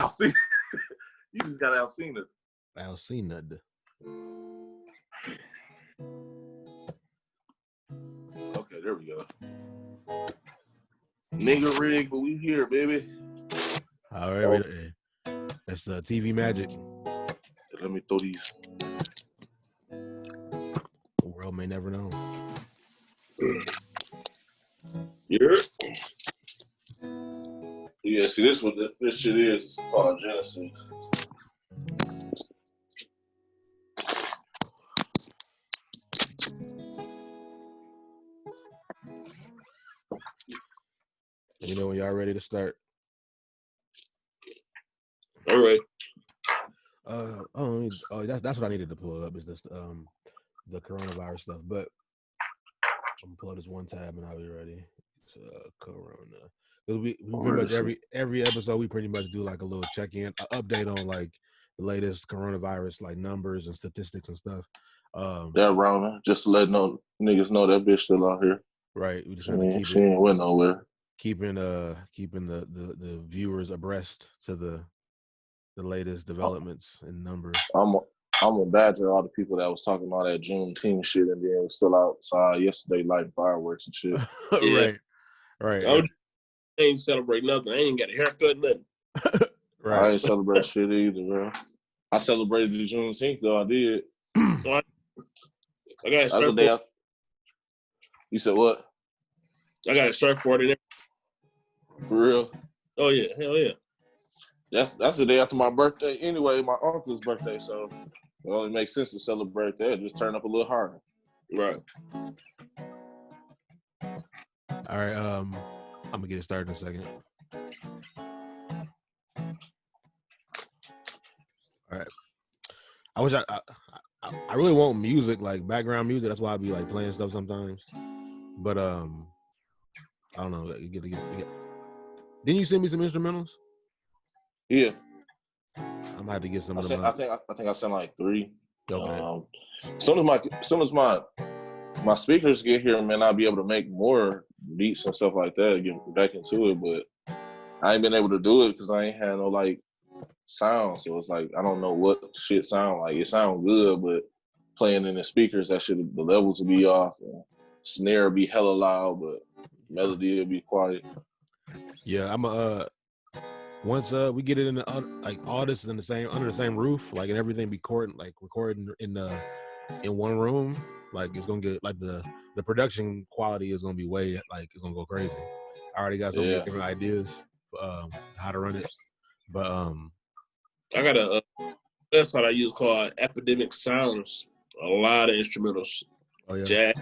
Alcina. You just got Alcina. Alcina. Okay, there we go. Nigga rig, but we here, baby. All right, that's TV magic. Let me throw these. The world may never know. Yeah. Yeah, see, this what this shit is. It's called Genesis. Let me know when y'all ready to start. All right. That's what I needed to pull up is this the coronavirus stuff. But I'm gonna pull up this one tab and I'll be ready. It's Corona. We pretty much every episode we pretty much do like a little check-in, update on like the latest coronavirus like numbers and statistics and stuff. That Rona, just to let niggas know that bitch still out here. Right. We just trying to keep she ain't went nowhere. Keeping the viewers abreast to the latest developments and numbers. I'm a badger all the people that was talking all that Juneteenth shit and then was still outside yesterday lighting fireworks and shit. Yeah. Right. I ain't celebrate nothing. I ain't got a haircut, nothing. Right. I ain't celebrate shit either, bro. I celebrated the Juneteenth though. I did. I got a day. You said what? I got a shirt for it. For real? Oh yeah, hell yeah. That's the day after my birthday. Anyway, my uncle's birthday, so it only makes sense to celebrate that. Just turn up a little harder. Right. All right. I'm gonna get it started in a second. All right. I wish I really want music, like background music. That's why I be like playing stuff sometimes. But I don't know. Didn't you send me some instrumentals? Yeah. I'm gonna have to get some of them. I think I sent like 3. Okay. Soon as my speakers get here, man, I'll be able to make more beats and stuff like that, get back into it. But I ain't been able to do it because I ain't had no like sound. So it's like I don't know what shit sound like. It sound good, but playing in the speakers, the levels will be off. And snare will be hella loud, but melody will be quiet. Yeah, I'm once we get it in the like all this is in the same under the same roof, like and everything be recording in one room, like it's gonna get like the production quality is gonna be way like it's gonna go crazy. I already got some different ideas how to run it, but I got a website I use called Epidemic Sounds. A lot of instrumentals. Oh yeah. Jazz,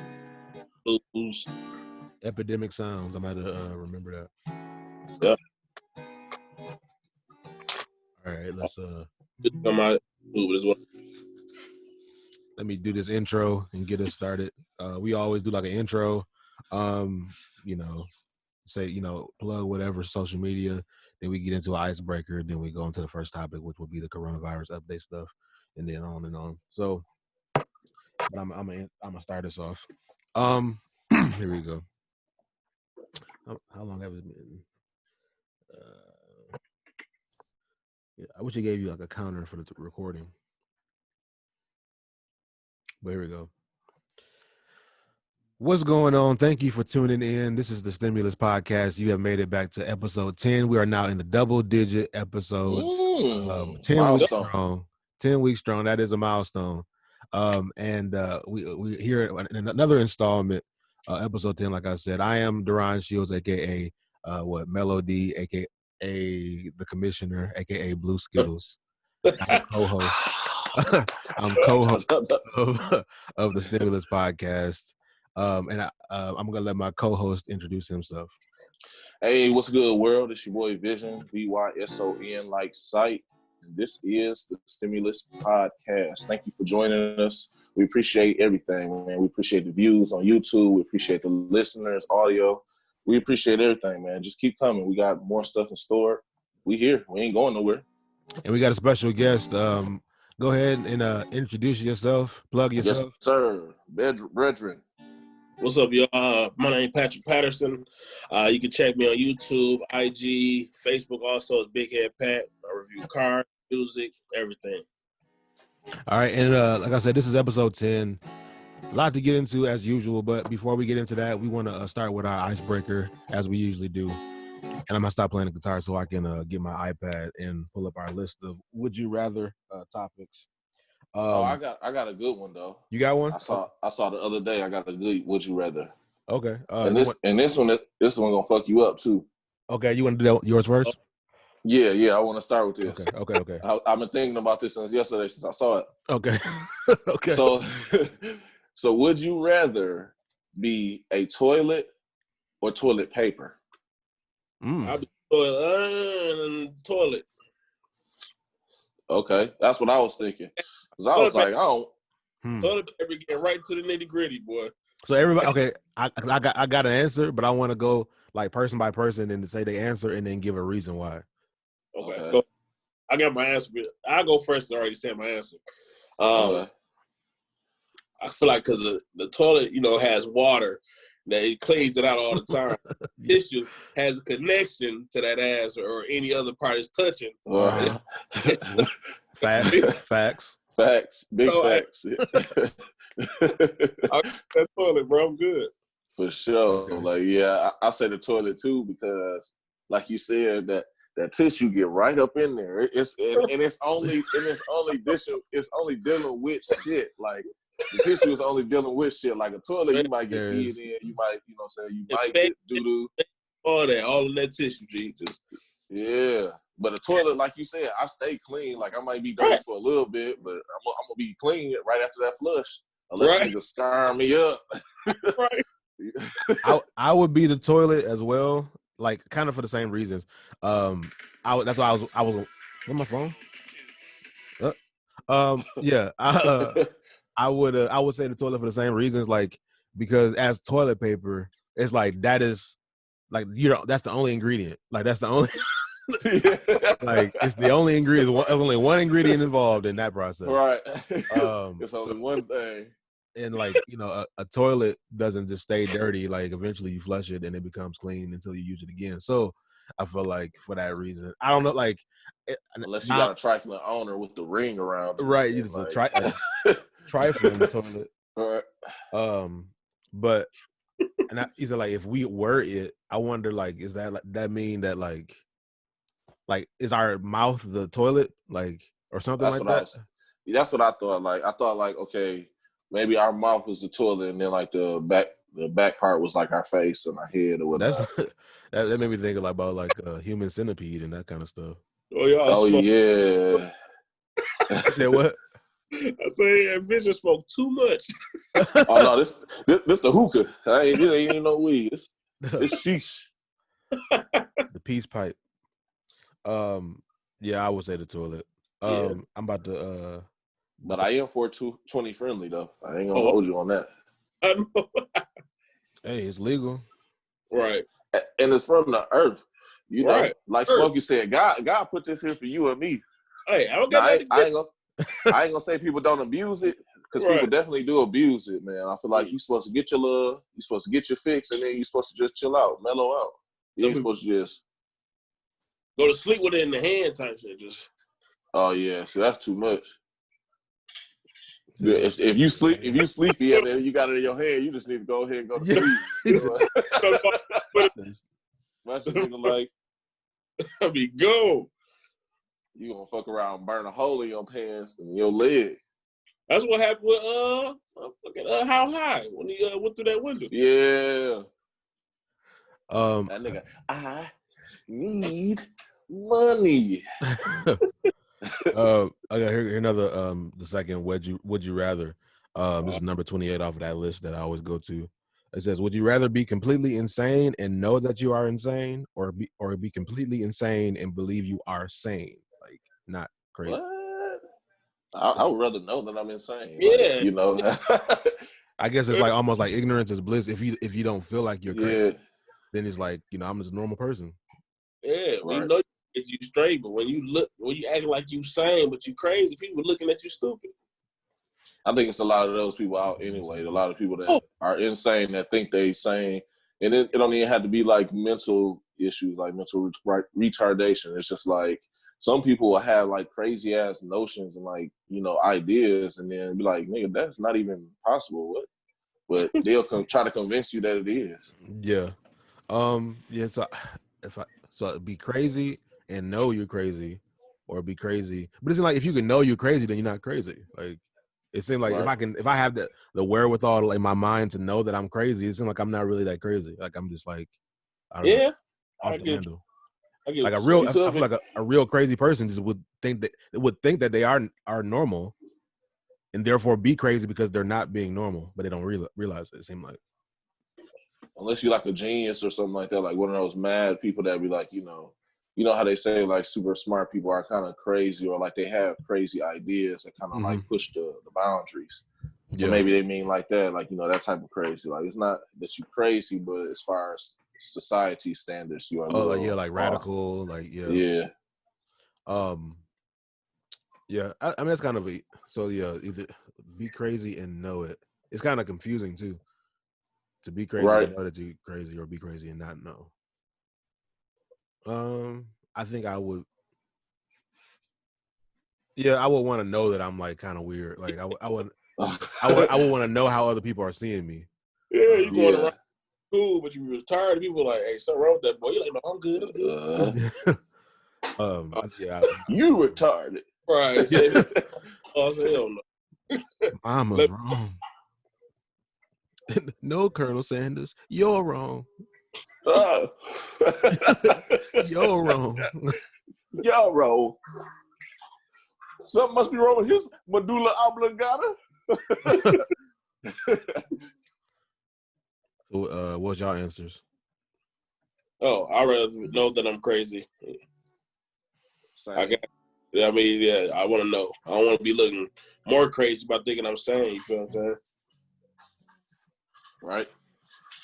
blues. Epidemic Sounds. I'm gonna remember that. Yeah. All right, let's let me do this intro and get us started. We always do like an intro, say, plug whatever social media, then we get into an icebreaker, then we go into the first topic, which will be the coronavirus update stuff, and then on and on. So I'm gonna start this off. Here we go. How long have it been? Yeah, I wish I gave you like a counter for the recording. But here we go. What's going on? Thank you for tuning in. This is the Stimulus Podcast. You have made it back to episode 10. We are now in the double-digit episodes. 10 weeks strong. 10 weeks strong. That is a milestone. And we here in another installment, episode 10. Like I said, I am Duran Shields, aka Melody, aka the Commissioner, aka Blue Skittles. I'm co-host. I'm co-host of the Stimulus Podcast. And I'm gonna let my co-host introduce himself. Hey, what's good, world? It's your boy Vision, VYSON, like sight. And this is the Stimulus Podcast. Thank you for joining us. We appreciate everything, man. We appreciate the views on YouTube. We appreciate the listeners, audio. We appreciate everything, man. Just keep coming. We got more stuff in store. We here. We ain't going nowhere. And we got a special guest. Go ahead and introduce yourself. Plug yourself. Yes, sir. Brethren. What's up, y'all? My name is Patrick Patterson. You can check me on YouTube, IG, Facebook. Also, it's Big Head Pat. I review cars, music, everything. All right, and like I said, this is episode 10. A lot to get into as usual, but before we get into that, we want to start with our icebreaker as we usually do. And I'm gonna stop playing the guitar so I can get my iPad and pull up our list of would you rather topics. I got a good one though. You got one? I saw the other day. I got a good would you rather. Okay. And this one gonna fuck you up too. Okay, you want to do yours first? Yeah. I want to start with this. Okay. I've been thinking about this since yesterday, since I saw it. Okay. Okay. So would you rather be a toilet or toilet paper? I'll be toilet. Okay, that's what I was thinking. Because I was like, toilet paper getting right to the nitty gritty, boy. So everybody, okay, I got an answer, but I want to go like person by person and to say the answer and then give a reason why. Okay. Go. I got my answer. I'll go first. I already said my answer. I feel like because the toilet, has water, that it cleans it out all the time. Tissue has a connection to that ass or any other part it's touching. Facts. Big facts. That toilet, bro, I'm good. For sure. Okay. Like, yeah, I say the toilet too because, like you said, that tissue get right up in there. It's only dealing with shit. Like the tissue is only dealing with shit. Like a toilet, you might get peed in, you might, you might get doo-doo. All in that tissue, G. Yeah. But a toilet, like you said, I stay clean. Like I might be dirty for a little bit, but I'm gonna be clean right after that flush. Unless you just stir me up. Right. I would be the toilet as well, like kind of for the same reasons. That's why I was on my phone. Yeah. I would say the toilet for the same reasons, like because as toilet paper, it's like that is like that's the only ingredient. Like that's the only like it's the only ingredient. There's only one ingredient involved in that process. Right. It's only one thing. And like a toilet doesn't just stay dirty. Like eventually you flush it and it becomes clean until you use it again. So I feel like for that reason, I don't know. Like unless you got a trifling owner with the ring around, right? You just trifling the toilet. Right. But and either like if we were it, I wonder like is that like that mean that like is our mouth the toilet like or something like that? That's what I thought. Like I thought like okay. Maybe our mouth was the toilet, and then like the back part was like our face and our head or whatever. That made me think about like human centipede and that kind of stuff. Oh yeah. You said what? I say Vision smoked too much. Oh no, this the hookah. This ain't even no weed. It's sheesh. The peace pipe. Yeah, I would say the toilet. I'm about to. But I am 420 friendly though. I ain't gonna hold you on that. I know. Hey, it's legal. Right. And it's from the earth. You know, right. Like Smokey said, God put this here for you and me. Hey, I don't got I ain't gonna say people don't abuse it, because people definitely do abuse it, man. I feel like you're supposed to get your love, you're supposed to get your fix, and then you're supposed to just chill out, mellow out. You ain't supposed to just go to sleep with it in the hand type shit. Just oh yeah, so that's too much. Yeah, if you sleepy and then you got it in your hand, you just need to go ahead and go to sleep. My shit like, I mean, go. You gonna fuck around and burn a hole in your pants and your leg. That's what happened with How High when he went through that window. Yeah. That nigga, I need money. I got here another the second would you rather. This is number 28 off of that list that I always go to. It says, would you rather be completely insane and know that you are insane, or be completely insane and believe you are sane? Like not crazy. What? I would rather know that I'm insane. Yeah. Like, I guess it's like almost like ignorance is bliss. If you don't feel like you're crazy, then it's like, I'm just a normal person. Yeah, we know it's you straight, but when you act like you sane but you crazy, people looking at you stupid. I think it's a lot of those people out anyway. A lot of people that are insane that think they sane, and it don't even have to be like mental issues, like mental retardation. It's just like some people will have like crazy ass notions and like ideas, and then be like, "Nigga, that's not even possible." What? But they'll try to convince you that it is. Yeah. Yeah. So be crazy and know you're crazy, or be crazy. But it's like if you can know you're crazy, then you're not crazy. Like it seems like if I have the wherewithal in my mind to know that I'm crazy, it seems like I'm not really that crazy. Like I'm just like I don't know, off the handle. Like I feel like a real crazy person just would think that they are normal, and therefore be crazy because they're not being normal, but they don't realize it. It seems like. Unless you're like a genius or something like that, like one of those mad people that be like, you know how they say like super smart people are kind of crazy, or like they have crazy ideas that kind of like push the boundaries. So maybe they mean like that, like, that type of crazy. Like it's not that you crazy, but as far as society standards, you are like radical, like yeah. Yeah, I mean that's kind of either be crazy and know it. It's kind of confusing too. To be crazy and know that you're crazy, or be crazy and not know. I think I would. Yeah, I would want to know that I'm like kind of weird. Like I would want to know how other people are seeing me. Yeah, you going around cool, but you retired. People like, hey, something wrong with that boy. You like, no, I'm good. I'm good. Yeah, you retarded. Right. I said, hell no. Mama's wrong. No, Colonel Sanders, you're wrong. You're wrong. You're wrong. Something must be wrong with his medulla oblongata. So, what's y'all answers? Oh, I rather know that I'm crazy. I want to know. I don't want to be looking more crazy by thinking I'm sane. You feel what I'm saying? Right.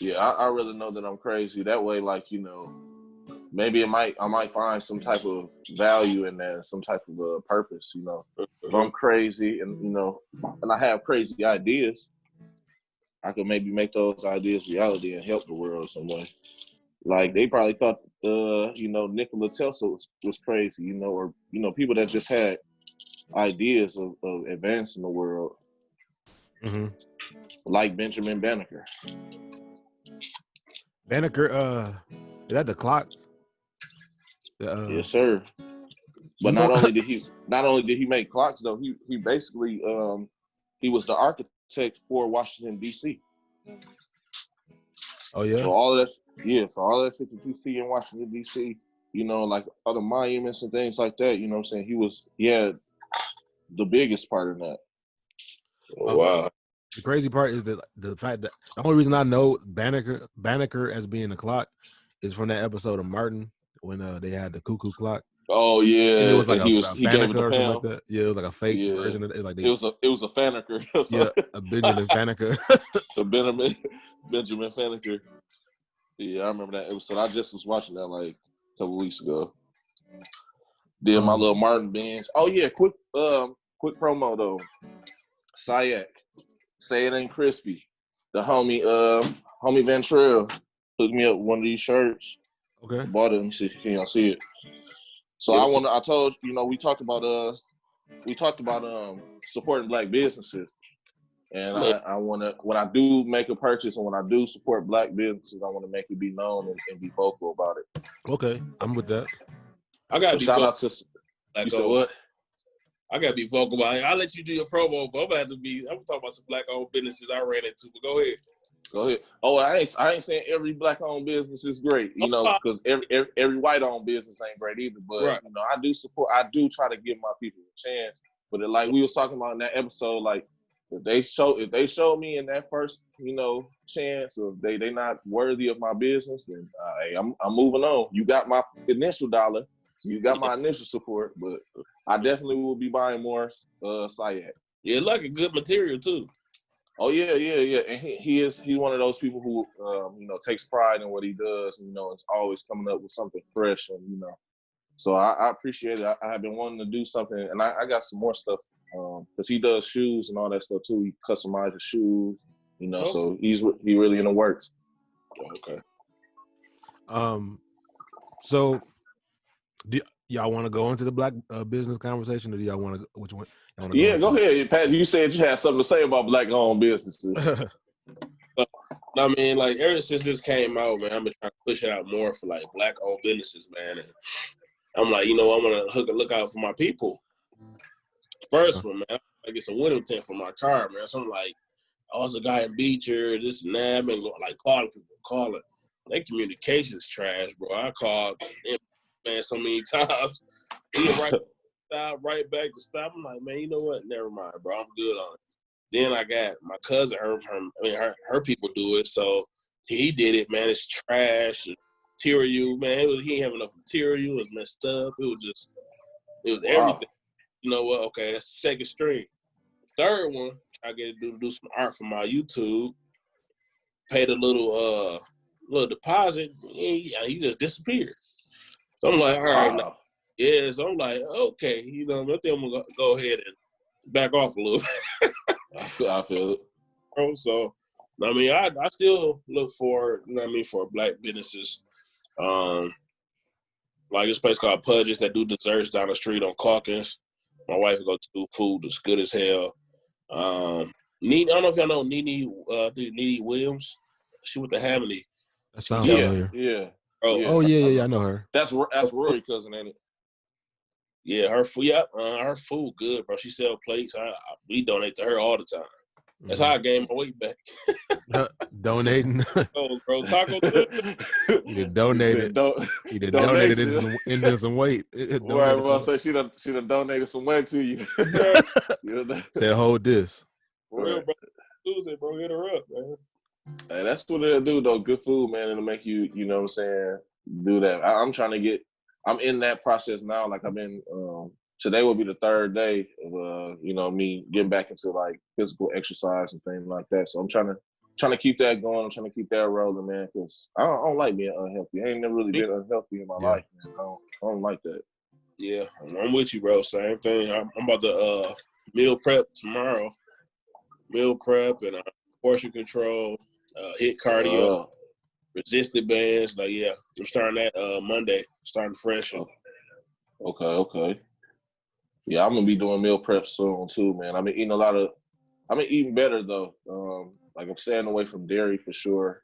Yeah, I really know that I'm crazy. That way, like, maybe I might find some type of value in that, some type of purpose, If I'm crazy and, and I have crazy ideas, I could maybe make those ideas reality and help the world some way. Like they probably thought, Nikola Tesla was crazy, or, people that just had ideas of advancing the world. Mm-hmm. Like Benjamin Banneker. Banneker, is that the clock? Yes, sir. But not only did he make clocks though, he basically he was the architect for Washington D.C. Oh yeah. So all that shit that you see in Washington D.C., like other monuments and things like that. You know what I'm saying? He had the biggest part in that. Oh, wow. The crazy part is that the fact that the only reason I know Banneker as being a clock is from that episode of Martin when they had the cuckoo clock. Oh yeah, and it was like he gave it to or Pam. something like that. Yeah, it was like a fake version of it. Like it was a Fanneker. Yeah, a Benjamin Fanneker. A Benjamin Fanneker. Yeah, I remember that episode. I just was watching that like a couple weeks ago. Did my little Martin Benz. Oh yeah, quick promo though. Sayak, say it ain't crispy. The homie Ventrell hooked me up with one of these shirts. Okay. Bought it. Let me see if you can see it. So I told we talked about supporting Black businesses. And I want to, when I do make a purchase and when I do support Black businesses, I want to make it be known and be vocal about it. Okay, I'm with that. I gotta be shout out to. Black you said what? I gotta be vocal about it. I'll let you do your promo, but I'm gonna talk about some Black-owned businesses I ran into. But go ahead. Go ahead. Oh, I ain't saying every Black-owned business is great, because every white-owned business ain't great either. But I do support. I do try to give my people a chance. But like we was talking about in that episode, like. If they show me in that first, chance, or if they not worthy of my business, then I'm moving on. You got my initial dollar, so you got my initial support, but I definitely will be buying more Sayak. Yeah, like a good material too. Oh yeah, and he's one of those people who takes pride in what he does, and is always coming up with something fresh and So I appreciate it. I have been wanting to do something, and I got some more stuff because he does shoes and all that stuff too. He customizes shoes, you know. So he really in the works. Okay. So do y'all want to go into the black business conversation, or do y'all want to? Which one? Yeah, go ahead, Pat. You said you had something to say about black-owned businesses. I mean, like ever since this came out, man, I've been trying to push it out more for like black-owned businesses, man. And I'm like, I want to look out for my people. First one, man, I get some window tint for my car, man. So I'm like, oh, it's a guy in Beecher, this and that. I've been like calling. Their communication's trash, bro. I called him, man, so many times. He right back to stop. I'm like, man, you know what? Never mind, bro. I'm good on it. Then I got my cousin, her people do it. So he did it, man. It's trash. Material, man. He didn't have enough material. It was messed up. It was everything. You know what? Okay, that's the second string. Third one, I get to do some art for my YouTube. Paid a little deposit. He just disappeared. So I'm like, all right, now. Yeah. So I'm like, okay, I think I'm gonna go ahead and back off a little bit. I feel it. Bro, so I mean, I still look for for black businesses. Like this place called Pudge's that do desserts down the street on Calkins. My wife go to food that's good as hell. I don't know if y'all know Nene Williams. She with the Hamley. That sounds familiar. Yeah. Oh yeah, I know her. That's Rory's cousin, ain't it? Yeah, her food. Yep, her food good, bro. She sell plates. We donate to her all the time. That's how I gained my weight back. Donating. Oh, bro, Taco. You donated. You donated into some weight. Right, well, so she done donated some weight to you. Said, hold this. For real, bro. Tuesday, bro, hit her up, man. Hey, that's what they'll do, though. Good food, man, it'll make you, you know what I'm saying, do that. I'm in that process now. Like I've been, today will be the third day of, me getting back into like physical exercise and things like that. So I'm trying to keep that going. I'm trying to keep that rolling, man, because I don't like being unhealthy. I ain't never really been unhealthy in my life, man. I don't like that. Yeah, I'm with you, bro. Same thing. I'm about to meal prep tomorrow. Meal prep and portion control, hit cardio, resisted bands. Like, yeah, I'm starting that Monday, starting fresh. Okay. Yeah, I'm gonna be doing meal prep soon too, man. I've been eating better though. Like I'm staying away from dairy for sure.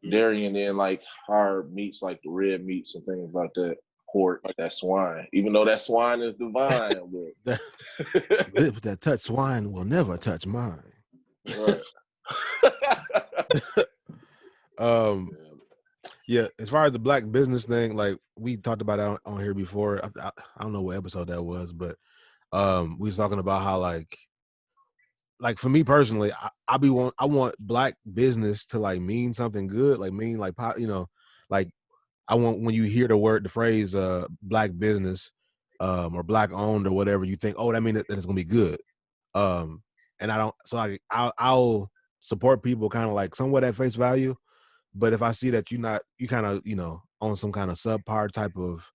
Dairy and then like hard meats like the red meats and things like that. Pork, that swine. Even though that swine is divine, but lips that touch swine will never touch mine. Right. Yeah, as far as the black business thing, like we talked about it on here before. I don't know what episode that was, but we was talking about how like for me personally, I want black business to like mean something good, like mean like like I want when you hear the phrase black business or black owned or whatever, you think, oh, that means that it's gonna be good. And I don't, so like I'll support people kind of like somewhat at face value. But if I see that you kind of, on some kind of subpar type of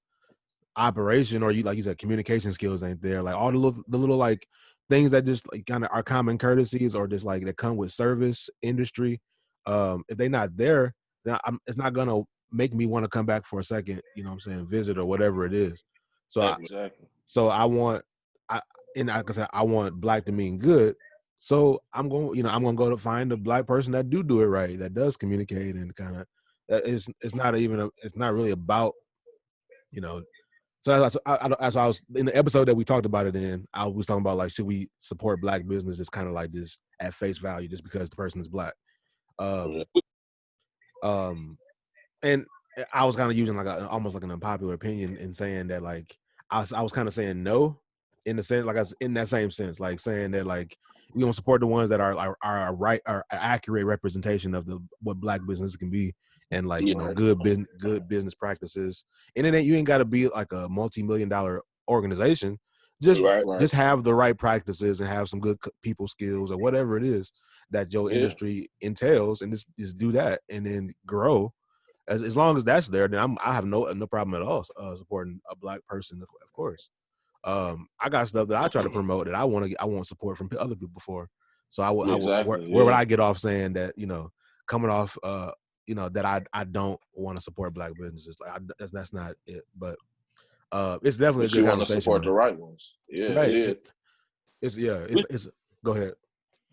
operation, or you, like you said, communication skills ain't there, like all the little like things that just like kind of are common courtesies or just like that come with service industry, if they're not there, then it's not gonna make me want to come back for a second, visit or whatever it is. So exactly. I want black to mean good. So I'm going to find a black person that do it right, that does communicate and kind of, it's not really about, So as I was in the episode that we talked about it in, I was talking about like, should we support black businesses kind of like this at face value just because the person is black? And I was kind of using like almost like an unpopular opinion in saying that like I was kind of saying no in the sense, like I was in that same sense, like saying that like we don't support the ones that are right, are accurate representation of what black business can be, and like good business practices. And you ain't got to be like a multi-million-dollar organization. Just have the right practices and have some good people skills or whatever it is that your industry entails, and just do that and then grow. as long as that's there, then I have no problem at all supporting a black person, of course. I got stuff that I try to promote that I want support from other people for. So where would I get off saying that, you know, coming off you know, that I don't want to support black businesses? Like that's not it. But it's definitely a good conversation. You want to support the right ones. Yeah, right. It is. It's go ahead.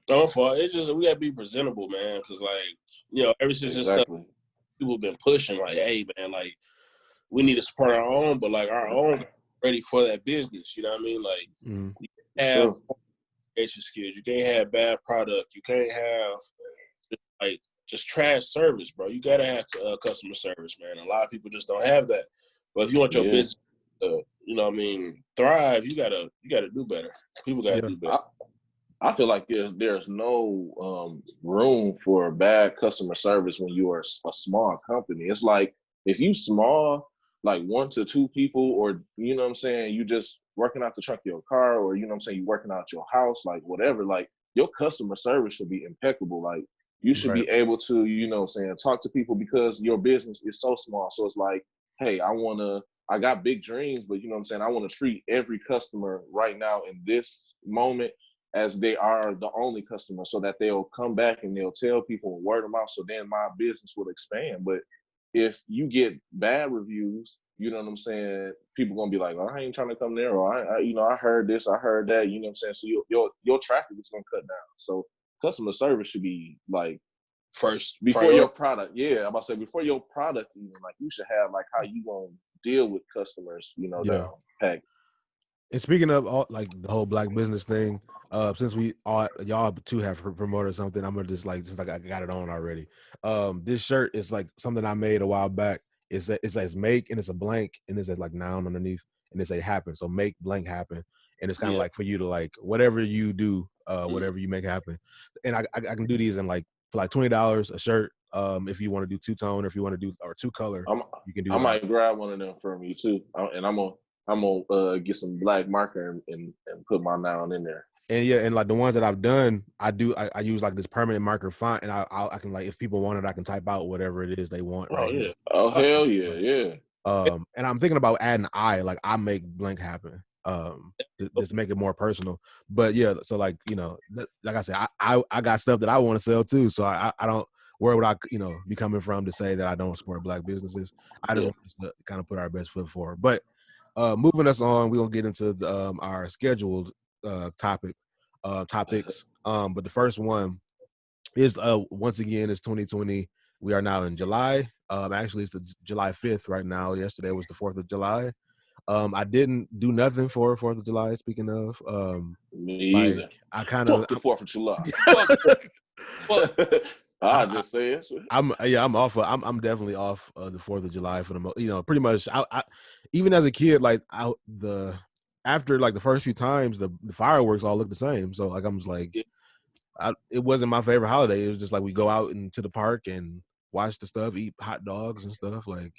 Don't fall. It's just we gotta be presentable, man. Because like, you know, ever since this stuff, people have been pushing like, hey man, like we need to support our own, but like our own ready for that business. You know what I mean? Like you have education skills. You can't have bad product. You can't have like just trash service, bro. You gotta have customer service, man. A lot of people just don't have that. But if you want your business to, you know what I mean, thrive, you gotta do better. People gotta do better. I feel like there's no room for bad customer service when you are a small company. It's like if you small, like 1 to 2 people, or you know what I'm saying, you just working out the trunk of your car, or you know what I'm saying, you working out your house, like whatever, like your customer service should be impeccable. Like you should be able to, you know what I'm saying, talk to people because your business is so small. So it's like, hey, I got big dreams, but you know what I'm saying, I want to treat every customer right now in this moment as they are the only customer, so that they'll come back and they'll tell people and word of mouth, so then my business will expand. But if you get bad reviews, you know what I'm saying, people gonna be like, oh, I ain't trying to come there, or I you know, I heard this, I heard that, you know what I'm saying? So your traffic is gonna cut down. So customer service should be like first before your product. Yeah, I'm about to say before your product, even like you should have like how you gonna deal with customers, you know, down pack. And speaking of all, like the whole black business thing, since y'all two have promoted something, I'm gonna just like, since I got it on already. This shirt is like something I made a while back. It says make, and it's a blank, and it says like noun underneath, and it say happen. So make blank happen, and it's kind of like for you to like whatever you do, whatever you make happen. And I can do these in like for like $20 a shirt. If you want to do 2-tone, or if you want to do or 2-color, you can do. I might grab one of them from you too, and I'm gonna get some black marker and put my noun in there. And and like the ones that I've done, I use like this permanent marker font, and I can, like, if people want it, I can type out whatever it is they want. Oh hell yeah. And I'm thinking about adding I make blank happen. Just to make it more personal. But yeah, so like, you know, like I said, I got stuff that I want to sell too. So I don't, where would I, you know, be coming from to say that I don't support black businesses? I just want us to kind of put our best foot forward. But moving us on, we're gonna get into our scheduled topics. But the first one is once again, it's 2020. We are now in July. Actually, it's the July 5th right now. Yesterday was the 4th of July. I didn't do nothing for 4th of July. Speaking of, me either. I kind of the 4th of July. I just say it. I'm off. I'm definitely off the 4th of July for the most. You know, pretty much. I even as a kid, like after like the first few times, the fireworks all look the same. So like I'm just like, it wasn't my favorite holiday. It was just like we go out into the park and watch the stuff, eat hot dogs and stuff. Like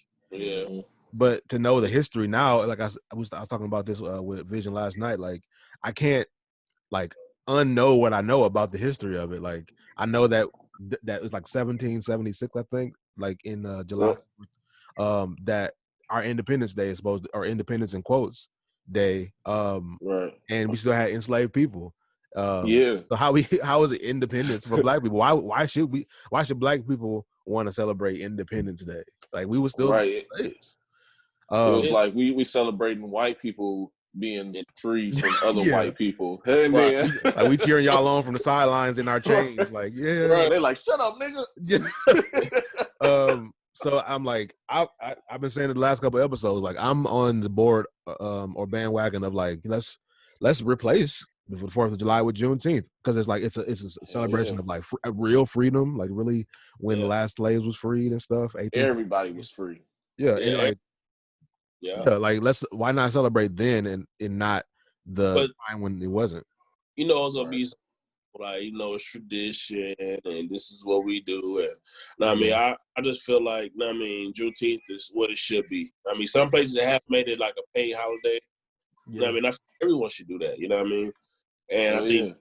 But to know the history now, like I was talking about this with Vision last night. Like I can't like unknow what I know about the history of it. Like I know that that was like 1776, I think, like in July, that our Independence Day is supposed to, or Independence in quotes Day, and we still had enslaved people. So how is it independence for black people? Why should black people want to celebrate Independence Day? Like we were still slaves. It was like we celebrating white people being free from other white people. Hey man, like we cheering y'all on from the sidelines in our chains. Like they like shut up, nigga. So I'm like, I've been saying it the last couple episodes. Like I'm on the board or bandwagon of like let's replace the 4th of July with Juneteenth, because it's like it's a celebration of like real freedom, like really when the last slaves was freed and stuff. Everybody was free. And like. Like why not celebrate then and not the time when it wasn't? You know, it's gonna be like, you know, it's tradition and this is what we do. And I mean, I just feel like, I mean, Juneteenth is what it should be. I mean, some places have made it like a paid holiday. You know what I mean? I feel everyone should do that. You know what I mean? And I think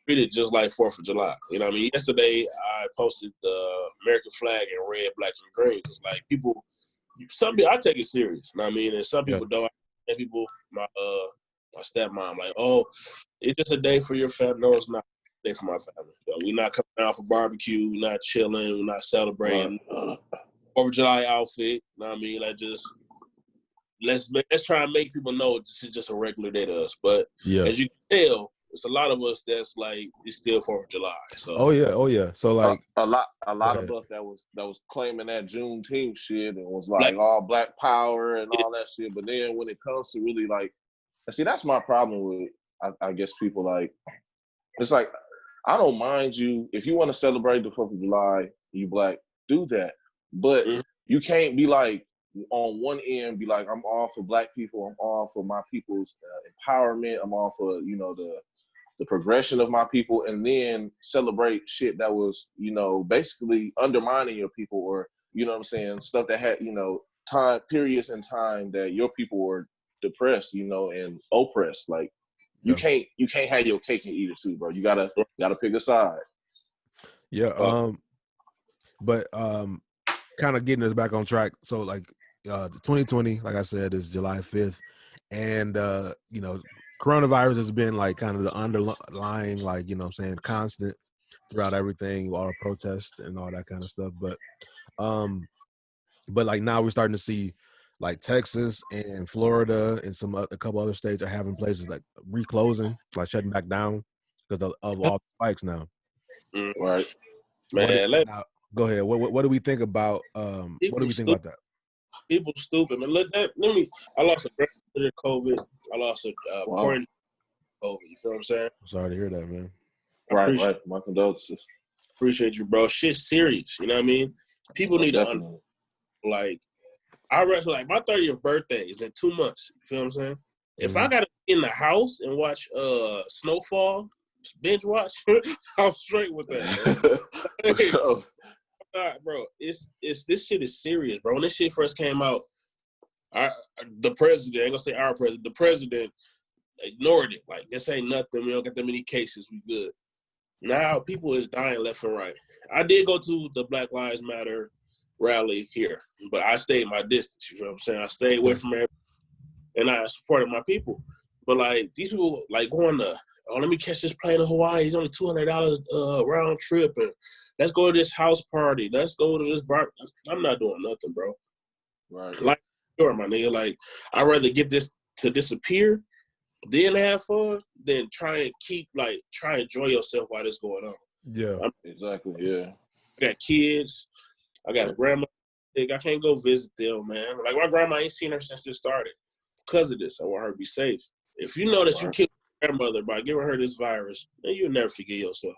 treat it just like 4th of July. You know what I mean? Yesterday, I posted the American flag in red, black, and green because like people, I take it serious. You know what I mean? And some people don't. And people, my stepmom, like, oh, it's just a day for your family. No, it's not a day for my family. We're not coming out for barbecue. We're not chilling. We're not celebrating. 4th of July outfit. You know what I mean? Like just let's try and make people know this is just a regular day to us. But as you can tell, it's a lot of us that's like it's still 4th of July. So oh yeah. So like a lot of us that was claiming that Juneteenth shit and was like all Black Power and all that shit. But then when it comes to really like, and see that's my problem with I guess people like it's like I don't mind you if you want to celebrate the 4th of July, you Black, do that, but you can't be like on one end be like I'm all for Black people, I'm all for my people's empowerment, I'm all for the progression of my people, and then celebrate shit that was, basically undermining your people or, what I'm saying, stuff that had, time periods in time that your people were depressed, and oppressed. Like you can't have your cake and eat it too, bro. You gotta pick a side. Yeah. But kind of getting us back on track. So like 2020, like I said, is July 5th. And coronavirus has been like kind of the underlying, like, constant throughout everything, all the protests and all that kind of stuff. But like now we're starting to see like Texas and Florida and a couple other states are having places like reclosing, like shutting back down because of all the spikes now. Right. Man, go ahead. What do we think about what do we think about that? People stupid, man. I lost a grandmother to COVID. I lost a quarantine COVID. You feel what I'm saying? I'm sorry to hear that, man. Right. My condolences. Appreciate you, bro. Shit's serious. You know what I mean? People need to like. I reckon like my 30th birthday is in 2 months. You feel what I'm saying? If I gotta be in the house and watch snowfall, binge watch, I'm straight with that, bro. Bro, it's this shit is serious, bro. When this shit first came out, the president, I ain't gonna say our president, the president ignored it. Like, this ain't nothing. We don't get that many cases. We good. Now people is dying left and right. I did go to the Black Lives Matter rally here, but I stayed my distance. You know what I'm saying? I stayed away from everybody, and I supported my people. But like these people, like going to, oh, let me catch this plane to Hawaii. It's only $200 round trip, and let's go to this house party. Let's go to this bar. I'm not doing nothing, bro. Right. Like, sure, my nigga. Like, I'd rather get this to disappear, then have fun, than try and enjoy yourself while this going on. Yeah. Exactly. Yeah. I got kids. I got a grandma. I can't go visit them, man. Like, my grandma ain't seen her since this started. Because of this, I want her to be safe. If you know that you killed your grandmother by giving her this virus, then you'll never forget yourself.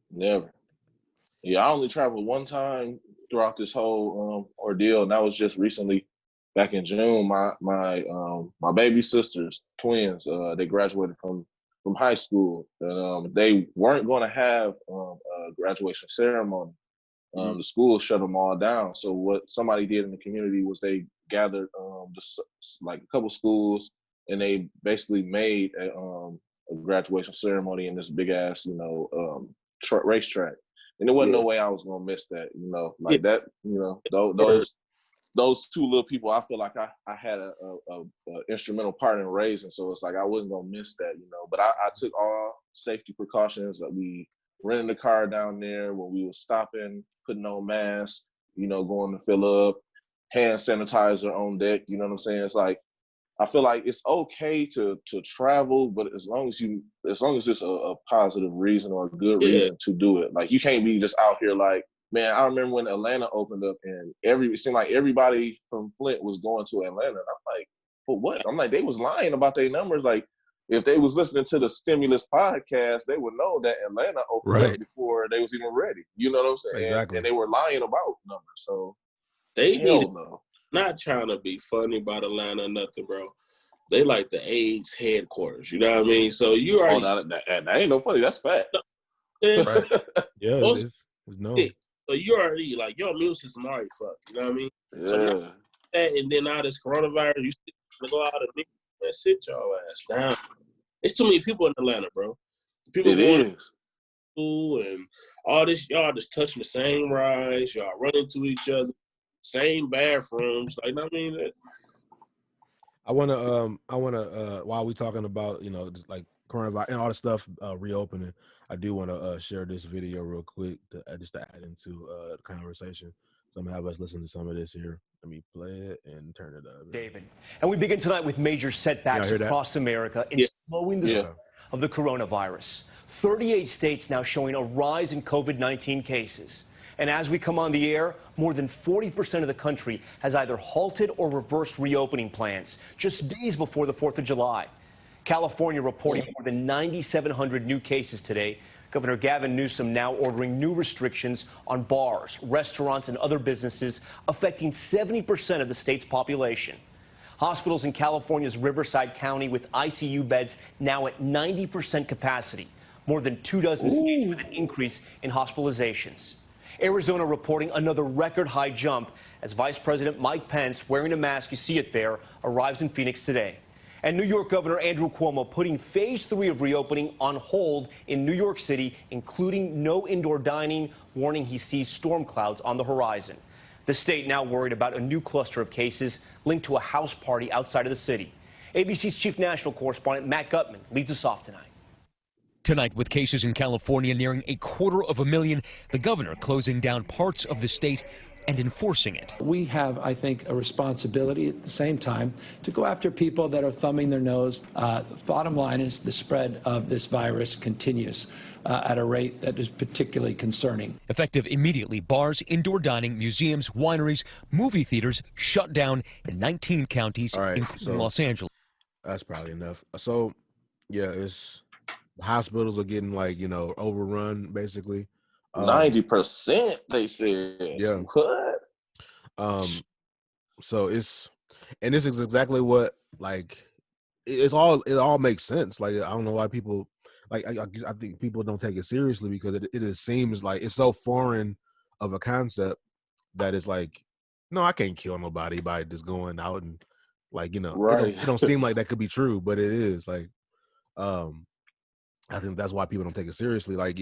Never. Yeah, I only traveled one time throughout this whole ordeal, and that was just recently, back in June. My baby sisters, twins, they graduated from high school, and they weren't going to have a graduation ceremony. The school shut them all down. So what somebody did in the community was they gathered like a couple schools, and they basically made a graduation ceremony in this big ass racetrack. And there wasn't no way I was gonna miss that, that, those two little people. I feel like I had a instrumental part in raising, so it's like I wasn't gonna miss that, But I took all safety precautions. That we rented a car down there when we were stopping, putting on masks, going to fill up, hand sanitizer on deck. You know what I'm saying? It's like I feel like it's okay to travel, but as long as it's a positive reason or a good reason to do it. Like you can't be just out here like, man, I remember when Atlanta opened up and it seemed like everybody from Flint was going to Atlanta. I'm like, for what? I'm like, they was lying about their numbers. Like if they was listening to the Stimulus podcast, they would know that Atlanta opened up before they was even ready. You know what I'm saying? Exactly. And they were lying about numbers. So they need not trying to be funny about Atlanta or nothing, bro. They like the AIDS headquarters. You know what I mean? So you already that ain't no funny. That's fact. Right. Yeah, it's known. So you already like your immune system already fucked. You know what I mean? Yeah. So now that, and then now this coronavirus, you still go out and sit your ass down. It's too many people in Atlanta, bro. People school and all this. Y'all just touching the same rides. Y'all run into each other, same bathrooms. Like, I mean, I wanna while we talking about, just like coronavirus and all the stuff reopening, I do want to share this video real quick just to add into the conversation. So I'm gonna have us listen to some of this here. Let me play it and turn it up. David, and we begin tonight with major setbacks across America in slowing the spread of the coronavirus. 38 states now showing a rise in COVID-19 cases. And as we come on the air, more than 40% of the country has either halted or reversed reopening plans just days before the 4th of July. California reporting more than 9,700 new cases today. Governor Gavin Newsom now ordering new restrictions on bars, restaurants, and other businesses, affecting 70% of the state's population. Hospitals in California's Riverside County with ICU beds now at 90% capacity, more than 24 states with an increase in hospitalizations. Arizona reporting another record high jump as Vice President Mike Pence, wearing a mask, you see it there, arrives in Phoenix today. And New York Governor Andrew Cuomo putting phase 3 of reopening on hold in New York City, including no indoor dining, warning he sees storm clouds on the horizon. The state now worried about a new cluster of cases linked to a house party outside of the city. ABC's chief national correspondent Matt Gutman leads us off tonight. Tonight, with cases in California nearing 250,000, the governor closing down parts of the state and enforcing it. We have, I think, a responsibility at the same time to go after people that are thumbing their nose. The bottom line is the spread of this virus continues at a rate that is particularly concerning. Effective immediately, bars, indoor dining, museums, wineries, movie theaters shut down in 19 counties, including Los Angeles. That's probably enough. So, yeah, hospitals are getting overrun basically. 90%, they said. Yeah. What? So this is exactly what it all makes sense. Like, I don't know why people I think people don't take it seriously because it just seems like it's so foreign of a concept that it's like, no, I can't kill nobody by just going out and right. It don't seem like that could be true, but it is. Like, I think that's why people don't take it seriously. Like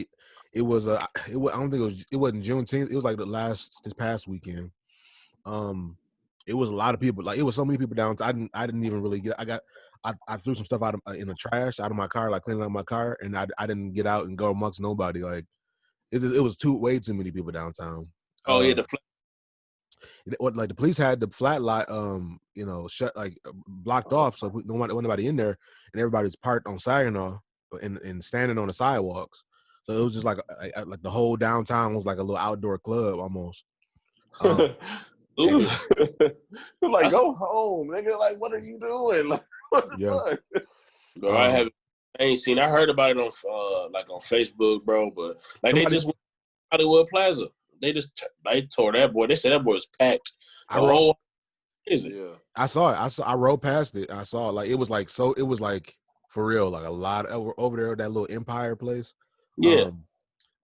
it was I don't think it wasn't Juneteenth. It was like this past weekend. It was a lot of people. Like, it was so many people down. I didn't even really get. I threw some stuff out in the trash out of my car, like cleaning out my car, and I didn't get out and go amongst nobody. Like, it was way too many people downtown. Oh yeah, the police had the flat lot, shut, blocked off, so nobody in there, and everybody's parked on Saginaw and standing on the sidewalks. So it was just like the whole downtown was like a little outdoor club almost. Like, go home, nigga. Like, what are you doing? Like, what the fuck? Bro, I ain't seen. I heard about it on on Facebook, bro. But they just went to Hollywood Plaza. They tore that boy. They said that boy was packed. I saw it. I rode past it. I saw it. It was for real, like a lot over there, that little Empire place. Yeah.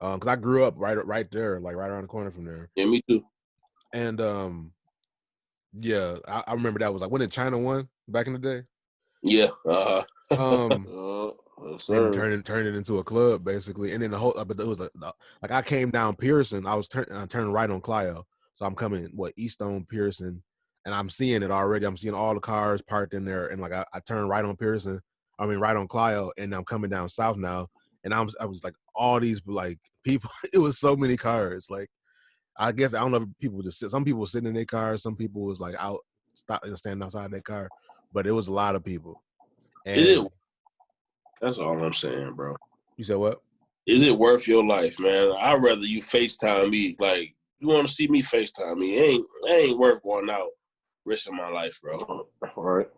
Because I grew up right there, like right around the corner from there. Yeah, me too. And I remember that was like when did China won back in the day. Yeah. Turned it into a club basically, and then the whole. But it was like I came down Pearson. I turned right on Clio, so I'm coming east on Pearson, and I'm seeing it already. I'm seeing all the cars parked in there, and I turned right on Pearson. I mean, right on Clio, and I'm coming down south now, and I was like all these people. It was so many cars. Like, I guess I don't know if people some people were sitting in their cars, some people was out, standing outside their car, but it was a lot of people. And is it? That's all I'm saying, bro. You said what? Is it worth your life, man? I'd rather you FaceTime me. Like, you want to see me FaceTime me? It ain't worth going out, risking my life, bro. All right.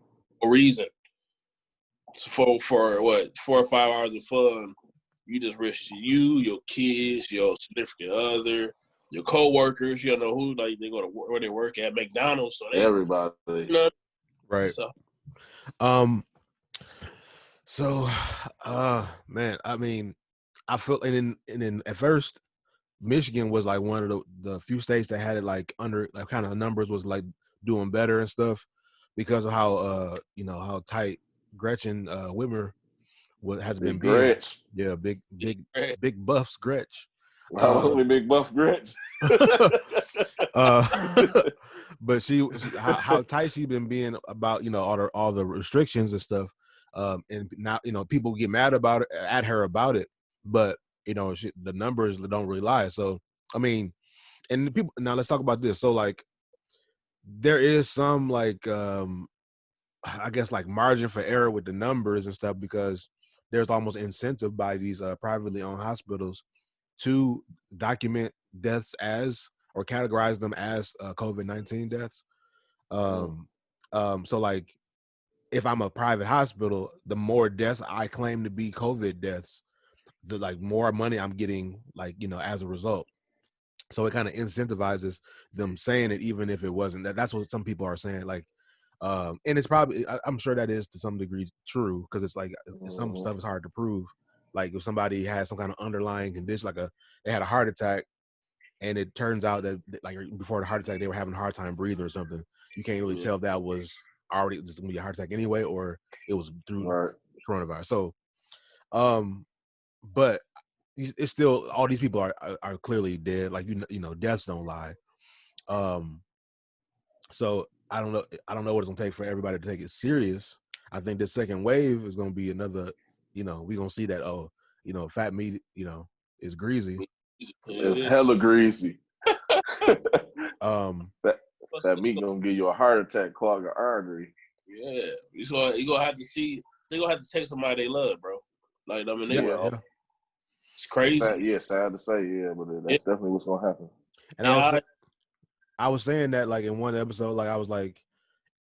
For a reason. For what, 4 or 5 hours of fun, you just risk you, your kids, your significant other, your coworkers. You know who they go to where they work at McDonald's. So everybody, right? So, man, I mean, I feel, and then at first, Michigan was like one of the few states that had it under kind of numbers was doing better and stuff because of how how tight Gretchen Whitmer what has Big been being. Gretch. Yeah, big buff Gretch. Only big buff Gretch. But how tight she been being about, you know, all the restrictions and stuff. And now, you know, people get mad at her about it, but you know, the numbers don't really lie. So I mean, and the people, now let's talk about this. So like, there is some like I guess like margin for error with the numbers and stuff, because there's almost incentive by these privately owned hospitals to document deaths as, or categorize them as COVID-19 deaths. So like, if I'm a private hospital, the more deaths I claim to be COVID deaths, the like more money I'm getting, like, you know, as a result. So it kind of incentivizes them saying it, even if it wasn't. That's what some people are saying. Like, and it's probably, I'm sure that is to some degree true, because it's like some stuff is hard to prove. Like if somebody has some kind of underlying condition, like they had a heart attack, and it turns out that like before the heart attack they were having a hard time breathing or something. You can't really tell if that was already just gonna be a heart attack anyway, or it was through coronavirus. So, but it's still, all these people are clearly dead. Like, you know, deaths don't lie. So I don't know what it's gonna take for everybody to take it serious. I think this second wave is gonna be another, you know, we're gonna see that, oh, you know, fat meat, you know, is greasy. It's hella greasy. That meat gonna give you a heart attack, clog an artery. Yeah, you gonna have to see. They gonna have to take somebody they love, bro. Like, I mean, it's crazy. Sad to say, but that's definitely what's gonna happen. And I was saying that, like, in one episode, like I was like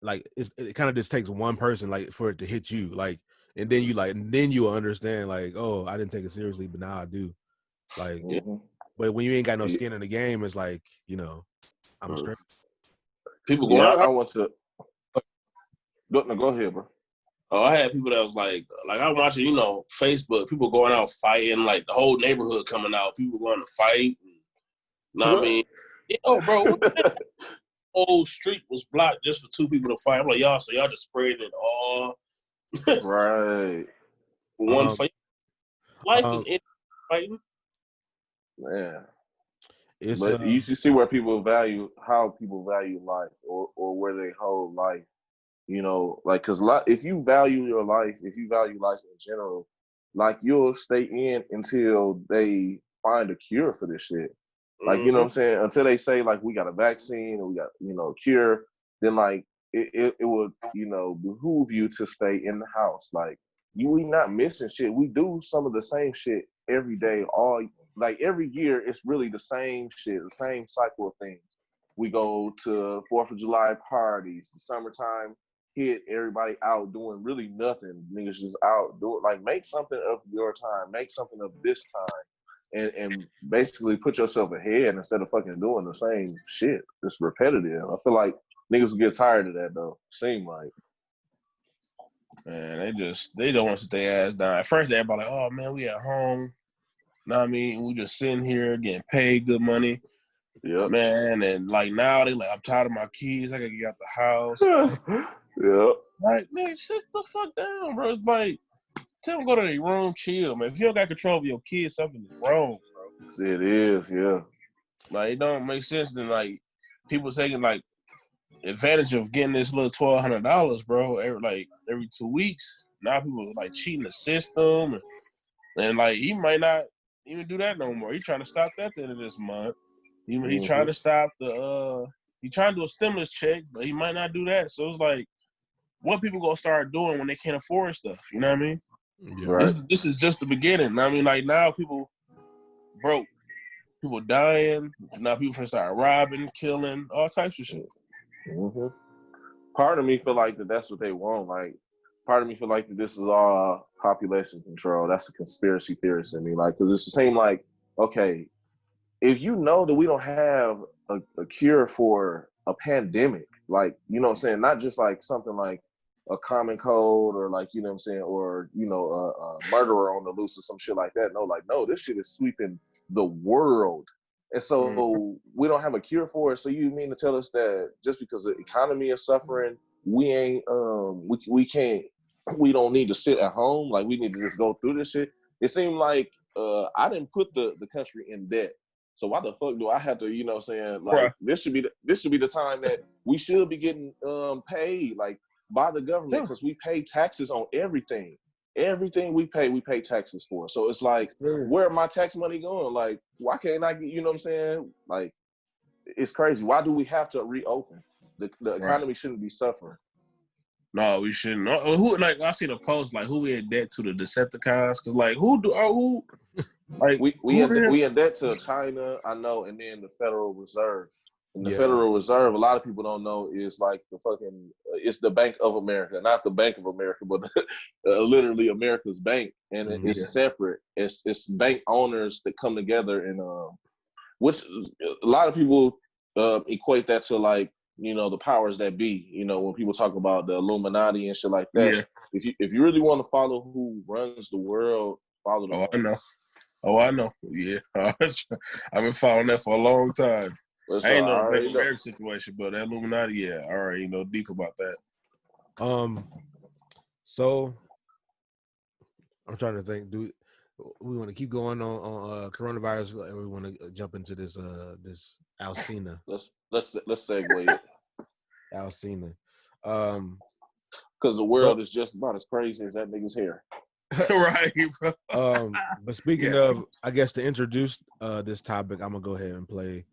it kind of just takes one person, like, for it to hit you, like, and then you understand, like, oh, I didn't take it seriously, but now I do. Like, but when you ain't got no skin in the game, it's like, you know, I'm straight. People going out. I want to go ahead, bro. Oh, I had people that was like I'm watching, you know, Facebook, people going out fighting, like the whole neighborhood coming out, people going to fight. You know what I mean? Yo, bro, what the whole street was blocked just for two people to fight. I'm like, y'all just sprayed it all. Right. One fight. Life is in fighting. Man. But you see where how people value life, or where they hold life. You know, like, because if you value your life, if you value life in general, like, you'll stay in until they find a cure for this shit. Like, you know what I'm saying? Until they say, like, we got a vaccine or we got, you know, a cure, then, like, it would, you know, behoove you to stay in the house. Like, we not missing shit. We do some of the same shit every day, like, every year. It's really the same shit, the same cycle of things. We go to 4th of July parties, the summertime hit, everybody out doing really nothing. Niggas just out doing, like, make something of your time, make something of this time, and basically put yourself ahead instead of fucking doing the same shit. It's repetitive. I feel like niggas will get tired of that, though. Seem like. Man, they don't want to sit their ass down. At first, everybody like, oh man, we at home. Know what I mean? We just sitting here getting paid good money. Yeah, man. And like, now they like, I'm tired of my kids. I gotta get out the house. Yeah. Like, man, sit the fuck down, bro. It's like, tell them go to their room, chill, man. If you don't got control of your kids, something is wrong, bro. It is, yeah. Like, it don't make sense. Then, like, people taking, like, advantage of getting this little $1,200, bro, every 2 weeks. Now people like cheating the system, and like, he might not even do that no more. He trying to stop that at the end of this month. He trying to stop he trying to do a stimulus check, but he might not do that. So it's like, what people gonna start doing when they can't afford stuff? You know what I mean? Yeah. Right. This is just the beginning. I mean, like, now people broke, people dying. Now people finna start robbing, killing, all types of shit. Mm-hmm. Part of me feel like that's what they want. Like, part of me feel like that this is all population control. That's a conspiracy theorist in me. Like, because it seems like, okay, if you know that we don't have a cure for a pandemic, like, you know what I'm saying, not just like something like a common cold, or like, you know what I'm saying, or, you know, a murderer on the loose or some shit like that. No, this shit is sweeping the world. And so we don't have a cure for it. So you mean to tell us that just because the economy is suffering, we ain't we can't we don't need to sit at home. Like, we need to just go through this shit. It seemed like I didn't put the country in debt. So why the fuck do I have to, you know what I'm saying? Like, this should be the time that we should be getting paid, like, by the government, because we pay taxes on everything. Everything we pay taxes for. So it's like, where my tax money going? Like, why can't I get, you know what I'm saying? Like, it's crazy. Why do we have to reopen? The economy shouldn't be suffering. No, we shouldn't. Who, like, I seen a post, like, who we in debt to the Decepticons? Because, like, like, we in debt to China, I know, and then the Federal Reserve. And the Federal Reserve, a lot of people don't know, is like it's the Bank of America, not the Bank of America, but literally America's bank, and it's separate. It's bank owners that come together, and which a lot of people equate that to, like, you know, the powers that be. You know, when people talk about the Illuminati and shit like that. Yeah. If you really want to follow who runs the world, follow them. I know. Yeah, I've been following that for a long time. I ain't know the Bank of America situation, but that Illuminati, I already know deep about that. So I'm trying to think. Do we want to keep going on coronavirus, and we want to jump into this Alcina? Let's segue it. Alcina, because the world is just about as crazy as that nigga's hair. Right, bro. But speaking of, I guess to introduce this topic, I'm gonna go ahead and play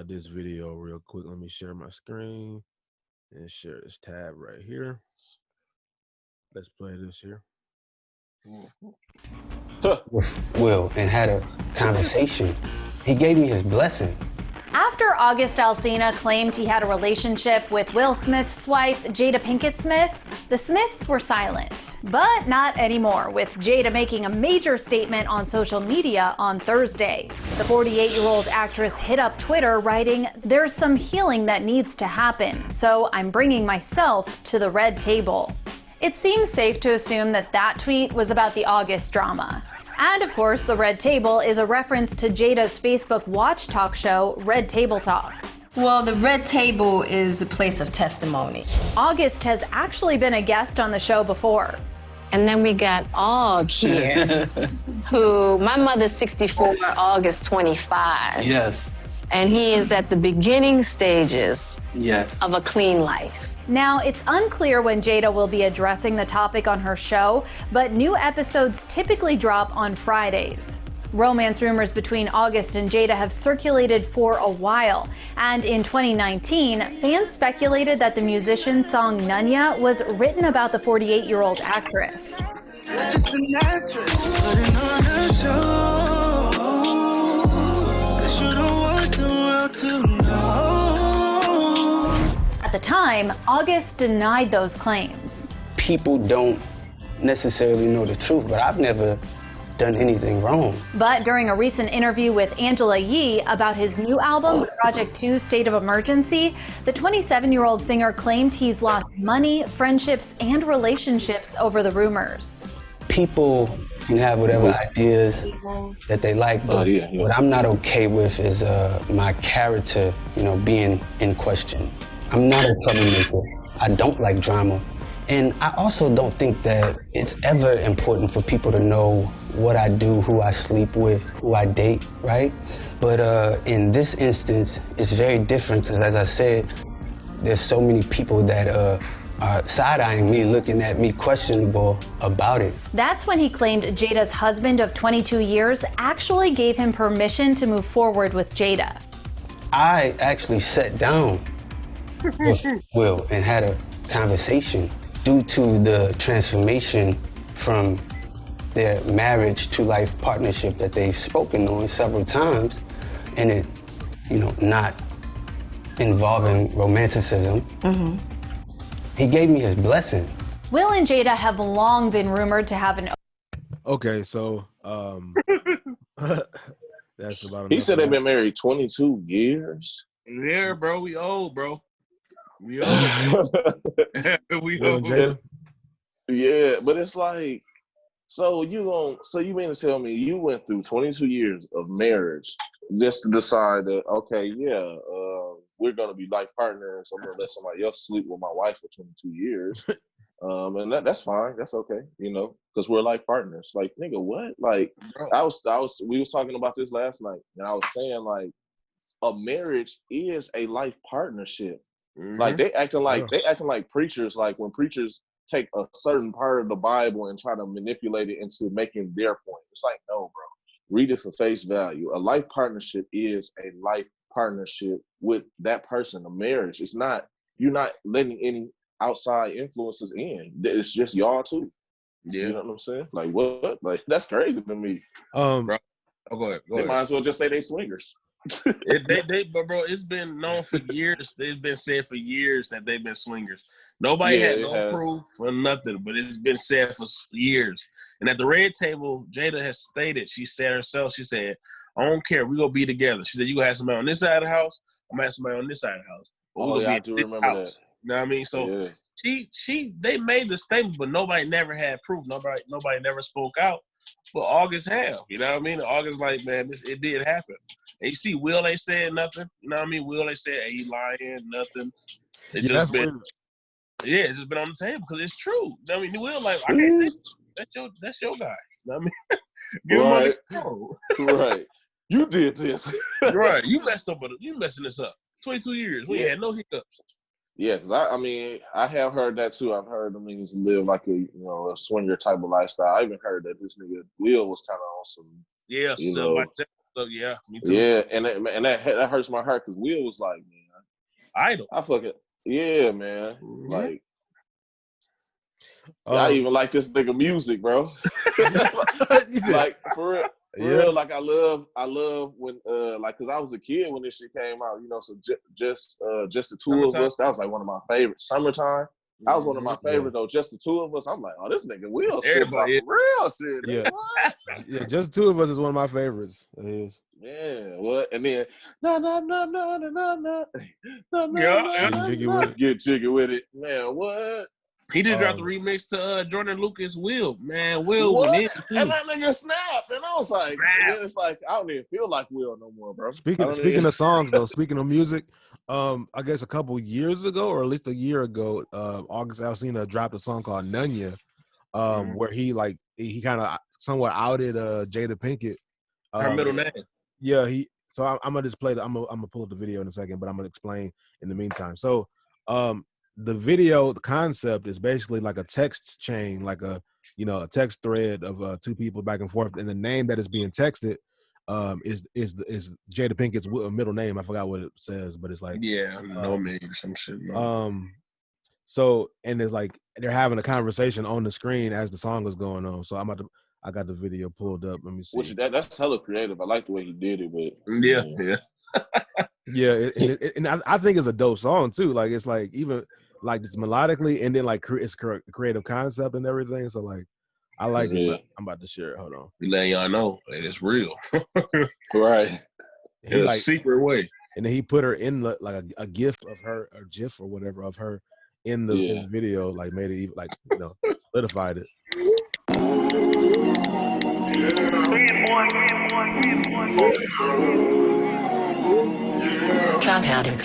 this video real quick. Let me share my screen and share this tab right here. Let's play this here. With Will and had a conversation. He gave me his blessing. After August Alsina claimed he had a relationship with Will Smith's wife, Jada Pinkett Smith, the Smiths were silent. But not anymore, with Jada making a major statement on social media on Thursday. The 48-year-old actress hit up Twitter writing, "There's some healing that needs to happen, so I'm bringing myself to the red table." It seems safe to assume that that tweet was about the August drama. And of course, the Red Table is a reference to Jada's Facebook watch talk show, Red Table Talk. Well, the Red Table is a place of testimony. August has actually been a guest on the show before. And then we got Aug here, who, my mother's 64, August 25. Yes. And he is at the beginning stages yes. of a clean life. Now, it's unclear when Jada will be addressing the topic on her show, but new episodes typically drop on Fridays. Romance rumors between August and Jada have circulated for a while, and in 2019, fans speculated that the musician's song Nunya was written about the 48-year-old actress. Just an actress putting on a show. At the time, August denied those claims. People don't necessarily know the truth, but I've never done anything wrong. But during a recent interview with Angela Yee about his new album, Project 2 State of Emergency, the 27-year-old singer claimed he's lost money, friendships, and relationships over the rumors. People can have whatever ideas that they like, but what I'm not okay with is my character, being in question. I'm not a troublemaker. I don't like drama. And I also don't think that it's ever important for people to know what I do, who I sleep with, who I date, right? But in this instance, it's very different because, as I said, there's so many people that are side-eyeing me, looking at me questionable about it. That's when he claimed Jada's husband of 22 years actually gave him permission to move forward with Jada. I actually sat down with Will and had a conversation. Due to the transformation from their marriage to life partnership that they've spoken on several times, and it, not involving romanticism, he gave me his blessing. Will and Jada have long been rumored to have an... Okay, so that's about... He said they've been married 22 years. Yeah, bro, we old, bro. We old. We old. Yeah, but it's like, so you mean to tell me you went through 22 years of marriage just to decide that, okay, we're gonna be life partners. I'm gonna let somebody else sleep with my wife for 22 years. And that's fine. That's okay, you know, because we're like partners. Like, nigga, what? Like, we was talking about this last night, and I was saying, like, a marriage is a life partnership. Mm-hmm. Like, they acting like preachers. Like, when preachers take a certain part of the Bible and try to manipulate it into making their point. It's like, no, bro. Read it for face value. A life partnership is a life partnership with that person. A marriage. It's not. You're not letting any outside influences in. It's just y'all too. Yeah. You know what I'm saying? Like, what? Like, that's crazy to me. Bro. Oh, go ahead. They might as well just say they swingers. But bro, it's been known for years. It's been said for years that they've been swingers. Nobody had no proof or nothing, but it's been said for years. And at the red table, Jada has stated, she said herself, she said, I don't care, we're going to be together. She said, you going to have somebody on this side of the house, I'm going to have somebody on this side of the house. I do remember that. You know what I mean? So they made the statement, but nobody never had proof. Nobody never spoke out. But August have, you know what I mean? August like, man, it did happen. And you see, Will ain't said nothing. You know what I mean? Will ain't said, hey, he lying, nothing. It's just been on the table because it's true. You know what I mean? Will like, I can't say that's your guy. You know what I mean? Give him on the show. Right. You did this. Right. You messing this up. 22 years. We had no hiccups. Yeah, because I have heard that too. I've heard them niggas live like a swinger type of lifestyle. I even heard that this nigga Will was kind of on some, yeah, me too. Yeah, and that hurts my heart because Will was like, man, idol. I fucking man, like. I even like this nigga music, bro. Like for real. Real, like I love when like because I was a kid when this shit came out, you know. So just the two of us, that was like one of my favorites. Summertime, that was one of my favorites though. Just the two of us, I'm like, oh, this nigga Will spit about some real shit. Yeah, yeah, just the two of us is one of my favorites. It is. Yeah, what? And then get jiggy with it, man. What? He did drop the remix to Jordan Lucas. Will, man, Will. And that nigga snapped, and I was like, it's like I don't even feel like Will no more, bro. Speaking of songs though, speaking of music, I guess a couple years ago, or at least a year ago, August Alsina dropped a song called Nunya, where he kind of somewhat outed Jada Pinkett. Her middle name. Yeah, So I'm gonna just play. I'm gonna pull up the video in a second, but I'm gonna explain in the meantime. So, the video, the concept is basically like a text chain, like a text thread of two people back and forth, and the name that is being texted is Jada Pinkett's middle name. I forgot what it says, but it's like no me or some shit. So and it's like they're having a conversation on the screen as the song is going on. So I got the video pulled up. Let me see. Which that's hella creative. I like the way he did it, but and I think it's a dope song too. Like it's like even like it's melodically and then like it's creative concept and everything. So like I like it. I'm about to share it. Hold on. We letting y'all know it's real. Right. In a secret way. And then he put her in like a gif of her or gif or whatever of her in the video, like made it even like solidified it. Compounding.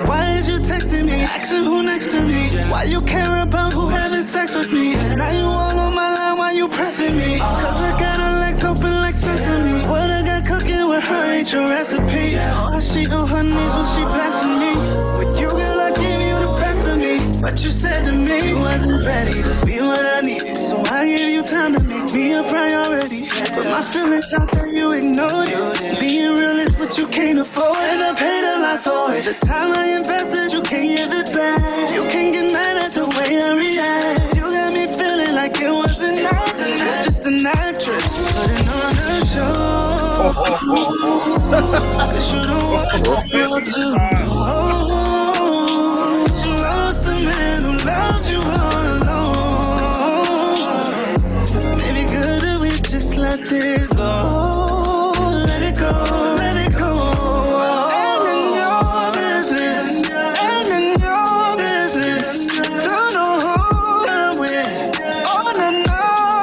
Why is you texting me, asking who next to me? Why you care about who having sex with me? Now you all on my line, why you pressing me? Cause I got her legs open like sesame. What I got cooking with her ain't your recipe. Oh, she on her knees when she blessing me. With you, girl, I give you the best of me. But you said to me you wasn't ready to be what I needed. So I give you time to make me a priority. But my feelings out there, you ignored it. Being real is what you can't afford. And I paid a lot for it. The time I invested, you can't give it back. You can't get mad at the way I react. You got me feeling like it wasn't nice. You're just an actress putting on a show. Cause you don't want to. You lost a man who loved you all alone. Maybe good that we just let this go. Let it go, let it go. And in your business, and in your business. Don't know who I'm with. Oh, no,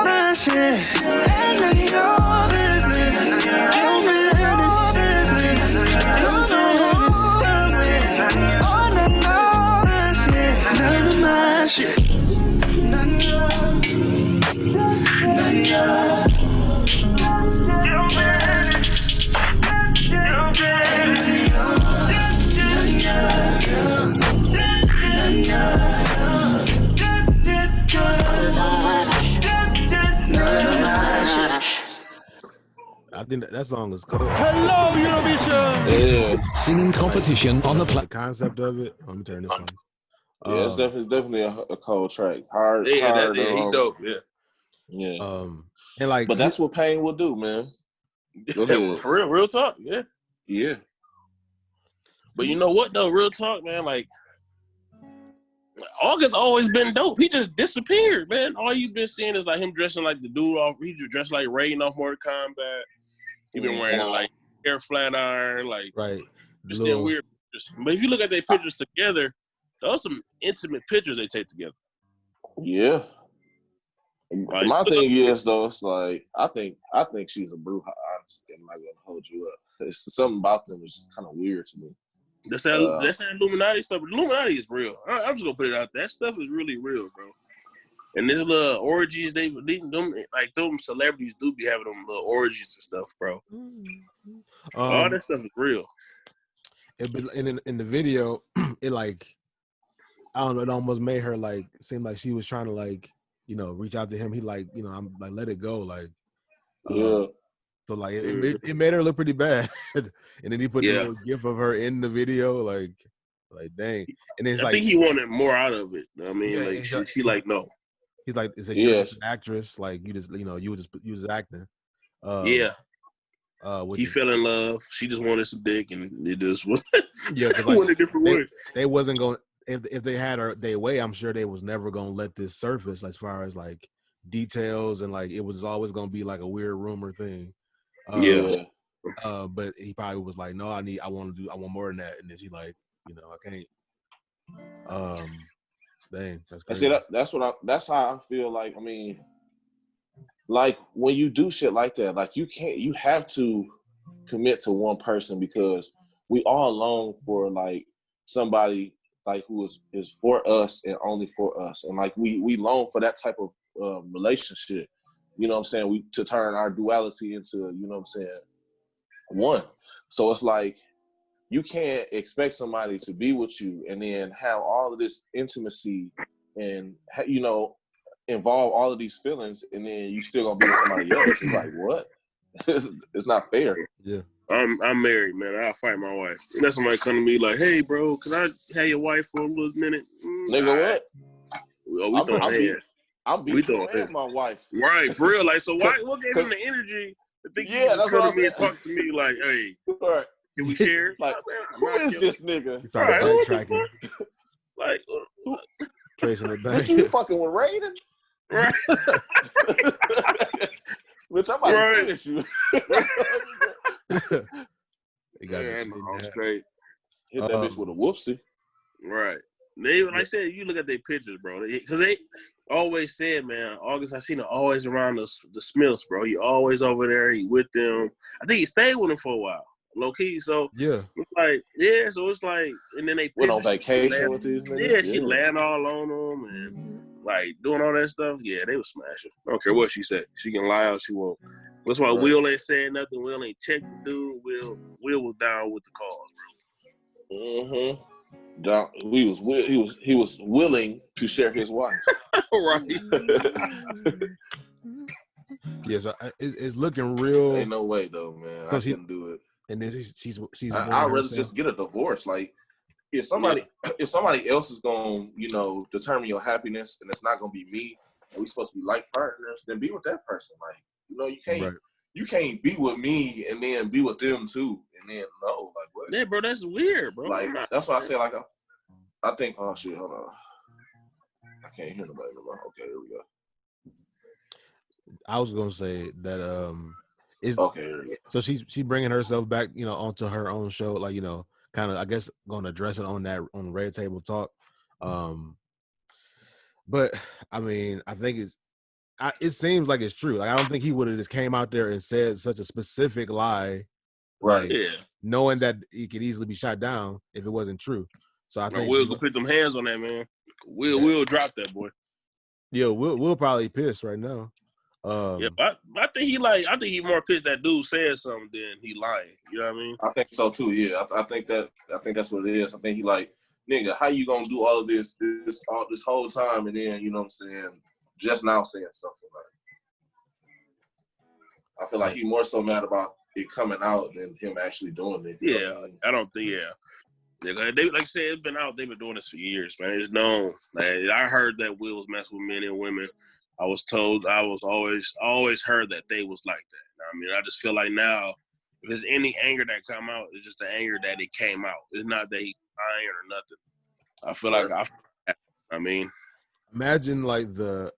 that shit. And in I think that song is cool. Hello, Eurovision! Yeah. Singing competition on the The concept of it. Let me turn this on. Yeah, it's definitely a cold track. Hard. He dope. Yeah. And like, but that's what Pain will do, man. Go ahead. For real talk. Yeah. Yeah. But you know what though? Real talk, man. Like August always been dope. He just disappeared, man. All you've been seeing is like him dressing like the dude off. He just dressed like Raiden off Mortal Kombat. He been wearing like hair flat iron, like just them weird pictures. But if you look at their pictures together, those are some intimate pictures they take together. Yeah. Like, my thing is though, it's like I think she's a bruja. Honestly, I'm not gonna hold you up. It's something about them is kind of weird to me. That's that Illuminati stuff. Illuminati is real. I'm just gonna put it out there. That stuff is really real, bro. And these little orgies, them celebrities do be having them little orgies and stuff, bro. All that stuff is real. In the video, it like, I don't know, it almost made her like seem like she was trying to like, you know, reach out to him. He like, you know, I'm like, let it go, like, yeah. So like it made her look pretty bad, and then he put the little gif of her in the video, like dang. And it's I think he wanted more out of it. I mean, like she like no. He's like, it's you're just an actress, like you just, you know, you was acting. He fell in love. She just wanted some dick, and it just went like, went a different way. They wasn't going. If they had her their way, I'm sure they was never gonna let this surface as far as like details, and like it was always gonna be like a weird rumor thing. But he probably was like, no, I want more than that. And then she like, you know, I can't. Dang, that's crazy. See, that's how I feel. Like, I mean, like when you do shit like that, like you have to commit to one person, because we all long for like somebody like who is for us and only for us. And like we long for that type of relationship. You know what I'm saying? To turn our duality into, you know what I'm saying, one. So it's like you can't expect somebody to be with you and then have all of this intimacy and, you know, involve all of these feelings, and then you still gonna be with somebody else. It's like, what? It's not fair. Yeah. I'm married, man. I'll fight my wife. And that's somebody come to me like, hey, bro, can I have your wife for a little minute? Nigga, what? We throwing hands. I'm beating my wife. Right, for real. Like, so what gave him the energy to think you just come to me and talk to me like, hey, right. Can we share? Like, who is this nigga? Started backtracking. Like, tracing it back. But you fucking with Raiden? Right. Which I'm about to finish you. They got straight. Hit that bitch with a whoopsie. Right. They, like I said, you look at their pictures, bro. Because they always said, man, August, I seen him always around the Smiths, bro. He always over there. He with them. I think he stayed with them for a while, low key. So yeah, it's like so it's like, and then they went on vacation with these niggas. Yeah, she laying all on them and like doing all that stuff. Yeah, they was smashing. I don't care what she said. She can lie all she want. That's why Will ain't saying nothing. Will ain't checked the dude. Will was down with the cause, bro. Mm-hmm. He was willing to share his wife. Right. Yes, it's looking real. Ain't no way though, man. I couldn't do it. And then she's. I'd rather just get a divorce. Like if somebody else is gonna, you know, determine your happiness, and it's not gonna be me, and we supposed to be like partners, then be with that person. Like, you know, you can't be with me and then be with them too. And then no, like what? Yeah, bro, that's weird, bro. Like that's why I say like I think. Oh shit, hold on. I can't hear nobody no more. Okay, here we go. I was gonna say that is okay. Here we go. So she bringing herself back, you know, onto her own show, like, you know, kind of I guess going to address it on Red Table Talk. But I mean, I think it seems like it's true. Like I don't think he would have just came out there and said such a specific lie. Right. Like, yeah. Knowing that he could easily be shot down if it wasn't true. So I think Will go put them hands on that man. Will drop that boy. Yeah, Will probably pissed right now. Yeah, but I think he more pissed that dude said something than he lying. You know what I mean? I think so too. Yeah, I think that's what it is. I think he like, nigga, how you gonna do all of this whole time and then, you know what I'm saying, just now saying something like. I feel like he more so mad about it coming out than him actually doing it. Yeah, I don't think. They, like I said, it's been out. They've been doing this for years, man. It's known. Like, I heard that Will was messing with men and women. I was told. I was always heard that they was like that. I mean, I just feel like now, if there's any anger that come out, it's just the anger that it came out. It's not that he's lying or nothing. I feel like I mean, imagine like the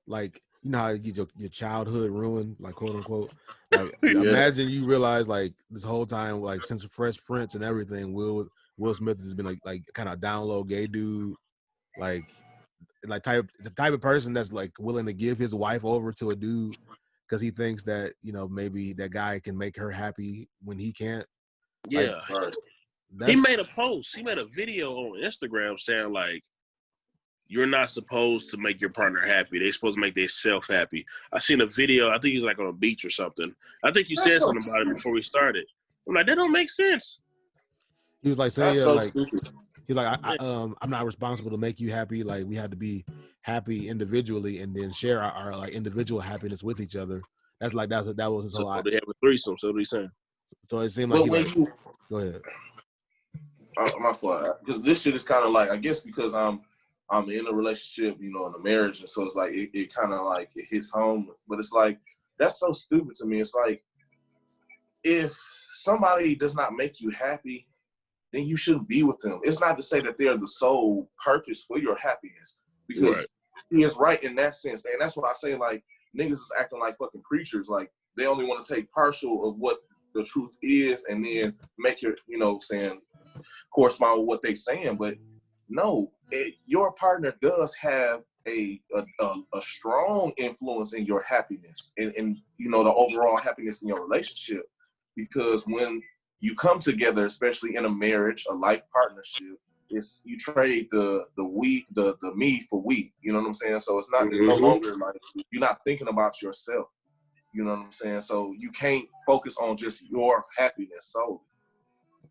like, you know how you get your childhood ruined, like, quote unquote. Like, imagine you realize like this whole time, like since Fresh Prince and everything, Will Smith has been like kind of down low gay dude, like the type of person that's like willing to give his wife over to a dude because he thinks that, you know, maybe that guy can make her happy when he can't. Yeah, like, he made a post. He made a video on Instagram saying like, you're not supposed to make your partner happy. They're supposed to make themselves happy. I seen a video. I think he's like on a beach or something. I think you said something about it before we started. I'm like, that don't make sense. He was like saying, like, he's like, I'm not responsible to make you happy. Like, we have to be happy individually and then share our like individual happiness with each other. That's like that was his whole. They have a threesome. So what are you saying? So it seemed like go ahead. My fault. Because this shit is kind of like, I guess because I'm in a relationship, you know, in a marriage, and so it's like it kind of like it hits home. But it's like that's so stupid to me. It's like if somebody does not make you happy, then you shouldn't be with them. It's not to say that they're the sole purpose for your happiness, because he is right in that sense. And that's why I say, like, niggas is acting like fucking preachers. Like, they only want to take partial of what the truth is and then make it, you know, saying correspond with what they saying. But no, your partner does have a strong influence in your happiness and you know, the overall happiness in your relationship. Because when you come together, especially in a marriage, a life partnership, it's you trade the me for we. You know what I'm saying? So it's not no longer like you're not thinking about yourself. You know what I'm saying? So you can't focus on just your happiness solely.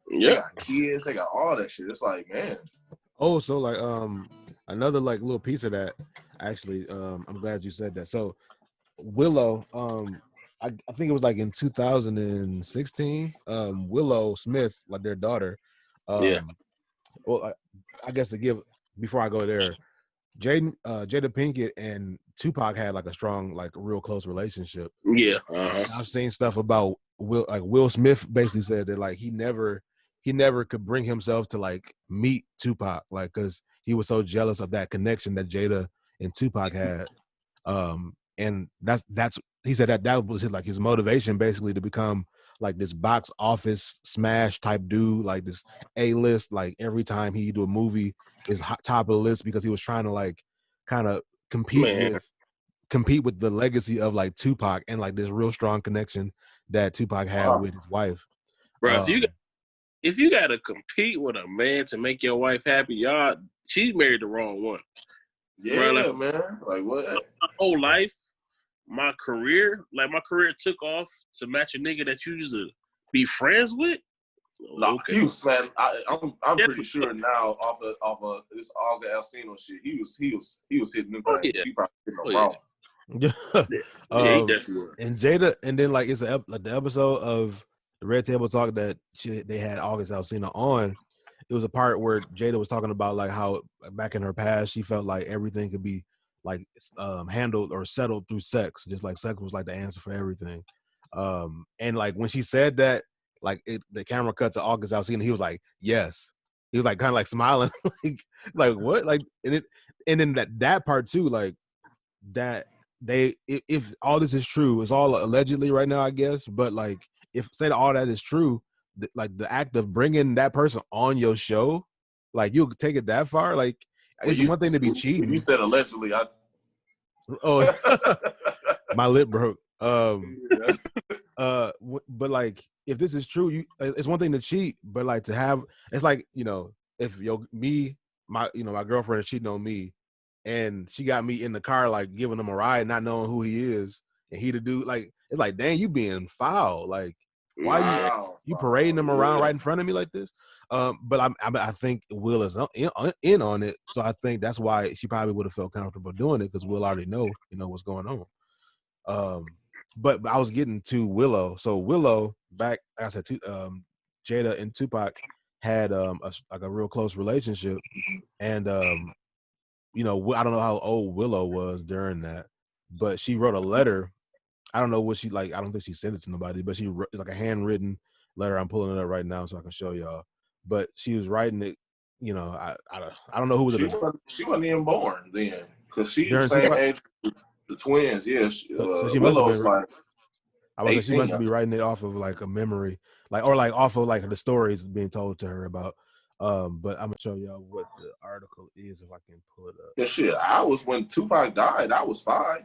They got kids, they got all that shit. It's like, man. Oh, so like another like little piece of that, actually, I'm glad you said that. So Willow, I think it was like in 2016, Willow Smith, like their daughter. Well, I guess to give before I go there, Jada Pinkett and Tupac had like a strong, like real close relationship. Yeah, I've seen stuff about Will Smith basically said that like he never could bring himself to like meet Tupac, like because he was so jealous of that connection that Jada and Tupac had. And that's he said that was his motivation basically to become like this box office smash type dude, like this A-list, like every time he do a movie is top of the list, because he was trying to like kind of compete with the legacy of like Tupac and like this real strong connection that Tupac had with his wife. Bro, if you gotta compete with a man to make your wife happy, she married the wrong one. Yeah, bro, man. Like what? My whole life, my career took off to match a nigga that you used to be friends with. No, he was, man. I'm pretty sure now off of this Olga Alsina shit, he was hitting them things. He probably hitting them wrong. And Jada, and then like it's the episode of the Red Table Talk that they had August Alsina on. It was a part where Jada was talking about like how back in her past she felt like everything could be like handled or settled through sex, just like sex was like the answer for everything. And like when she said that, like the camera cut to August Alsina, he was like, yes. He was like kind of like smiling, like what, like and then that part too, like that if all this is true, it's all allegedly right now, I guess, but like if say that all that is true, like the act of bringing that person on your show, like you'll take it that far, like it's one thing to be cheating. You said allegedly, my lip broke. But like if this is true, it's one thing to cheat, but like to have, it's like, you know, if my girlfriend is cheating on me and she got me in the car like giving him a ride, not knowing who he is, and he the dude, like it's like, dang, you being foul, like why you parading him around right in front of me like this? But I think Will is in on it, so I think that's why she probably would have felt comfortable doing it, because Will already know what's going on. But I was getting to Willow. So Willow, back, like I said, Jada and Tupac had a real close relationship, and you know, I don't know how old Willow was during that, but she wrote a letter. I don't know what she like. I don't think she sent it to nobody, but it's like a handwritten letter. I'm pulling it up right now so I can show y'all. But she was writing it. You know, I don't know who was she wasn't even born then, because she's the same Tupac? age as the twins. Yeah, so she must Willow's have been. like. I was like, she must be writing it off of like a memory, like or like off of like the stories being told to her about. But I'm gonna show y'all what the article is if I can pull it up. Yeah, shit. I was when Tupac died. I was 5.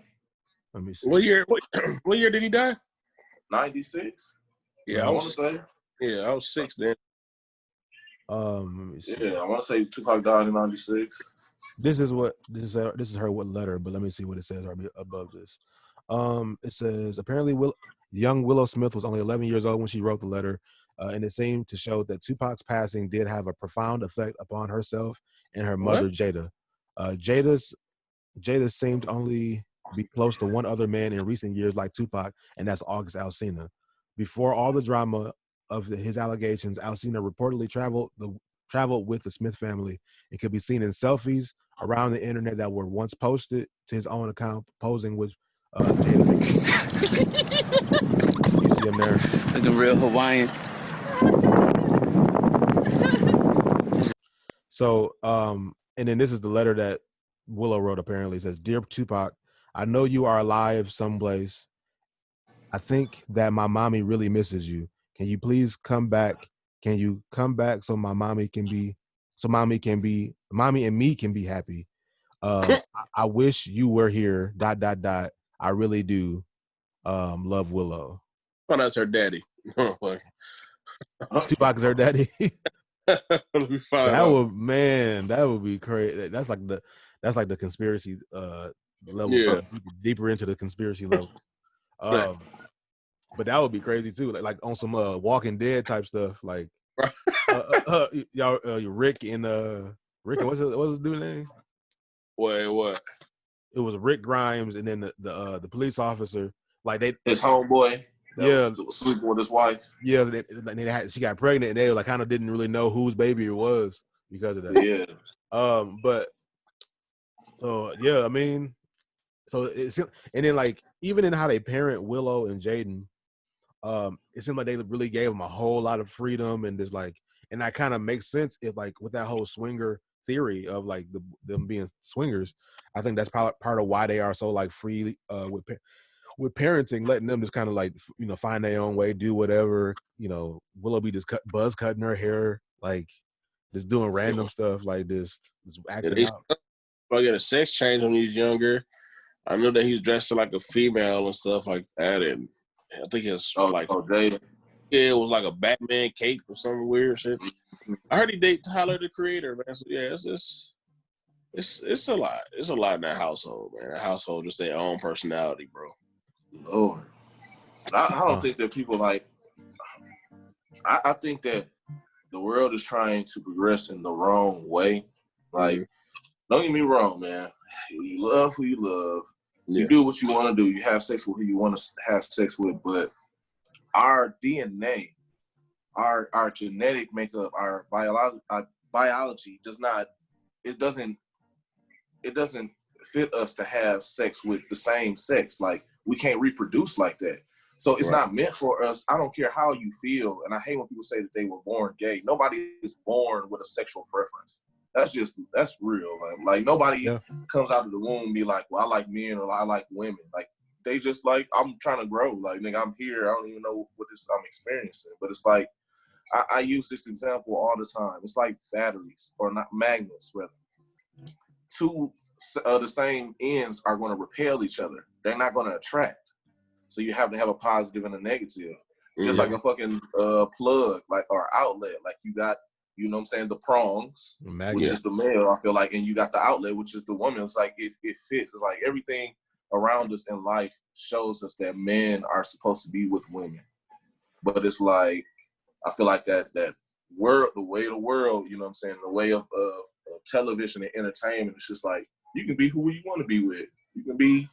Let me see. What year? What year did he die? 96. Yeah, I want to say. Yeah, I was 6 then. Let me see. Yeah, I want to say Tupac died in 96. This is her what letter, but let me see what it says above this. It says apparently young Willow Smith was only 11 years old when she wrote the letter, and it seemed to show that Tupac's passing did have a profound effect upon herself and her mother, Jada. Jada seemed only be close to one other man in recent years like Tupac, and that's August Alsina. Before all the drama of his allegations, Alsina reportedly traveled with the Smith family and could be seen in selfies around the internet that were once posted to his own account, posing with Jada. You see him there? Looking real Hawaiian. So, and then this is the letter that Willow wrote, apparently. It says, "Dear Tupac, I know you are alive someplace. I think that my mommy really misses you. Can you please come back? Can you come back so mommy and me can be happy? I wish you were here. ... I really do. Love, Willow." Oh, that's her daddy. Tupac is her daddy. That would be crazy. That's like the conspiracy levels. Yeah. Deeper into the conspiracy levels. But that would be crazy too. Like on some Walking Dead type stuff. Like y'all Rick and what's his dude's name? What? It was Rick Grimes and then the police officer. Like his homeboy. Was sleeping with his wife. Yeah, she got pregnant, and they like kind of didn't really know whose baby it was because of that. Yeah. But so yeah, I mean, so it's and then like even in how they parent Willow and Jaden, it seemed like they really gave them a whole lot of freedom and just like, and that kind of makes sense if like with that whole swinger theory of like them being swingers. I think that's part of why they are so like free with parenting, letting them just kind of like, you know, find their own way, do whatever. You know, Willow be just buzz cutting her hair, like just doing random stuff like this acting out. I get a sex change when he's younger. I know that he's dressed like a female and stuff like that, and I think it's it was like a Batman cape or some weird shit. I heard he date Tyler the Creator, man. So yeah, it's a lot. It's a lot in that household, man. That household just their own personality, bro. Lord, I don't think that people like. I think that the world is trying to progress in the wrong way. Like, don't get me wrong, man. You love who you love. You do what you want to do. You have sex with who you want to have sex with. But our DNA, our genetic makeup, our biology doesn't fit us to have sex with the same sex. Like, we can't reproduce like that. So it's not meant for us. I don't care how you feel. And I hate when people say that they were born gay. Nobody is born with a sexual preference. That's real. Like nobody comes out of the womb and be like, well, I like men or I like women. Like, they just like, I'm trying to grow. Like, nigga, I'm here. I don't even know what I'm experiencing. But it's like, I use this example all the time. It's like batteries, or not, magnets, rather. Two the same ends are going to repel each other. They're not going to attract. So you have to have a positive and a negative. Just like a fucking plug, like, or outlet. Like, you got, you know what I'm saying, the prongs, which is the male, I feel like, and you got the outlet, which is the woman. It's like, it fits. It's like everything around us in life shows us that men are supposed to be with women. But it's like, I feel like that world, the way of the world, you know what I'm saying, the way of television and entertainment, it's just like, you can be who you want to be with. You can be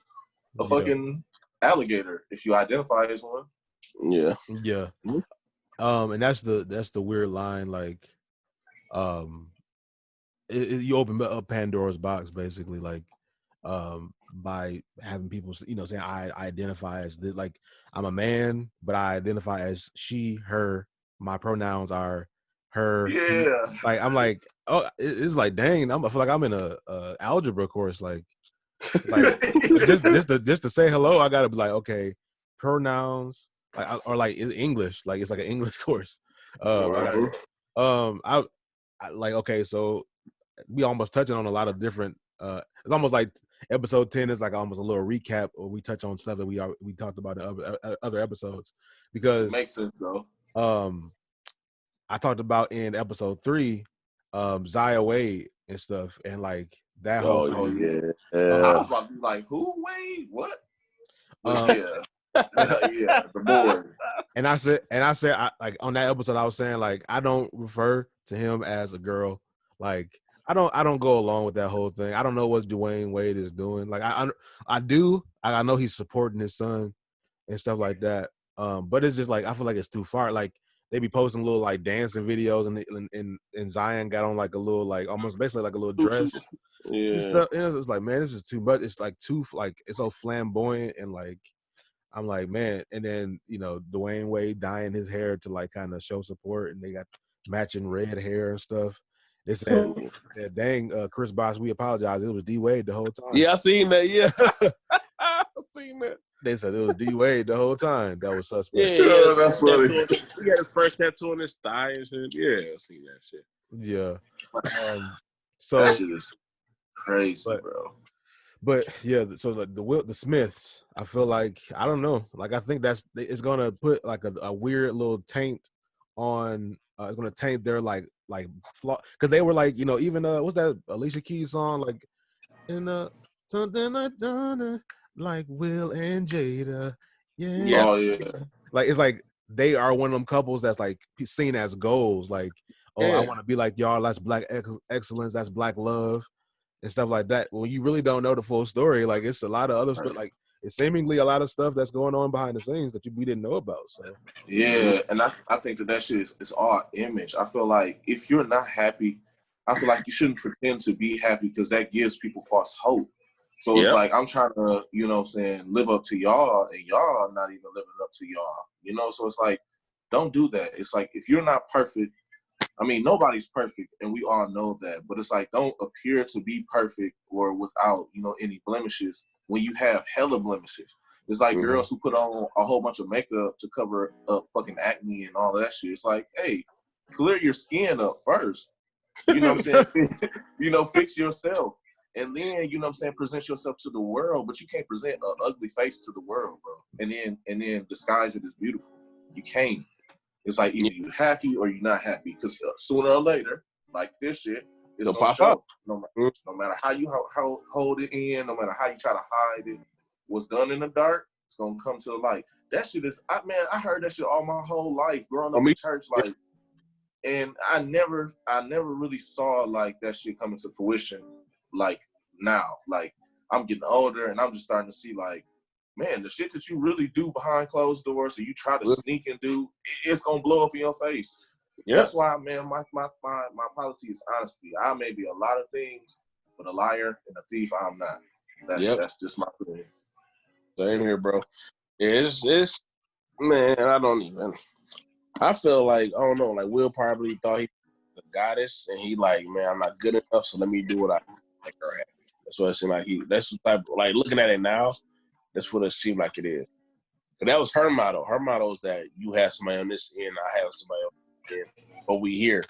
a fucking alligator if you identify as one. Yeah. Yeah. And that's the weird line, like, you open up Pandora's box basically, like, by having people, saying I identify as this, like, I'm a man, but I identify as she, her. My pronouns are her. Yeah. He. Like, I'm like, oh, it's like, dang, I feel like I'm in a algebra course, like just to say hello, I gotta be like, okay, pronouns, like, or like English, like it's like an English course. Right. I like, okay, so we almost touching on a lot of different. It's almost like episode 10 is like almost a little recap, or we touch on stuff that we talked about in other episodes, because it makes sense though. I talked about in episode 3, Zaya Wade and stuff, and like that whole thing. Yeah. I was about to be like, who? Wade? What? Yeah. Yeah, the boy. And I said, I, like, on that episode, I was saying, like, I don't refer to him as a girl. Like, I don't go along with that whole thing. I don't know what Dwayne Wade is doing. Like, I know he's supporting his son and stuff like that. But it's just like, I feel like it's too far. Like, they be posting little like dancing videos, and Zion got on like a little, like, almost basically like a little dress. Yeah. And stuff. And it's like, man, this is too much. It's like too, like, it's so flamboyant, and like, I'm like, man. And then, Dwayne Wade dyeing his hair to like kind of show support, and they got matching red hair and stuff. They said, dang, Chris Bosh, we apologize. It was D Wade the whole time. Yeah, I seen that. Yeah. I seen that. They said it was D Wade the whole time. That was suspect. Yeah, that's funny. He had his first tattoo on his thigh and shit. Yeah, I seen that shit. Yeah. So that shit is crazy, bro. But yeah, so like the Smiths, I feel like, I don't know, like, I think it's gonna put like a weird little taint on. It's gonna taint their like flaw, because they were like, even what's that Alicia Keys song, like, in something like Donna, like Will and Jada, yeah. Oh yeah. Like, it's like they are one of them couples that's like seen as goals, like, I want to be like y'all. That's black excellence. That's black love. And stuff like that. Well, you really don't know the full story. Like, it's a lot of other stuff. Like, it's seemingly a lot of stuff that's going on behind the scenes that we didn't know about. So yeah, and I think that shit is all image. I feel like if you're not happy, I feel like you shouldn't pretend to be happy, because that gives people false hope. So it's like, I'm trying to, live up to y'all, and y'all not even living up to y'all. So it's like, don't do that. It's like, if you're not perfect, I mean, nobody's perfect, and we all know that. But it's like, don't appear to be perfect or without, any blemishes when you have hella blemishes. It's like girls who put on a whole bunch of makeup to cover up fucking acne and all that shit. It's like, hey, clear your skin up first. You know what I'm saying? Fix yourself. And then, present yourself to the world. But you can't present an ugly face to the world, bro. And then disguise it as beautiful. You can't. It's like, either you're happy or you're not happy, because sooner or later, like this shit, it's gonna pop show. up. No matter how you how hold it in, no matter how you try to hide it, what's done in the dark, it's gonna come to the light. That shit is, I heard that shit all my whole life growing up in church, like, and I never really saw like that shit coming to fruition, like now. Like, I'm getting older, and I'm just starting to see, like, man, the shit that you really do behind closed doors, or you try to sneak and do, it's gonna blow up in your face. Yeah. That's why, man, my policy is honesty. I may be a lot of things, but a liar and a thief, I'm not. That's just my opinion. Same here, bro. It's man, I feel like, I don't know, like, Will probably thought he was a goddess, and he like, man, I'm not good enough, so let me do what I make her happy. That's what it seemed like. That's the type of, like, looking at it now, that's what it seemed like it is. But that was her motto. Her motto is that you have somebody on this end, I have somebody on this end, but we here.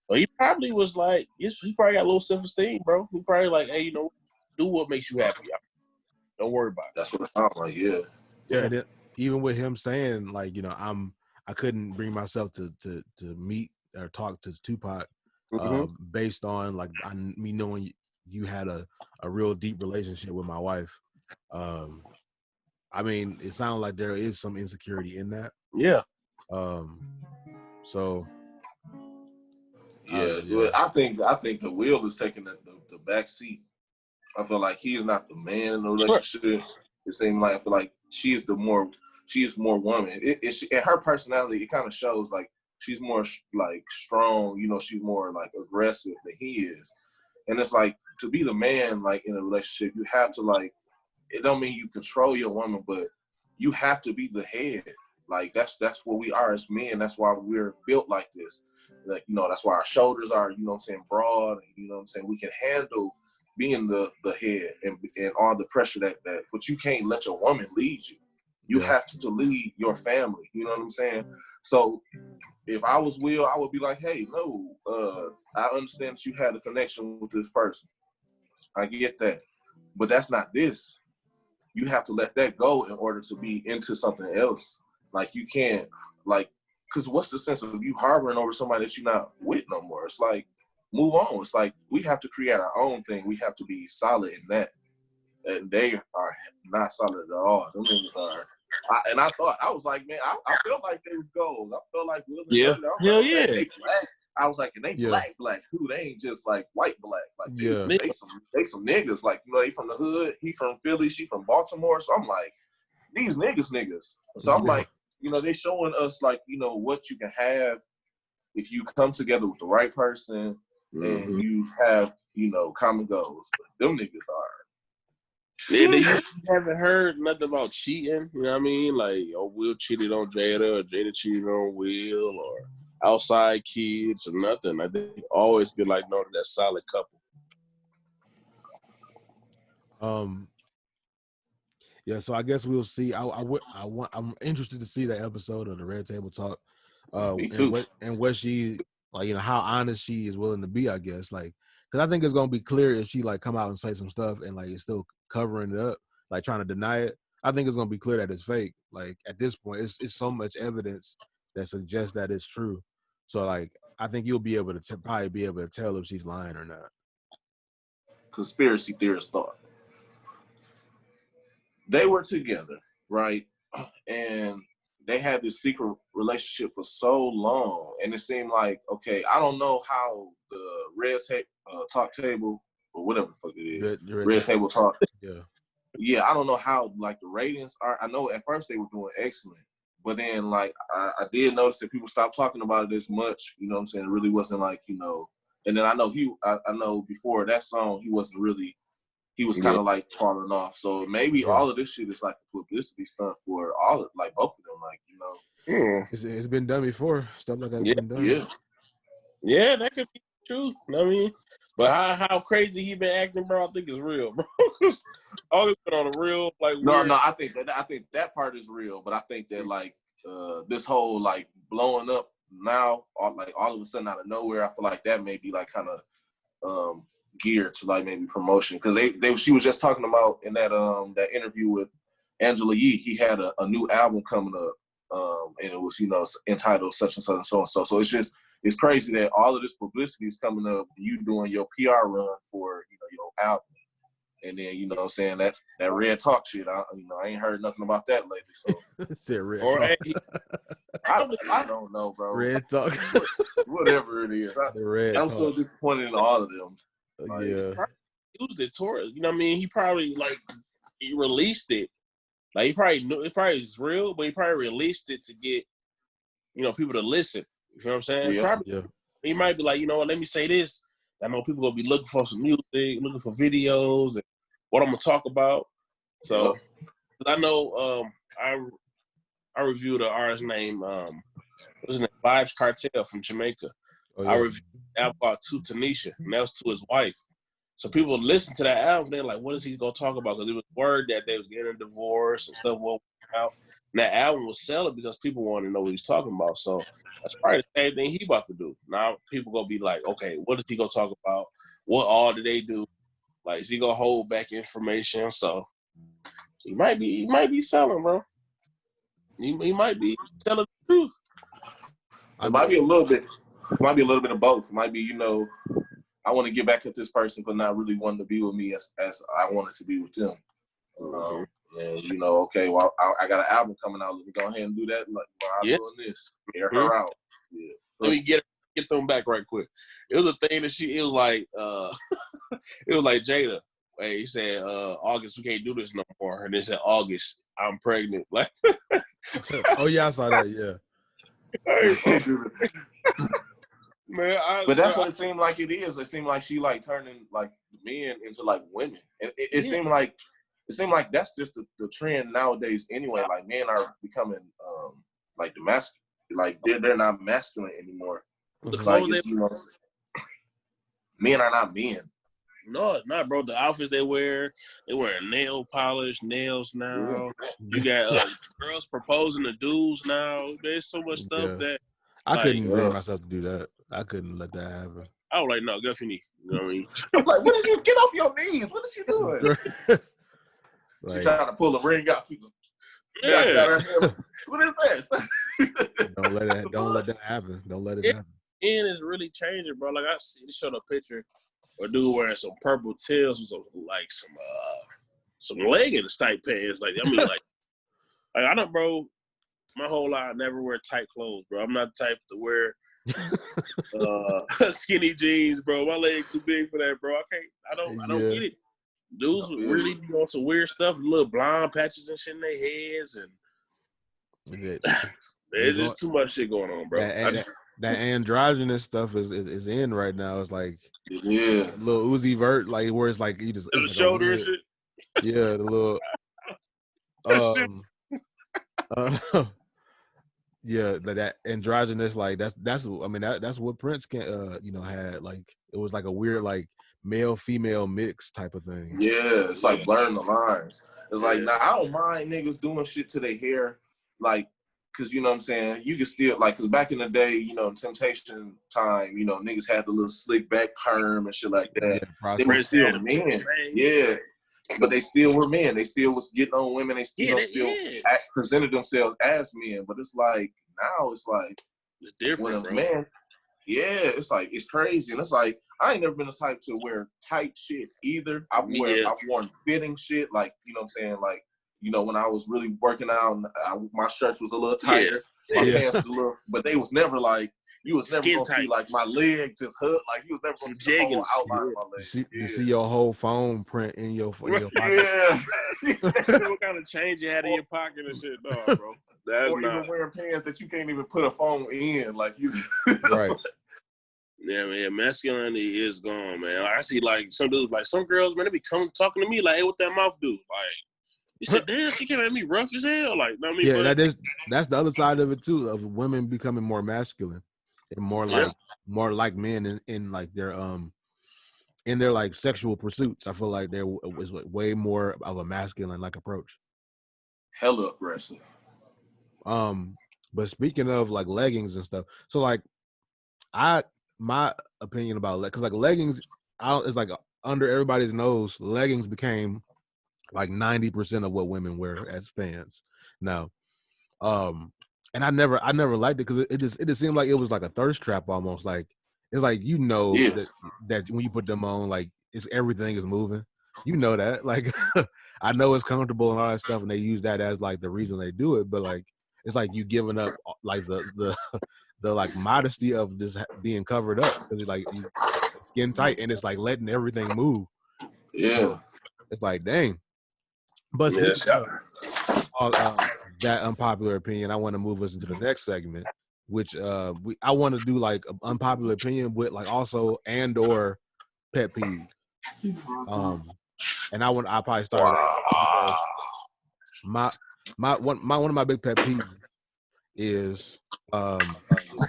So he probably was like, he probably got a little self-esteem, bro. He probably like, hey, do what makes you happy. Don't worry about it. That's what it sounds like, yeah. Yeah, and even with him saying, like, I couldn't bring myself to meet or talk to Tupac based on, like, me knowing you had a real deep relationship with my wife. I mean, it sounds like there is some insecurity in that. Yeah. So. Yeah. I think the Will is taking the back seat. I feel like he is not the man in the relationship. It seemed like I feel like she is more woman. And her personality, it kind of shows like she's more like strong. You know, she's more like aggressive than he is. And it's like to be the man like in a relationship, you have to like. It don't mean you control your woman, but you have to be the head. Like that's what we are as men. That's why we're built like this. Like, you know, that's why our shoulders are, you know what I'm saying, broad. And, you know what I'm saying? We can handle being the head and all the pressure that but you can't let your woman lead you. You have to lead your family. You know what I'm saying? So if I was Will, I would be like, hey, no, I understand that you had a connection with this person. I get that. But that's not this. You have to let that go in order to be into something else. Like you can't, like, because what's the sense of you harboring over somebody that you're not with no more? It's like, move on. It's like we have to create our own thing. We have to be solid in that. And they are not solid at all. Them niggas are. I was like, man, I felt like they was gold. I felt like Will and Hell like, yeah. they black. I was like, and they black too. They ain't just like white black. Like they some niggas. Like, you know, they from the hood. He from Philly. She from Baltimore. So I'm like, these niggas. So I'm like, you know, they showing us like, you know, what you can have if you come together with the right person and you have, you know, common goals. But them niggas are. Yeah, you haven't heard nothing about cheating. You know what I mean? Like, oh, Will cheated on Jada, or Jada cheated on Will, or outside kids, or nothing. I think always been like, no, that solid couple. Yeah, so I guess we'll see. I'm interested to see that episode of the Red Table Talk. Me too. And what she, like, you know, how honest she is willing to be, I guess. Like, because I think it's gonna be clear if she like come out and say some stuff and like it's still covering it up, like trying to deny it. I think it's gonna be clear that it's fake. Like at this point, it's so much evidence that suggests that it's true. So like, I think you'll be able to probably be able to tell if she's lying or not. Conspiracy theorist thought. They were together, right? And they had this secret relationship for so long. And it seemed like, okay, I don't know how the Red Talk Table, or whatever the fuck it is, Red Table Talk. Yeah, I don't know how, like, the ratings are. I know at first they were doing excellent. But then, like, I did notice that people stopped talking about it as much. You know what I'm saying? It really wasn't like, you know. And then I know before that song, he wasn't really, he was kind of like falling off. So maybe all of this shit is like a publicity stunt for all of, like, both of them, like, you know. It's been done before. Stuff like that's been done. Yeah, that could be true. I mean, but how crazy he been acting, bro, I think is real, bro. All this been on a real, like, weird. No, I think that part is real, but I think that like this whole like blowing up now, all of a sudden out of nowhere, I feel like that may be like kind of geared to like maybe promotion, because she was just talking about in that interview with Angela Yee, he had a new album coming up, and it was, you know, entitled such and such and so and so. So it's crazy that all of this publicity is coming up, you doing your PR run for, you know, your album. And then, you know what I'm saying, that Red Talk shit, I ain't heard nothing about that lately. So Said Red Talk. I don't know, bro. Red Talk. Whatever it is. I'm so disappointed in all of them. Like, He used it towards, you know what I mean? He probably, like, he released it. Like, he probably knew it probably is real, but he probably released it to get, you know, people to listen. You know what I'm saying? He might be like, you know what, let me say this. I know people gonna be looking for some music, looking for videos, and what I'm gonna talk about. So I know I reviewed an artist named what's his name? Vibes Cartel from Jamaica. I reviewed an album called To Tanisha, and that was to his wife. So people listen to that album, they're like, what is he gonna talk about? Because it was word that they was getting a divorce and stuff won't work out. And that album was selling because people wanted to know what he's talking about. So that's probably the same thing he about to do. Now people gonna be like, okay, what is he gonna talk about? What all did they do? Like, is he gonna hold back information? So he might be selling, bro. He might be telling the truth. It might be a little bit. It might be a little bit of both. It might be, you know, I want to get back at this person for not really wanting to be with me as I wanted to be with them. And, you know, okay, well, I got an album coming out. Let me go ahead and do that. Like, while I'm doing this, air her out. Yeah. Let me get them back right quick. It was a thing that it was like, it was like Jada. Hey, he said, August, we can't do this no or and it's in August. I'm pregnant. Like, oh yeah, I saw that. Yeah. Man, but that's what it seemed like it is. It seemed like she like turning like men into like women. And it seemed like that's just the trend nowadays anyway. Like men are becoming like the masculine, like they're not masculine anymore. The like clothes men are not men. No, it's not, bro. The outfits they wear nail polish, nails now. You got girls proposing to dudes now. There's so much stuff that I couldn't bring myself to do that. I couldn't let that happen. I was like, no, get off your knee. You know what I mean? I'm like, what is you get off your knees? What is you doing? She trying to pull the ring out. What is this? Don't let that happen. Don't let it happen. And it's really changing, bro. Like I showed a picture of a dude wearing some purple tails with some leggings type pants. Like I mean, like I don't, bro. My whole life, I never wear tight clothes, bro. I'm not the type to wear skinny jeans, bro. My legs too big for that, bro. I don't get it. Dudes really be on some weird stuff, little blonde patches and shit in their heads, and there's just too much shit going on, bro. That androgynous stuff is in right now. It's like little Uzi Vert, like where it's like you just the shoulder and shit. Yeah, the little yeah, that androgynous, like that's I mean that's what Prince had, like it was like a weird like male female mix type of thing. Yeah, it's like blurring the lines. It's like now I don't mind niggas doing shit to their hair, like because you know what I'm saying, you can still like because back in the day, you know, Temptation time, you know, niggas had the little slick back perm and shit like that. They were still men, but they still were men. They still was getting on women. They still presented themselves as men. But it's like now it's like it's different, when a man, it's like it's crazy. And it's like I ain't never been the type to wear tight shit either. I've worn fitting shit, like you know what I'm saying, like you know when I was really working out, my shirts was a little tighter, my pants was a little, but they was never like. You was never gonna see like my leg just hook. Like you was never gonna see the whole outline of my leg. You see your whole phone print in your pocket. What kind of change you had in your pocket and shit, no, bro. That's or even wearing pants that you can't even put a phone in. Like you, right? Yeah, man. Masculinity is gone, man. Like, I see like some dudes, like some girls, man, they be talking to me like, "Hey, what that mouth do?" Like, you said, "Damn, she came at me rough as hell." Like, I mean, that's the other side of it too, of women becoming more masculine. And more like men in like their in their like sexual pursuits. I feel like there was way more of a masculine like approach. Hella aggressive. But speaking of like leggings and stuff, so like my opinion about because like leggings, it's like under everybody's nose. Leggings became like 90% of what women wear as fans now. And I never liked it because it just seemed like it was like a thirst trap almost. Like it's like that when you put them on, like everything is moving. You know that. Like I know it's comfortable and all that stuff, and they use that as like the reason they do it. But like it's like you giving up like the like modesty of just being covered up because you're like you skin tight and it's like letting everything move. Yeah, it's like dang. But that unpopular opinion, I want to move us into the next segment, which I want to do like an unpopular opinion with like also or pet peeve. And I'll probably start because one of my big pet peeves is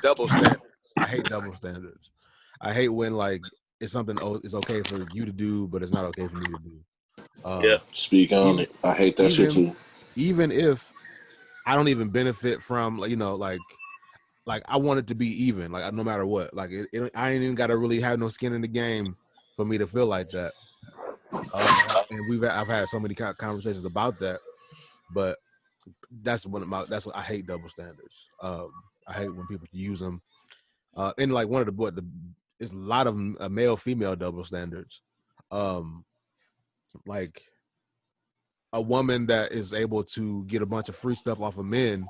double standards. I hate double standards. I hate when like it's something it's okay for you to do, but it's not okay for me to do. Speak on it. I hate that shit too. Even if I don't even benefit from, you know, like I want it to be even, like no matter what. Like I ain't even got to really have no skin in the game for me to feel like that. And I've had so many conversations about that, but that's what I hate double standards. I hate when people use them. And like one of it's a lot of male female double standards. Like a woman that is able to get a bunch of free stuff off of men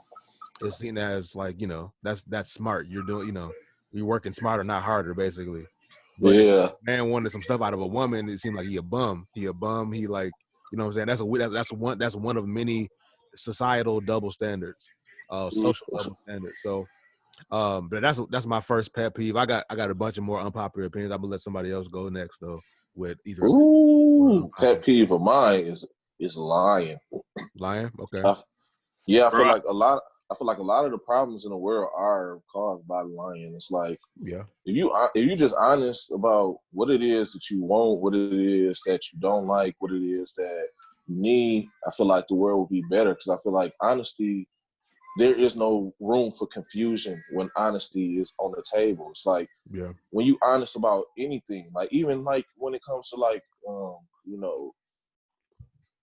is seen as like, you know, that's smart. You're doing, you know, you're working smarter, not harder, basically. But if a man wanted some stuff out of a woman, it seemed like he a bum. He like You know what I'm saying? That's one of many societal double standards, social double standards. So, but that's my first pet peeve. I got a bunch of more unpopular opinions. I'm gonna let somebody else go next though with either. Pet peeve of mine is lying. Lying, okay. I feel like a lot of the problems in the world are caused by lying. It's like, if you just honest about what it is that you want, what it is that you don't like, what it is that you need, I feel like the world will be better. Because I feel like honesty, there is no room for confusion when honesty is on the table. It's like when you honest about anything, like even like when it comes to like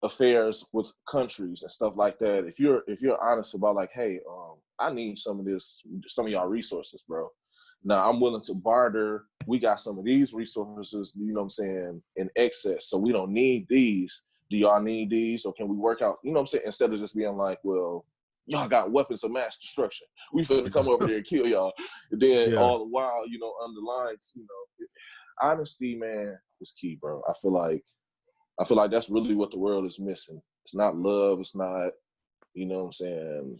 affairs with countries and stuff like that. If you're honest about like, hey, I need some of y'all resources, bro. Now I'm willing to barter. We got some of these resources, you know what I'm saying, in excess. So we don't need these. Do y'all need these? Or can we work out? You know what I'm saying? Instead of just being like, well, y'all got weapons of mass destruction. We finna come over there and kill y'all. And then all the while, underlined, honesty, man, is key, bro. I feel like that's really what the world is missing. It's not love. It's not, you know what I'm saying,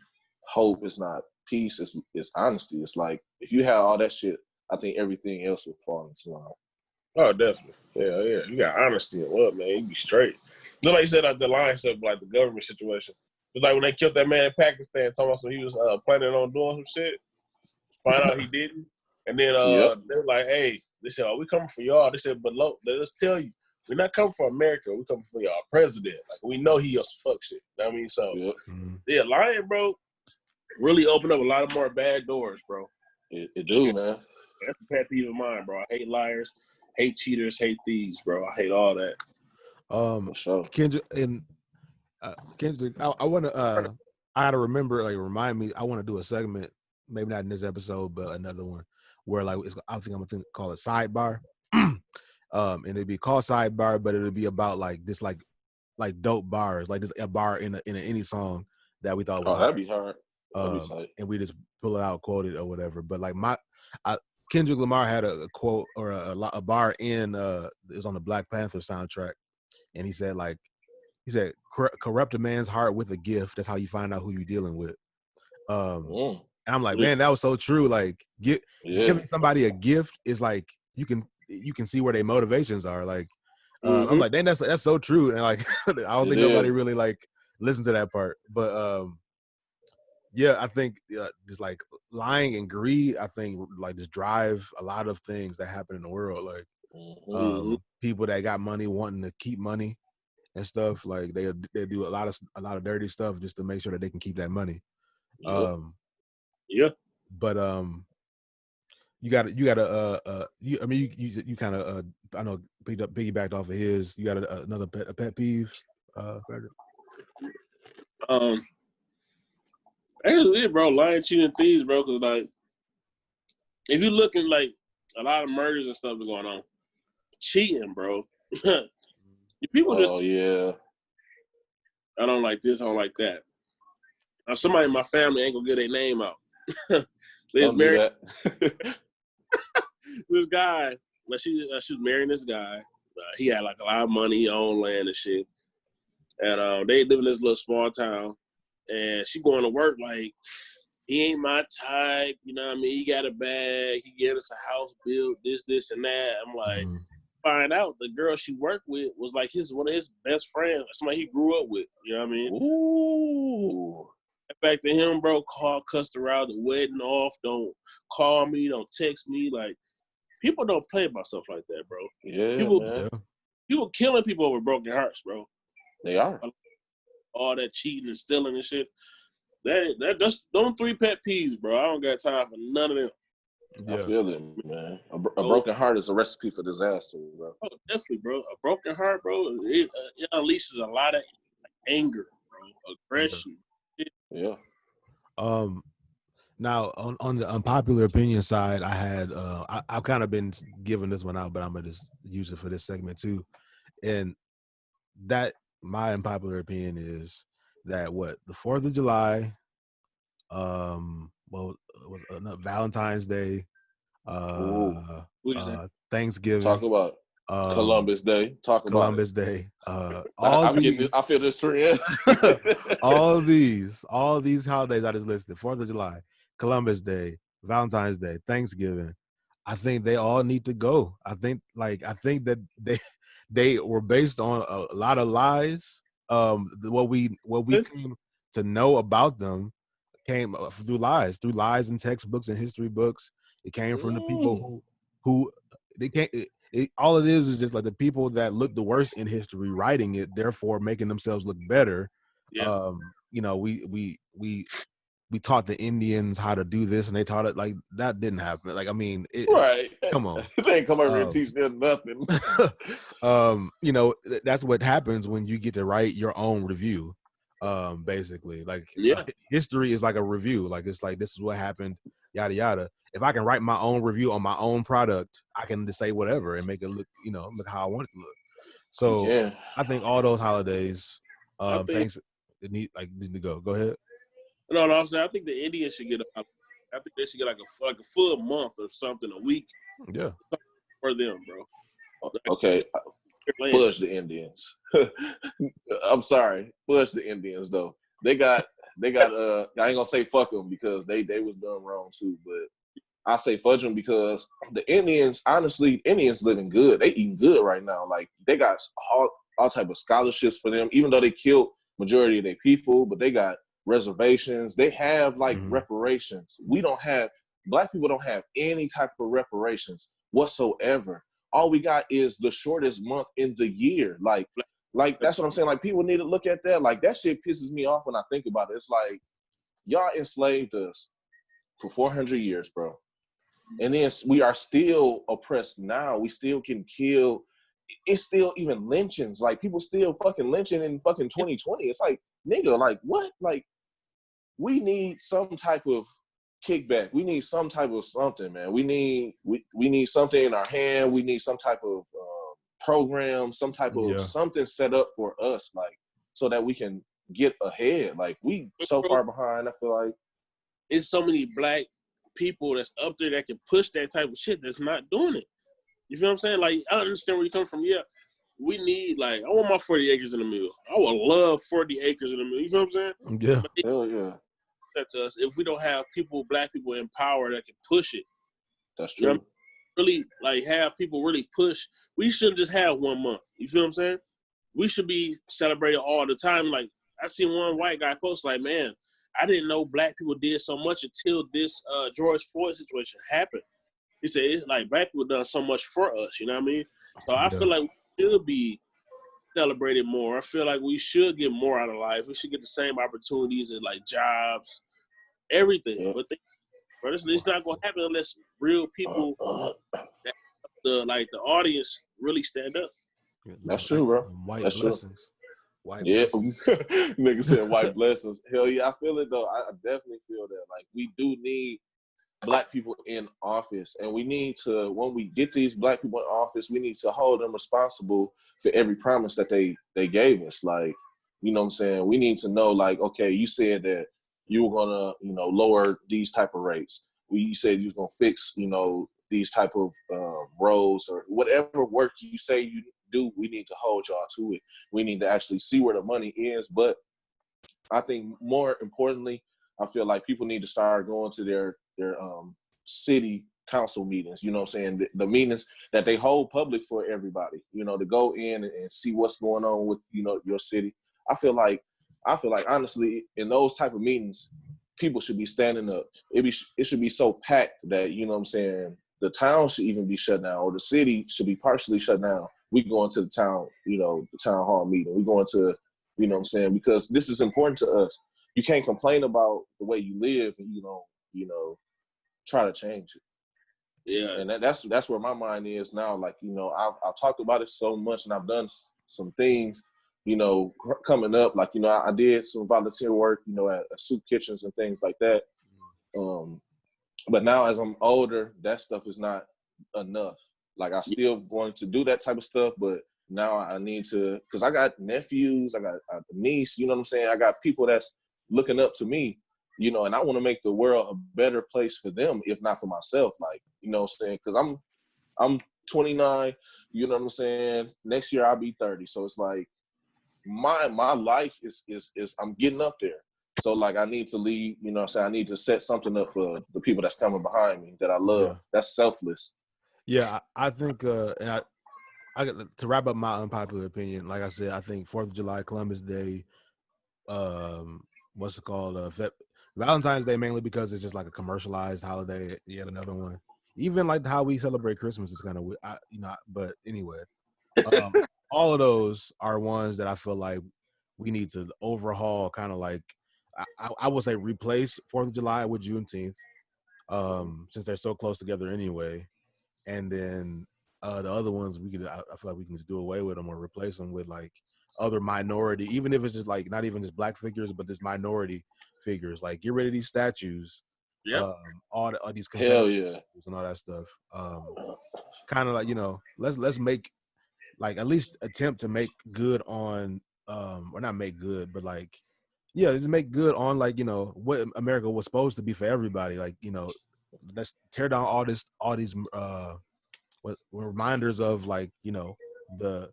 hope. It's not peace. It's honesty. It's like, if you have all that shit, I think everything else will fall into line. Oh, definitely. Yeah. You got honesty and love, man. You be straight. Just like you said, the lying stuff, like the government situation. It's like when they killed that man in Pakistan, talking about he was planning on doing some shit. Find out he didn't. And then they're like, hey, they said, we coming for y'all. They said, but look, let's tell you, we're not coming for America. We're coming for y'all president. Like, we know he used to fuck shit. You know what I mean? So, lying, bro, really opened up a lot of more bad doors, bro. It do, man. That's a pet peeve of mine, bro. I hate liars, hate cheaters, hate thieves, bro. I hate all that. For sure. Kendrick, I want to. I gotta remember, like, remind me. I want to do a segment, maybe not in this episode, but another one where, like, I think I'm gonna call it sidebar. And it'd be called sidebar, but it'd be about like this, like dope bars, like this a bar in any song that we thought was that'd be hard. That'd be tight. And we just pull it out, quote it or whatever. But like Kendrick Lamar had a quote or a bar in it was on the Black Panther soundtrack, and he said corrupt a man's heart with a gift. That's how you find out who you're dealing with. And I'm like, man, that was so true. Like, giving somebody a gift is like you can see where their motivations are. Like, I'm like, dang, that's so true. And like, I don't think nobody really like listened to that part. But I think just like lying and greed, I think like just drive a lot of things that happen in the world. Like, people that got money wanting to keep money and stuff. Like they do a lot of dirty stuff just to make sure that they can keep that money. But you kind of I know piggybacked off of his. You got another pet peeve, Frederick? Actually, bro, lying, cheating, thieves, bro. Because like, if you looking like a lot of murders and stuff is going on, cheating, bro. People just I don't like this, I don't like that. Now somebody in my family ain't gonna get their name out. Don't do that. This guy, like she was marrying this guy. He had like a lot of money, he owned land and shit. And they live in this little small town. And she going to work like, he ain't my type, you know what I mean? He got a bag, he get us a house built, this, and that. I'm like, find out the girl she worked with was like one of his best friends, somebody he grew up with, you know what I mean? Ooh. Back to him, bro, cussed her out, the wedding off, don't call me, don't text me. Like, people don't play about stuff like that, bro. Yeah, people killing people over broken hearts, bro. They are. All that cheating and stealing and shit. That just don't 3 pet peeves, bro. I don't got time for none of them. I feel it, man. A broken heart is a recipe for disaster, bro. Oh, definitely, bro. A broken heart, bro, it unleashes a lot of anger, bro, aggression. Yeah. Now on the unpopular opinion side, I had I've kind of been giving this one out, but I'm gonna just use it for this segment too. And that my unpopular opinion is that the 4th of July, Valentine's Day, Thanksgiving. Talk about Columbus Day. Talk Columbus about Day. I feel this trend. all these holidays I just listed: 4th of July, Columbus Day, Valentine's Day, Thanksgiving. I think they all need to go. I think that they were based on a lot of lies. What we came to know about them came through lies in textbooks and history books. It came from the people who they can't. All it is just like the people that look the worst in history writing it, therefore making themselves look better. Yeah. We taught the Indians how to do this, and they taught it like that didn't happen. Like, I mean, right? Come on, they ain't come over here and teach them nothing. That's what happens when you get to write your own review. Basically, like history is like a review. Like it's like this is what happened, yada yada. If I can write my own review on my own product, I can just say whatever and make it look, look how I want it to look. So I think all those holidays, things need to go. Go ahead. No, I'm saying I think the Indians should get. I think they should get like a full month or something, a week. Yeah, for them, bro. Okay, fudge the Indians. I'm sorry, fudge the Indians though. They got. I ain't gonna say fuck them because they was done wrong too, but I say fudge them because the Indians, honestly, Indians living good. They eating good right now. Like they got all type of scholarships for them, even though they killed majority of their people, but they got reservations. They have like reparations. Black people don't have any type of reparations whatsoever. All we got is the shortest month in the year. Like that's what I'm saying. Like people need to look at that. Like that shit pisses me off when I think about it. It's like y'all enslaved us for 400 years, bro. And then we are still oppressed now. We still can kill. It's still even lynchings. Like people still fucking lynching in fucking 2020. It's like, nigga, like what? Like we need some type of kickback. We need some type of something, man. We need something in our hand. We need some type of program, some type of something set up for us, like so that we can get ahead. Like we so far behind. I feel like it's so many black people that's up there that can push that type of shit that's not doing it. You feel what I'm saying? Like I understand where you come from. Yeah, we need I want my 40 acres in the mill. I would love 40 acres in the mill. You feel what I'm saying? Yeah. Hell yeah. That's us. If we don't have black people in power that can push it. That's true. You know, really have people really push. We shouldn't just have 1 month. You feel what I'm saying? We should be celebrated all the time. Like I seen one white guy post like, man, I didn't know black people did so much until this George Floyd situation happened. He said it's like black people done so much for us. You know what I mean? So I feel like we should be celebrated more. I feel like we should get more out of life. We should get the same opportunities as like jobs, everything. But it's not gonna happen unless real people, the audience, really stand up. That's true, bro. White That's blessings. True. White blessings. Nigga said white blessings. Hell yeah, I feel it though. I definitely feel that. Like we do need black people in office, and we need to, when we get these black people in office, we need to hold them responsible for every promise that they gave us. Like, you know what I'm saying? We need to know, like, okay, you said that you were gonna, lower these type of rates. You said you was gonna fix, these type of roads or whatever work you say you do. We need to hold y'all to it. We need to actually see where the money is. But I think more importantly, I feel like people need to start going to their city council meetings, you know what I'm saying? The meetings that they hold public for everybody, to go in and see what's going on with, your city. I feel like honestly, in those type of meetings, people should be standing up. It should be so packed that, you know what I'm saying, the town should even be shut down, or the city should be partially shut down. We go into the town, the town hall meeting. We go into, you know what I'm saying, because this is important to us. You can't complain about the way you live and try to change it. Yeah. And that's where my mind is now. Like, I've talked about it so much, and I've done some things, coming up. Like, I did some volunteer work, at soup kitchens and things like that. But now as I'm older, that stuff is not enough. Like, I still want to do that type of stuff, but now I need to, because I got nephews, I got a niece, you know what I'm saying? I got people that's looking up to me, and I want to make the world a better place for them, if not for myself. Like, you know what I'm saying? Because I'm 29. You know what I'm saying? Next year I'll be 30. So it's like my life is I'm getting up there. So like I need to leave. You know what I'm saying? I need to set something up for the people that's coming behind me that I love. Yeah. That's selfless. Yeah, I think, and I to wrap up my unpopular opinion, like I said, I think 4th of July, Columbus Day, what's it called? Valentine's Day, mainly because it's just like a commercialized holiday. Yet another one. Even like how we celebrate Christmas is kind of weird, but anyway, all of those are ones that I feel like we need to overhaul. Kind of like I would say replace 4th of July with Juneteenth, since they're so close together anyway, and then. The other ones I feel like we can just do away with them or replace them with like other minority, even if it's just like not even just black figures, but this minority figures. Like get rid of these statues, all these Confederate and all that stuff. Kind of like let's make like at least attempt to make good on or not make good, but like just make good on like what America was supposed to be for everybody. Like let's tear down all these what reminders of like the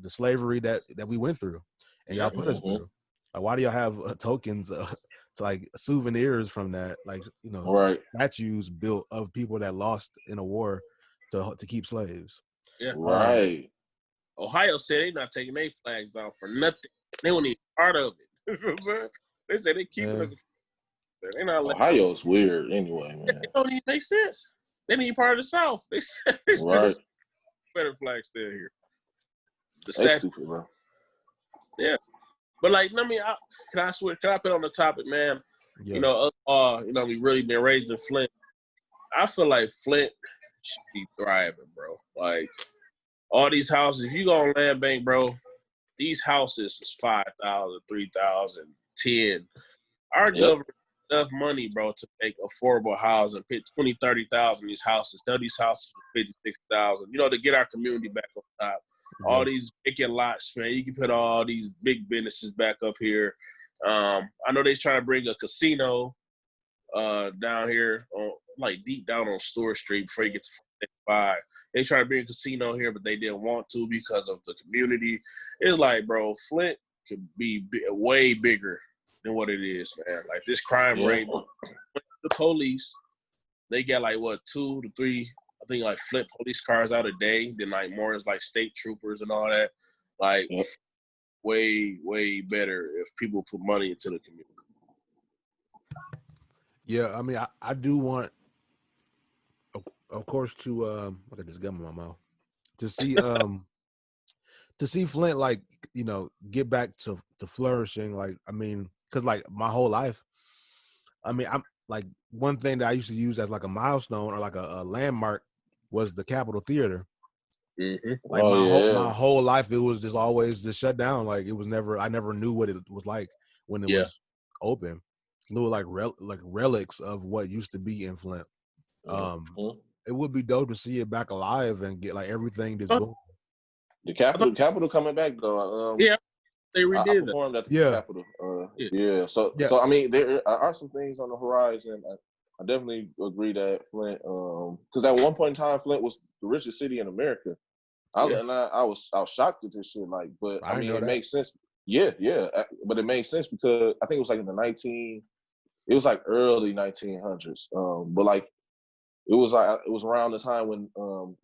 slavery that we went through and y'all put us through. Like, why do y'all have tokens to like souvenirs from that, like statues built of people that lost in a war to keep slaves? Right. Ohio said they're not taking their flags down for nothing. They weren't even part of it. You know what I'm saying? They said they keep it. They're not Ohio's weird anyway, man. It don't even make sense. They ain't part of the South. They still better flag still here. That's stupid, bro. Yeah, but like, can I put on the topic, man? Yeah. We really been raised in Flint. I feel like Flint should be thriving, bro. Like all these houses. If you go on Land Bank, bro, these houses is 5,000, 3,000, 10. Our government. Enough money, bro, to make affordable housing, put 20, 30,000 these houses, sell these houses for 50, 60,000, to get our community back on top. Mm-hmm. All these vacant lots, man, you can put all these big businesses back up here. I know they're trying to bring a casino down here, like deep down on Store Street before you get to 5. They tried to bring a casino here, but they didn't want to because of the community. It's like, bro, Flint could be way bigger than what it is, man. Like this crime rate, the police, they get like 2 to 3, I think like flip police cars out a day. Then like more is like state troopers and all that. Like way, way better if people put money into the community. Yeah, I mean, I do want, of course, to I got this gum in my mouth, to see Flint like get back to flourishing. Like I mean. Because like my whole life, I mean, I'm like one thing that I used to use as like a milestone or like a landmark was the Capitol Theater. Mm-hmm. Like my whole life, it was just always just shut down. Like it was I never knew what it was like when it was open. Little like relics of what used to be in Flint. It would be dope to see it back alive and get like everything just boom. The Capitol coming back though. They redid I performed at the Capitol. So I mean, there are some things on the horizon. I definitely agree that Flint, because at one point in time, Flint was the richest city in America. I was shocked at this shit. Like, but I mean, it makes sense. Yeah, but it makes sense because I think it was like in it was like early 1900s. But like, it was around the time when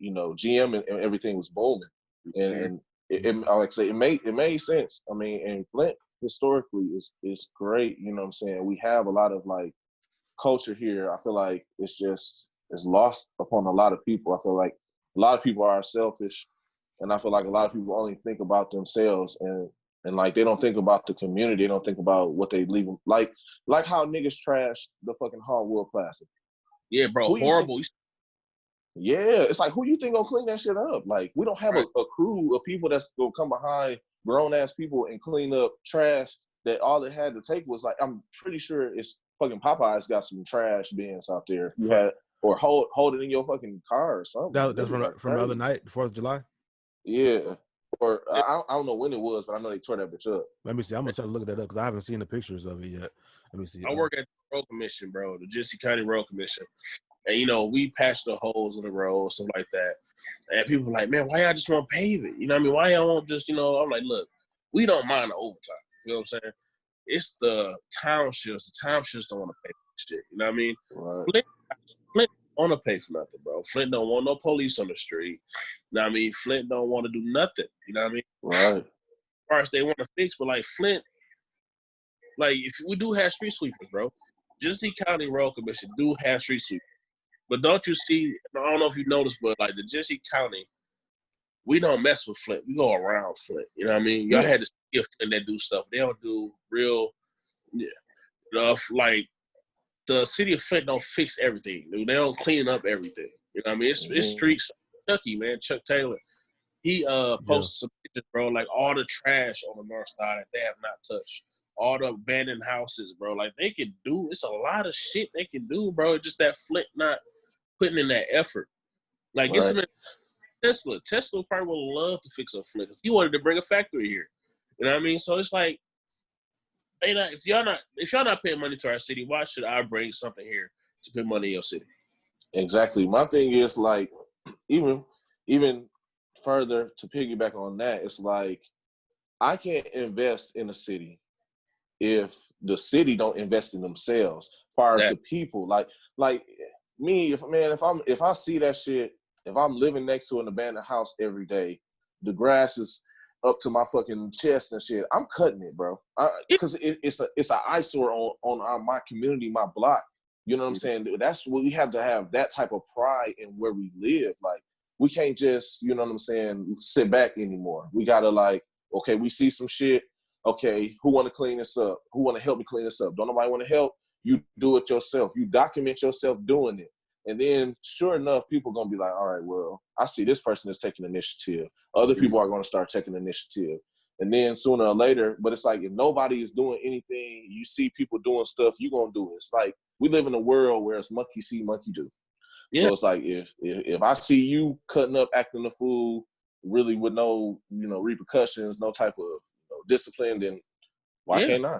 GM and everything was booming, and like I say, it made sense. I mean, and Flint historically is great. You know what I'm saying? We have a lot of like culture here. I feel like it's lost upon a lot of people. I feel like a lot of people are selfish, and I feel like a lot of people only think about themselves and like they don't think about the community. They don't think about what they leave. Like how niggas trash the fucking Hallwood Classic. Yeah, bro, horrible. Yeah, it's like, who you think gonna clean that shit up? Like, we don't have a crew of people that's gonna come behind grown ass people and clean up trash that all it had to take was like, I'm pretty sure it's fucking Popeye's got some trash bins out there. If you had, or hold it in your fucking car or something. That's from the other night, 4th of July. Yeah, or I don't know when it was, but I know they tore that bitch up. Let me see. I'm gonna try to look that up because I haven't seen the pictures of it yet. Let me see. I work at the road commission, bro, the Genesee County Road Commission. And, you know, we patched the holes in the road, stuff like that. And people were like, man, why y'all just want to pave it? You know what I mean? Why y'all won't just, you know, I'm like, look, we don't mind the overtime. You know what I'm saying? It's the townships. The townships don't want to pay for shit. You know what I mean? Right. Flint don't want to pay for nothing, bro. Flint don't want no police on the street. You know what I mean? Flint don't want to do nothing. You know what I mean? Right. As far as they want to fix, but like Flint, like if we do have street sweepers, bro. Genesee County Road Commission do have street sweepers. But don't you see, I don't know if you noticed, but like the Genesee County, we don't mess with Flint. We go around Flint. You know what I mean? Y'all had to see a Flint that do stuff. They don't do real, like the city of Flint don't fix everything. They don't clean up everything. You know what I mean? It's streets. Chucky, man, Chuck Taylor. He posted some pictures, bro, like all the trash on the north side they have not touched. All the abandoned houses, bro. Like they can do, it's a lot of shit they can do, bro. It's just that Flint not putting in that effort. Like get some Tesla. Tesla probably would love to fix up Flint. He wanted to bring a factory here. You know what I mean? So it's like, if y'all not paying money to our city, why should I bring something here to put money in your city? Exactly. My thing is like, even further to piggyback on that, it's like I can't invest in a city if the city don't invest in themselves. As far as the people, like me, if I see that shit, if I'm living next to an abandoned house every day, the grass is up to my fucking chest and shit, I'm cutting it, bro. Because it's an eyesore on my community, my block. You know what I'm saying? That's what we have to have, that type of pride in where we live. Like, we can't just, you know what I'm saying, sit back anymore. We gotta like, okay, we see some shit. Okay, who want to clean this up? Who want to help me clean this up? Don't nobody want to help? You do it yourself. You document yourself doing it. And then, sure enough, people are going to be like, all right, well, I see this person is taking initiative. Other people are going to start taking initiative. And then sooner or later, but it's like if nobody is doing anything, you see people doing stuff, you're going to do it. It's like we live in a world where it's monkey see, monkey do. Yeah. So it's like if I see you cutting up, acting a fool, really with no, repercussions, no type of discipline, then why can't I?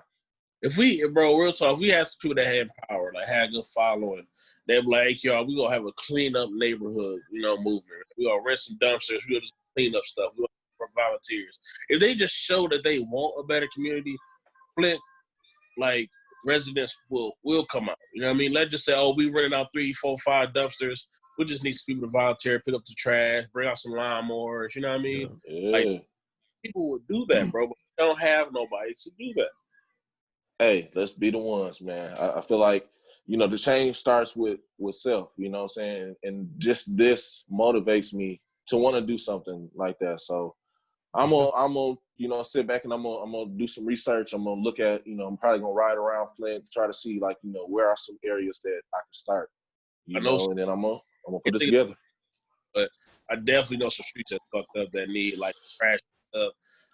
If we, bro, real talk, if we had some people that had power, like had a good following, they'd be like, y'all, we gonna have a clean up neighborhood, movement. We gonna rent some dumpsters, we gonna just clean up stuff. We gonna for volunteers. If they just show that they want a better community, Flint, like residents will come out. You know what I mean? Let's just say, oh, we renting out 3, 4, 5 dumpsters. We just need some people to volunteer, pick up the trash, bring out some lawnmowers. You know what I mean? Yeah. Like people would do that, bro, but we don't have nobody to do that. Hey, let's be the ones, man. I feel like, the change starts with self, you know what I'm saying? And just this motivates me to want to do something like that. So I'm gonna sit back and I'm gonna do some research. I'm gonna look at, I'm probably gonna ride around Flint, try to see like, where are some areas that I can start, and then I'm gonna put it together. But I definitely know some streets that fucked up that need like trash up.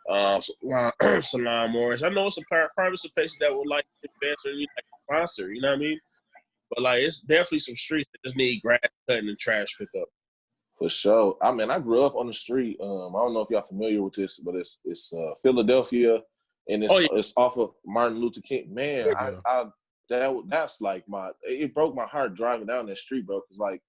Some lawnmowers. I know some private spaces that would like invest or like sponsor, you know what I mean? But like, it's definitely some streets that just need grass cutting and trash pickup. For sure. I mean, I grew up on the street. I don't know if y'all familiar with this, but it's Philadelphia, and it's off of Martin Luther King. Man, that's like it broke my heart driving down that street, bro. Because like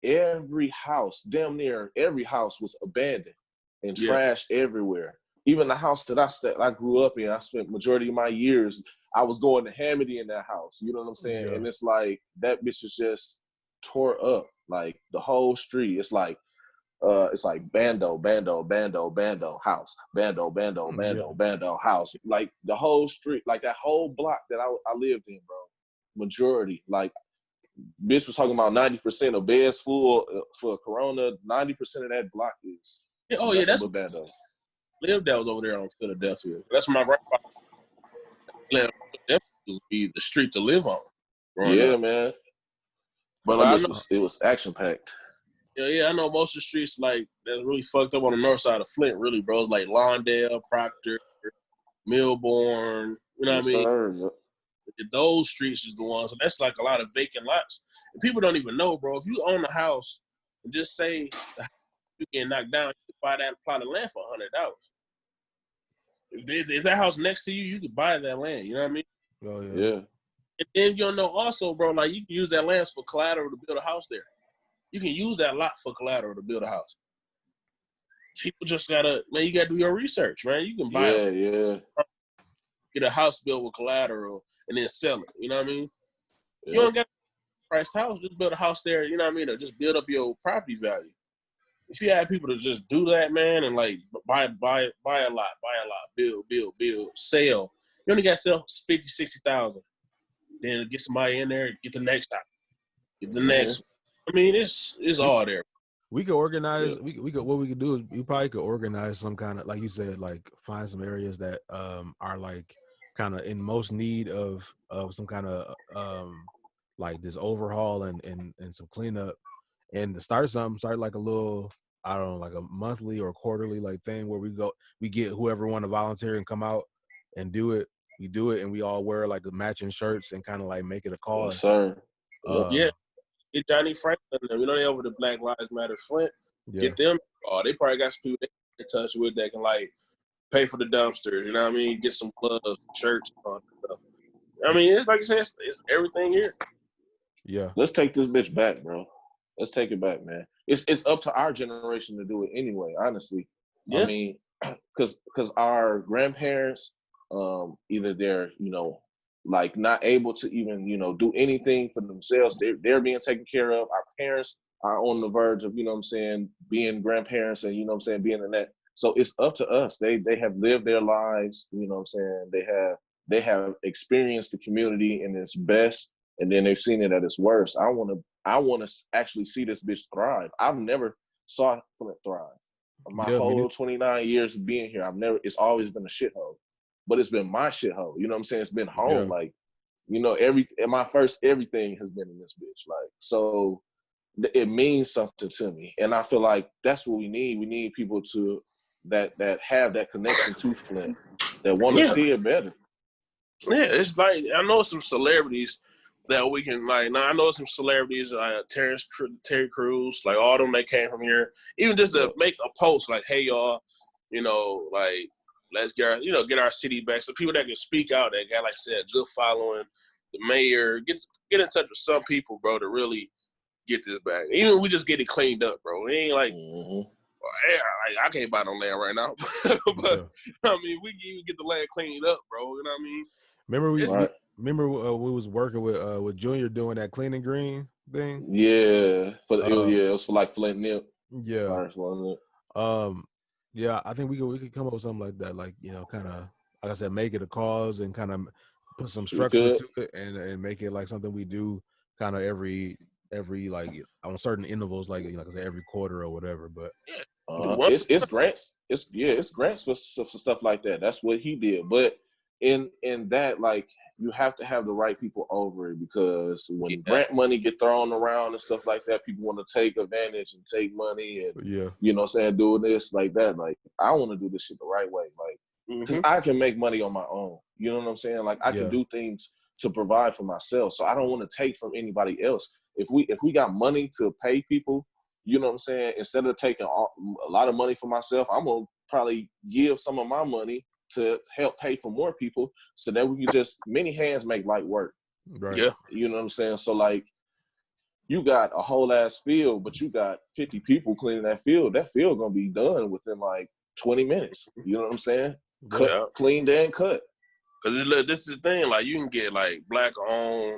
every house, damn near every house was abandoned and trash everywhere. Even the house that I grew up in, I spent majority of my years, I was going to Hamity in that house. You know what I'm saying? Yeah. And it's like, that bitch is just tore up. Like, the whole street. It's like bando, house. Bando, house. Like, the whole street, like, that whole block that I lived in, bro. Majority. Like, bitch was talking about 90% of beds full for Corona. 90% of that block is that's bando. Lived that was over there on Philadelphia. That's my grandfather lived. That would be the street to live on. Yeah, man. But it was action packed. Yeah, I know most of the streets like that's really fucked up on the north side of Flint. Really, bro, it's like Lawndale, Proctor, Milborn. You know what I mean? Sir, yeah. Those streets is the ones, and that's like a lot of vacant lots. And people don't even know, bro. If you own a house and just say the house you get knocked down, you can buy that plot of land for $100. If that house next to you, you could buy that land. You know what I mean? Oh yeah. And then you know also, bro, like you can use that land for collateral to build a house there. You can use that lot for collateral to build a house. People just gotta, man, you gotta do your research, man. You can buy get a house built with collateral and then sell it. You know what I mean? Yeah. You don't got a priced house, just build a house there, you know what I mean, or just build up your property value. If you have people to just do that, man, and like buy a lot, build, sell. You only got to sell 50, 60,000. Then get somebody in there, get the next house, get the next. I mean, it's all there. We could organize. Yeah. We could. What we could do is we probably could organize some kind of, like you said, like find some areas that are like kind of in most need of some kind of like this overhaul and some cleanup, and to start like a little, I don't know, like a monthly or quarterly like thing where we get whoever want to volunteer and come out and do it. We do it and we all wear like the matching shirts and kind of like make it a cause. Yes, sir. Yeah. Get Johnny Franklin. You know they over the Black Lives Matter Flint. Yeah. Get them. Oh, they probably got some people they in touch with that can like pay for the dumpsters. You know what I mean? Get some gloves, shirts, and all that stuff. I mean, it's like I said, it's everything here. Yeah. Let's take this bitch back, bro. Let's take it back, man. It's up to our generation to do it anyway, honestly. Yeah. I mean, because our grandparents, either they're, you know, like not able to even, you know, do anything for themselves. They're being taken care of. Our parents are on the verge of, you know what I'm saying, being grandparents and, you know what I'm saying, being in that. So it's up to us. They have lived their lives, you know what I'm saying. They have experienced the community in its best, and then they've seen it at its worst. I want to actually see this bitch thrive. I've never saw Flint thrive. My whole 29 years of being here, it's always been a shithole. But it's been my shithole. You know what I'm saying? It's been home. Yeah. Like, you know, everything has been in this bitch. Like, so it means something to me. And I feel like that's what we need. We need people that have that connection to Flint, that want to see it better. Yeah, it's like, I know some celebrities that we can, like, now I know some celebrities, Terry Crews, like all them that came from here. Even just to make a post like, hey, y'all, you know, like, let's get our city back. So people that can speak out, that got, like I said, good following, the mayor, get in touch with some people, bro, to really get this back. Even we just get it cleaned up, bro. It ain't like, I can't buy no land right now. But, I mean, we can even get the land cleaned up, bro. You know what I mean? Remember we was working with Junior doing that clean and green thing? Yeah. It was for like Flint Nip. Yeah. Yeah, I think we could come up with something like that, like, you know, kind of, like I said, make it a cause and kind of put some structure to it and make it like something we do kind of every like on certain intervals, like, you know, like I said, every quarter or whatever. But it's grants. It's grants for stuff like that. That's what he did. But in that, like, you have to have the right people over it, because when grant money get thrown around and stuff like that, people want to take advantage and take money and, you know what I'm saying, doing this like that. Like, I want to do this shit the right way, like, because I can make money on my own. You know what I'm saying? Like, I can do things to provide for myself. So I don't want to take from anybody else. If we got money to pay people, you know what I'm saying, instead of taking a lot of money for myself, I'm going to probably give some of my money to help pay for more people, so that we can just, many hands make light work. Right. Yeah. You know what I'm saying? So, like, you got a whole ass field, but you got 50 people cleaning that field. That field gonna be done within like 20 minutes. You know what I'm saying? Cleaned and cut. Because this is the thing, like, you can get like black-owned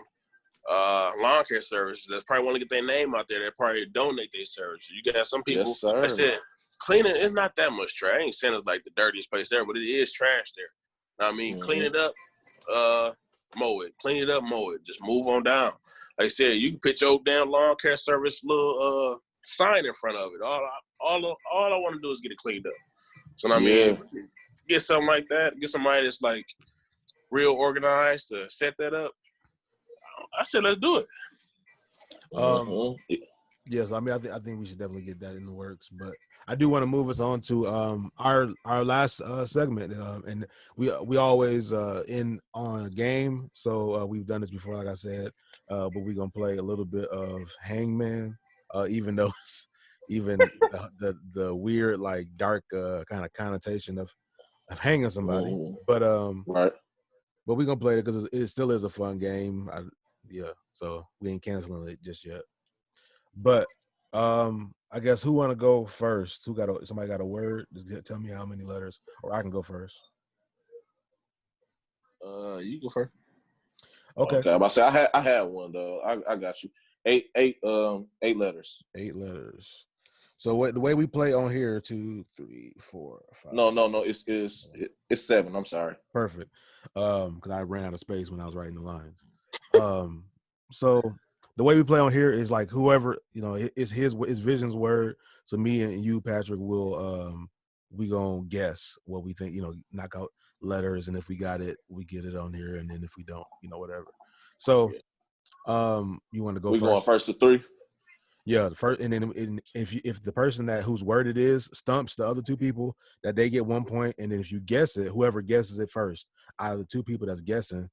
lawn care services that's probably want to get their name out there. They probably donate their services. You got some people that said cleaning is not that much trash. I ain't saying it's like the dirtiest place there, but it is trash there. I mean, clean it up, mow it. Clean it up, mow it. Just move on down. Like I said, you can put your damn lawn care service little sign in front of it. All I want to do is get it cleaned up. So I mean, get something like that. Get somebody that's like real organized to set that up. I said, let's do it. Yes, I mean, I think we should definitely get that in the works. But I do want to move us on to our last segment, and we always end on a game. So we've done this before, like I said, but we're gonna play a little bit of Hangman, even though it's even the weird, like, dark kind of connotation of hanging somebody. But But we're gonna play it because it still is a fun game. So we ain't canceling it just yet. But I guess who want to go first? Somebody got a word? Just tell me how many letters, or I can go first. You go first. Okay. I'm about to say I had one though. I got you. Eight letters. 8 letters. So the way we play on here, 2, 3, 4, 5. No. It's 7. I'm sorry. Perfect. Because I ran out of space when I was writing the lines. So the way we play on here is like whoever, it's his Vision's word. So me and you, Patrick, will we gonna guess what we think, knock out letters, and if we got it, we get it on here, and then if we don't, whatever. So you want to go first? We going first to 3? Yeah, the first, and then if the person whose word it is stumps the other 2 people, that they get 1 point, and then if you guess it, whoever guesses it first out of the 2 people that's guessing,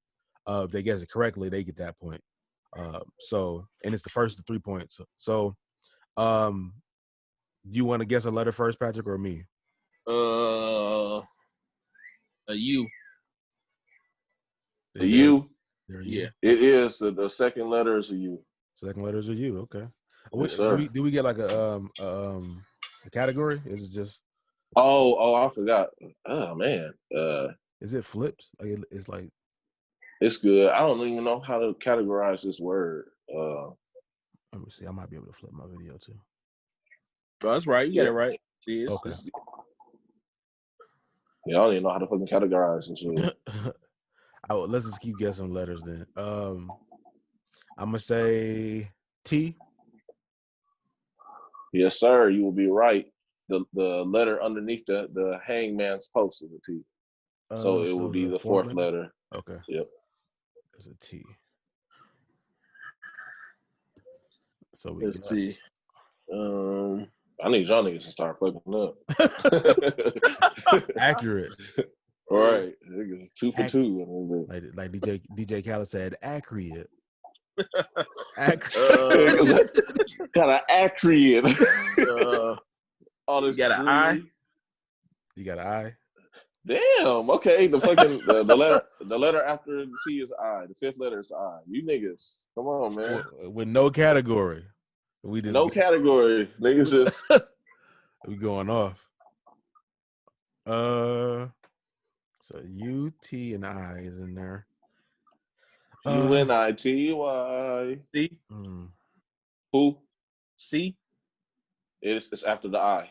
if they guess it correctly, they get that point. And it's the first to 3 points. So, do you want to guess a letter first, Patrick, or me? A U. The U. Yeah. It is the second letter is a U. Second letter is a U. Okay. Yes, sir. Do we get like a category? Is it just? Oh, I forgot. Oh man. Is it flipped? Like it's like. It's good. I don't even know how to categorize this word. Let me see. I might be able to flip my video too. Oh, that's right. You got it right. See, okay. Yeah, I don't even know how to fucking categorize this shit. Let's just keep guessing letters then. I'm gonna say T. Yes, sir. You will be right. The letter underneath the hangman's post is a T. So it will be the fourth letter. Okay. Yep. It's a T. So let's see. I need y'all niggas to start fucking up. Accurate. All right. Niggas 2 for 2. Like DJ Khaled said, accurate. Accurate. Kind of accurate. All this got an I. You got an I. Damn. Okay. The fucking the letter after the T is I. The 5th letter is I. You niggas, come on, man. With no category. We just category. Niggas just we going off. So U, T, and I is in there. UNITY. C. Who? C. It's after the I.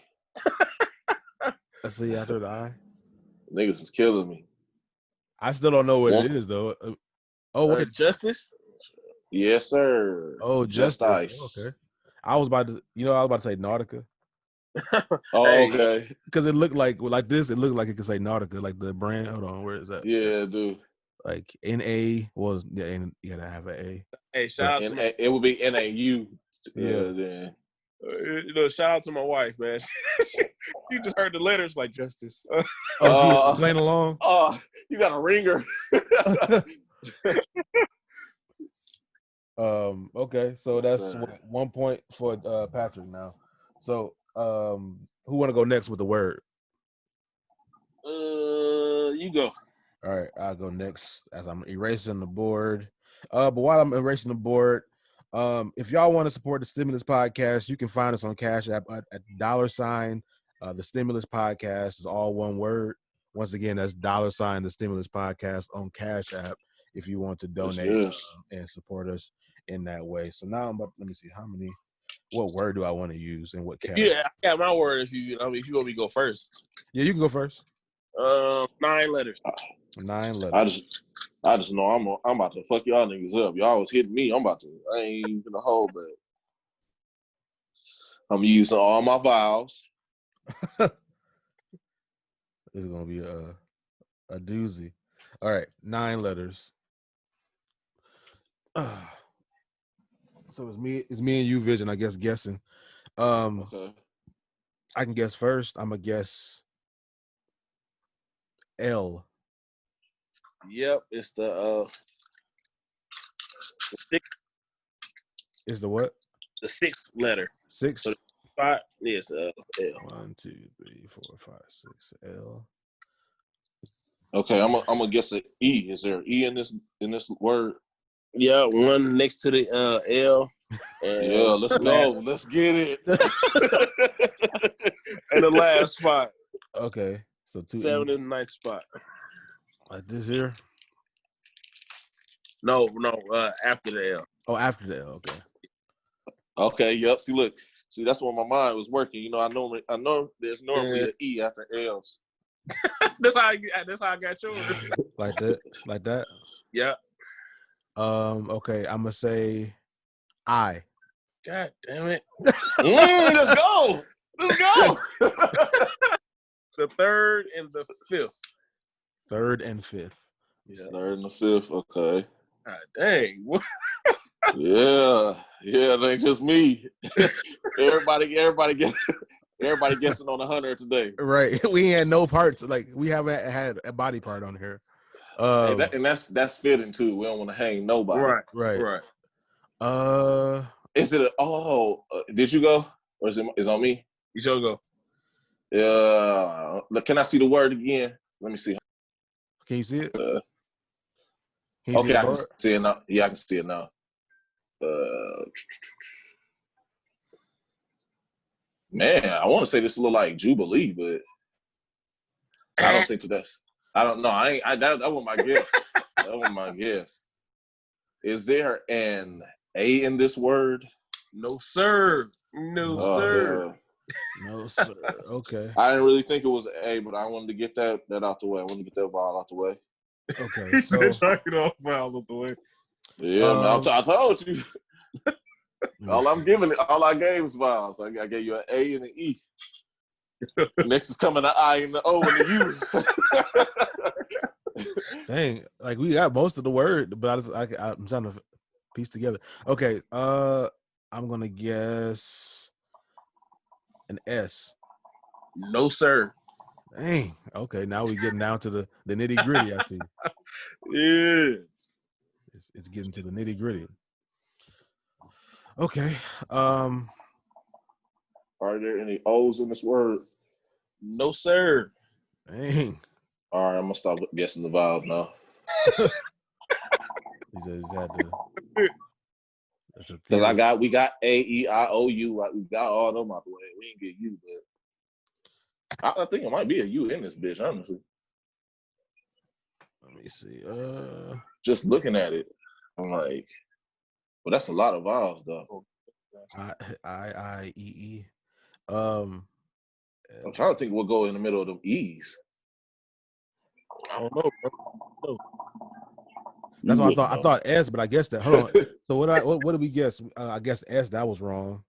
I see after the I. Niggas is killing me. I still don't know what it is though. Wait, Justice. Yes, sir. Oh, Justice. Okay. I was about to say Nautica. Okay. Because it looked like this. It looked like it could say Nautica, like the brand. Hold on, where is that? Yeah, dude. Like NA was you gotta have an A. Hey, shout out to it would be NAU. Yeah. Shout out to my wife, man. She just heard the letters like Justice. She was playing along. Oh, you got a ringer. Okay, so that's 1 point for Patrick now. So who want to go next with the word? You go. All right, I'll go next as I'm erasing the board. But while I'm erasing the board, if y'all want to support the Stimulus Podcast, you can find us on Cash App at $. The Stimulus Podcast is all one word. Once again, that's $, the Stimulus Podcast on Cash App if you want to donate and support us in that way. So now let me see what word do I want to use and what category? Yeah, I got my word if you want me to go first. Yeah, you can go first. 9 letters. 9 letters. I just know I'm about to fuck y'all niggas up. Y'all was hitting me. I ain't even gonna hold back. I'm using all my vowels. This is gonna be a doozy. All right, 9 letters. So it's me and you, Vision, I guess, guessing. Okay. I can guess first. I'm gonna guess L. Yep, it's the 6th. Is the what? The 6th letter. 6. So 5. Yes, L. 1, 2, 3, 4, 5, 6. L. Okay, I'm gonna guess an E. Is there an E in this word? Yeah, one next to the L. And yeah, let's go. Let's get it. And the last spot. Okay, so 2 7 and 9th spot. Like this here? No, after the L. Oh, after the L. Okay. Okay. Yep. See, that's where my mind was working. You know, I know there's normally an E after L's. That's how I got yours. Like that. Yeah. Okay, I'm gonna say I. God damn it. Let's go. Let's go. The 3rd and the 5th. 3rd and 5th. Yeah. 3rd and the 5th. Okay. God dang. yeah, it ain't just me. everybody guessing on 100 today. Right. We had no parts. Like we haven't had a body part on here. And that's fitting too. We don't want to hang nobody. Right. Is it? Did you go, or is it on me? You should go. Yeah. Can I see the word again? Let me see. Can you see it? Okay, I can see it now. Yeah, I can see it now. Man, I want to say this look like Jubilee, but I don't think that's. I don't know. That was my guess. That was my guess. Is there an A in this word? No, sir. No, sir. No, sir. Okay. I didn't really think it was an A, but I wanted to get that out the way. I wanted to get that vowel out the way. Okay. He said try to get all vowels out the way. Yeah, man. I told you. All I gave was vowels. I gave you an A and an E. Next is coming an I and the O and the U. Dang, like we got most of the word, but I'm trying to piece together. Okay, I'm gonna guess an S. No, sir. Dang. Okay, now we're getting down to the nitty gritty. I see. Yeah. It's getting to the nitty gritty. Okay. Are there any O's in this word? No, sir. Dang. All right, I'm gonna stop guessing the vowels now. Because we got A, E, I, O, U. We got all them out the way. We didn't get U, but I think it might be a U in this bitch, honestly. Let me see. Just looking at it, I'm like, well, that's a lot of vowels, though. I, E, E. I'm trying to think what go in the middle of them E's. I don't know, bro. That's what I thought S, but I guessed that. Hold on. So what did we guess? I guess S. That was wrong.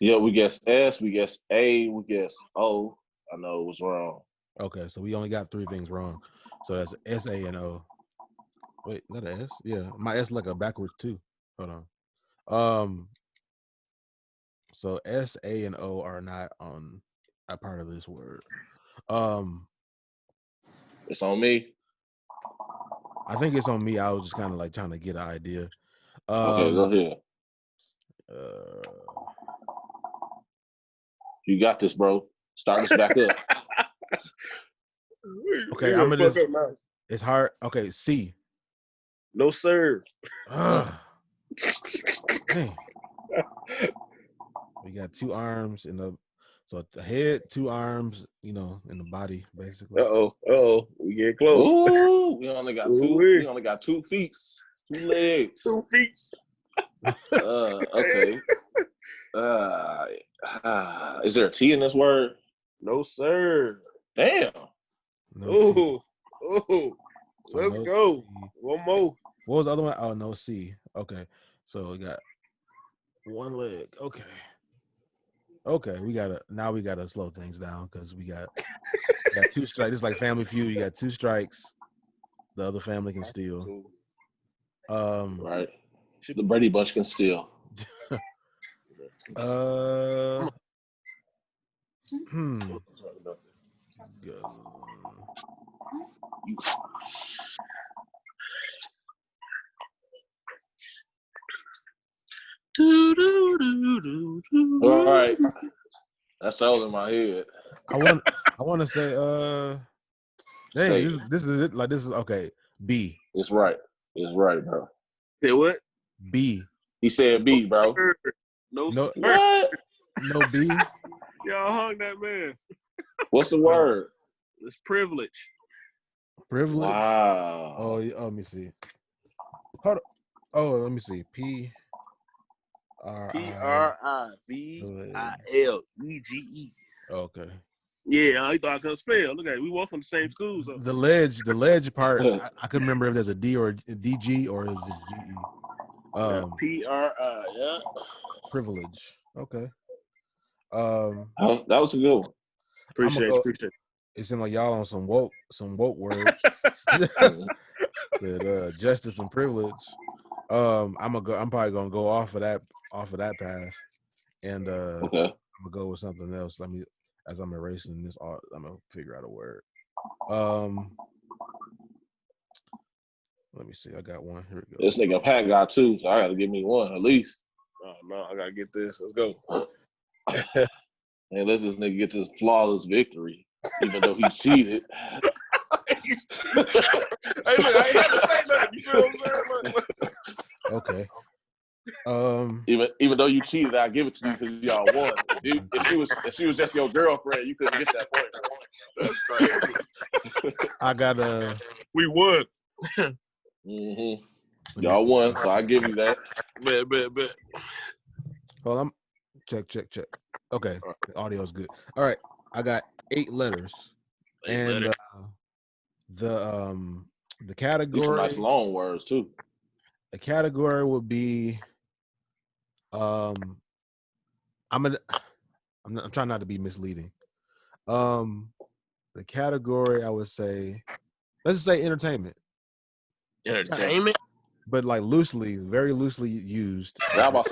Yeah, we guessed S. We guessed A. We guessed O. I know it was wrong. Okay, so we only got 3 things wrong. So that's S, A, and O. Wait, not an S? Yeah, my S like a backwards too. Hold on. So S, A, and O are not on a part of this word. It's on me. I think it's on me. I was just kind of like trying to get an idea. Okay, go ahead. You got this, bro. Start us back up. Okay, I'm gonna. It's hard. Okay, C. No, sir. Dang. We got 2 arms in the. So the head, 2 arms, in the body, basically. We get close. Ooh, we only got 2. We only got 2 feet, 2 legs, 2 feet. Okay. Is there a T in this word? No, sir. Damn. No let's go. C. One more. What was the other one? Oh, no C. Okay, so we got 1 leg. Okay, we gotta slow things down because we got 2 strikes. It's like Family Feud. You got 2 strikes. The other family can steal. Right. The Brady Bunch can steal. All right. That's all in my head. I want to say Hey, this is it. Like this is okay. B. It's right. It's right, bro. Say what? B. He said B, bro. No, what? No B. Y'all hung that man. What's the word? It's privilege. Privilege. Wow. Oh, let me see. Hold on. Oh, let me see. Privile. Okay. Yeah, I thought I couldn't spell. Look at it. We walk from the same school. So. The ledge part, I couldn't remember if there's a D or a DG or is just GE. PRI, yeah. Privilege. Okay. That was a good one. Appreciate it. It seemed like y'all on some woke words. Said justice and privilege. I'm probably gonna go off of that path, and I'm gonna go with something else. As I'm erasing this, I'm gonna figure out a word. Let me see. I got one. Here we go. This nigga Pat got two, so I gotta give me one at least. Oh no, I gotta get this. Let's go. And let's this nigga get this flawless victory, even though he cheated. Hey, look, I ain't had to say nothing. You feel what I'm saying? Okay. Even though you cheated, I give it to you because y'all won. If she was just your girlfriend, you couldn't get that point. That's crazy. I got we won. Mm-hmm. Y'all won, so I give you that. Bet. Hold on. Check. Okay, the audio's good. All right, I got 8 letters, and the category. These are nice long words too. The category would be, I'm trying not to be misleading. The category I would say, let's just say entertainment. Entertainment, but like very loosely used. I was about to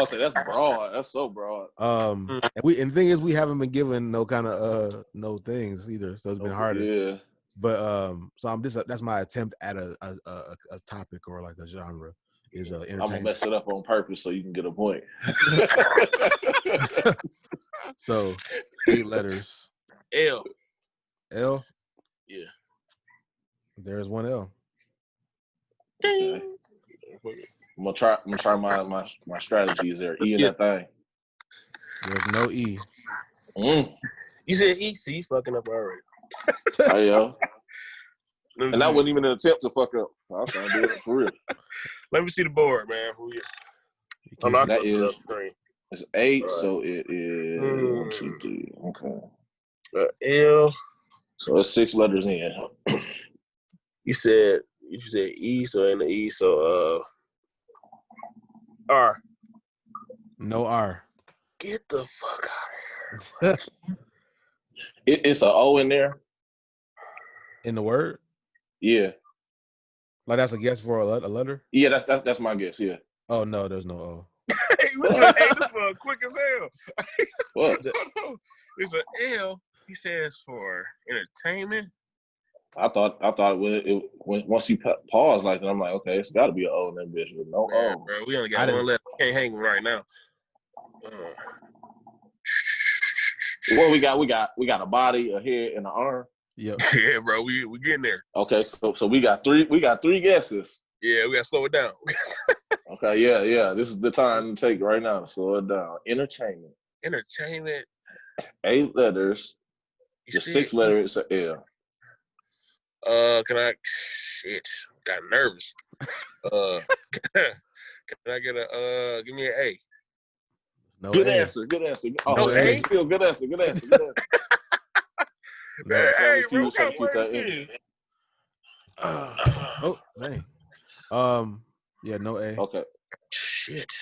say that's broad. That's so broad. And the thing is, we haven't been given no kind of no things either, so it's been harder. Yeah. But so that's my attempt at a topic or like a genre is entertainment. I'm gonna mess it up on purpose so you can get a point. So 8 letters. L. L. Yeah. There's one L. Okay. I'm gonna try my strategies there. E in that thing. There's no E. You said E, see, fucking up already. Oh yeah. And that wasn't even an attempt to fuck up. I was trying to do it for real. Let me see the board, man. That is it's 8, so it is 1, 2, 3. Okay. L. So it's 6 letters in. You said E, so in the E, so R. No R. Get the fuck out of here. It's an O in there. In the word? Yeah. Like that's a guess for a letter? Yeah, that's my guess, yeah. Oh no, there's no O. Hey, this one quick as hell. What? There's an L. He says for entertainment. I thought when once you pause like that, I'm like, okay, it's got to be an O in that bitch with no Man, O. bro, we only got one left. Can't hang right now. Well, we got a body, a head, and an arm. Yep. Yeah, bro, we getting there. Okay, so we got 3 guesses. Yeah, we gotta slow it down. Okay, yeah. This is the time to take right now to slow it down. Entertainment. 8 letters. The 6 letters is an L. Can I? Shit, got nervous. Can I get a? Give me an A. No Good A. answer. Good answer. No A. Still good answer. Good answer. Man, hey, bro, we got oh, dang. Yeah, no A. Okay. Shit.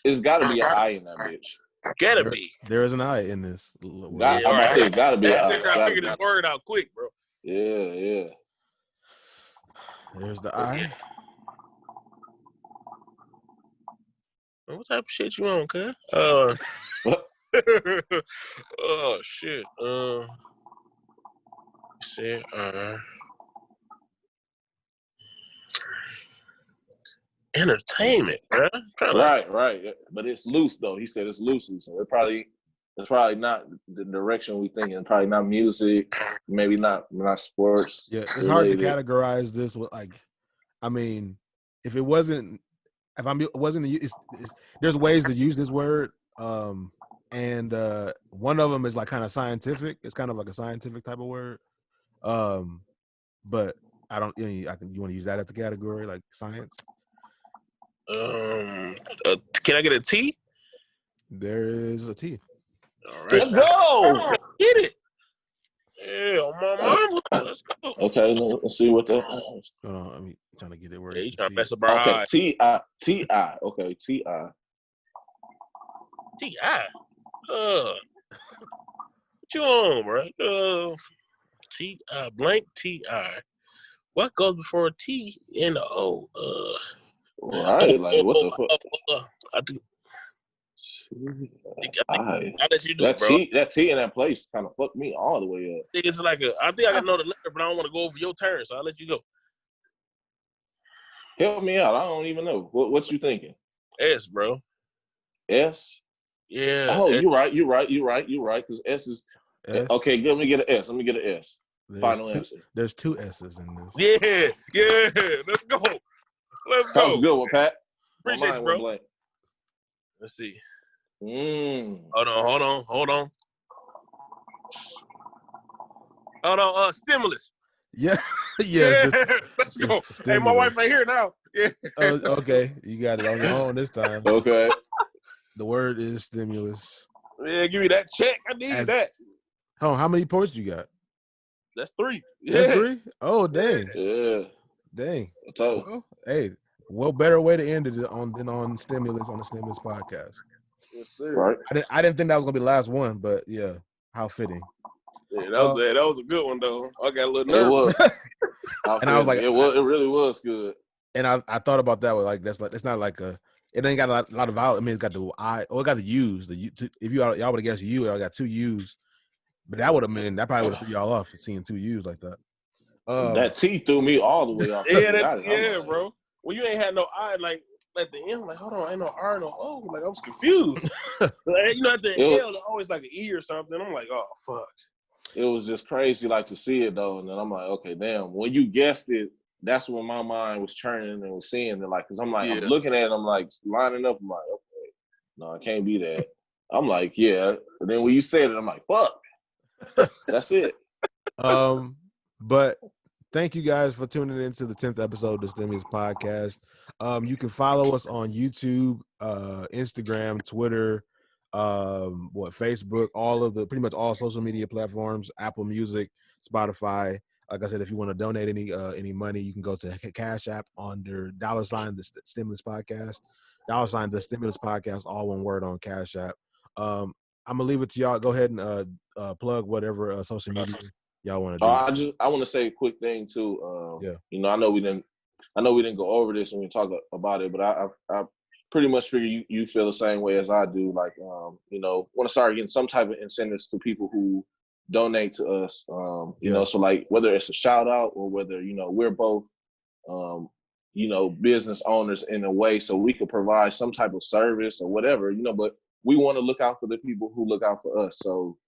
It's got to be an I in that bitch. Gotta be. There is an I in this. I'm gonna say it gotta be an I. Try to figure this word out quick, bro. Yeah. There's the I. What type of shit you on, cuz? Oh shit. Shit. Entertainment, bro. Right. But it's loose though. He said it's loosely, so it probably it's probably not the direction we thinking. Probably not music, maybe not sports. Yeah, it's hard to categorize this with like. I mean, if it wasn't, there's ways to use this word, and one of them is like kind of scientific. It's kind of like a scientific type of word, but I don't. You want to use that as a category, like science? Can I get a T? There is a T. All right, let's go. Get it. Yeah, on my mom. Let's go. Okay, let's see what the. Hold on, I'm trying to get it where you trying to see mess up our eyes. T.I. Okay, T.I. T.I. What you on, bro? T.I. blank T.I. What goes before a T and a O? Right, like what the fuck? I do. I'll let you do that it, bro. That T in that place kind of fucked me all the way up. It's like I think I can know the letter, but I don't want to go over your turn, so I'll let you go. Help me out. I don't even know. What you thinking? S, bro. S? Yeah. Oh, you're right. Because S is S? Okay. Let me get an S. Final answer. There's two S's in this. Yeah. Let's go. That was a good one, Pat. Appreciate you, bro. Blank. Let's see. Hold on. Hold on. Stimulus. Yeah. Yes. Let's go. Hey, my wife ain't here now. Yeah. Okay. You got it on your own this time. Okay. The word is stimulus. Yeah, give me that check. I need that. Oh, how many points you got? That's 3. Yeah. That's 3? Oh, dang. Yeah. Dang. Well, hey, what better way to end it than on stimulus on the Stimulus podcast? Yes, sir. Right. I didn't think that was gonna be the last one, but yeah, how fitting. Yeah, that was a good one though. I got a little nervous. And I was like, it really was good. And I thought about that with like it's not like it ain't got a lot of vowel. I mean, it's got the I. Oh, it got the U's. If y'all would have guessed U, y'all got 2 U's. But that probably would have threw y'all off seeing 2 U's like that. That T threw me all the way off. Bro. Well, you ain't had no I like at the end. I'm like, hold on, ain't no R, no O. Like I was confused. At the end, always like an E or something. I'm like, oh fuck. It was just crazy, like to see it though, and then I'm like, okay, damn. When you guessed it, that's when my mind was churning and was seeing it, like, cause I'm like, I'm looking at it, I'm like lining up. I'm like, okay, no, it can't be that. I'm like, yeah. And then when you said it, I'm like, fuck. That's it. But thank you guys for tuning into the 10th episode of the Stimulus Podcast. You can follow us on YouTube, Instagram, Twitter, Facebook, pretty much all social media platforms, Apple Music, Spotify. Like I said, if you want to donate any money, you can go to Cash App under $, the Stimulus Podcast, $, the Stimulus Podcast, all one word on Cash App. I'm gonna leave it to y'all. Go ahead and plug whatever social media y'all want to do. I want to say a quick thing too. I know we didn't go over this when we talk about it, but I pretty much figure you feel the same way as I do. Like, want to start getting some type of incentives to people who donate to us. So like whether it's a shout out or whether we're both, business owners in a way, so we could provide some type of service or whatever, but we want to look out for the people who look out for us. So,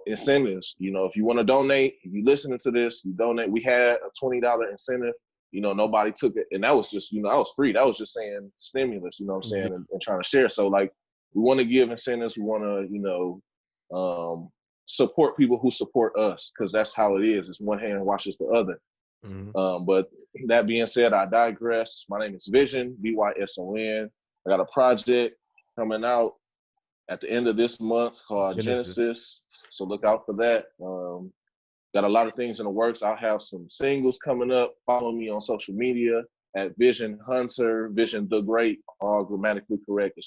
incentives, if you want to donate, if you're listening to this, you donate. We had a $20 incentive, nobody took it. And that was just, that was free. That was just saying stimulus, you know what I'm saying, and trying to share. So like, we want to give incentives. We want to, support people who support us, because that's how it is. It's one hand washes the other. But that being said, I digress. My name is Vision, Byson. I got a project coming out at the end of this month called Genesis. So look out for that. Got a lot of things in the works. I'll have some singles coming up. Follow me on social media at Vision Hunter, Vision the Great, all grammatically correct,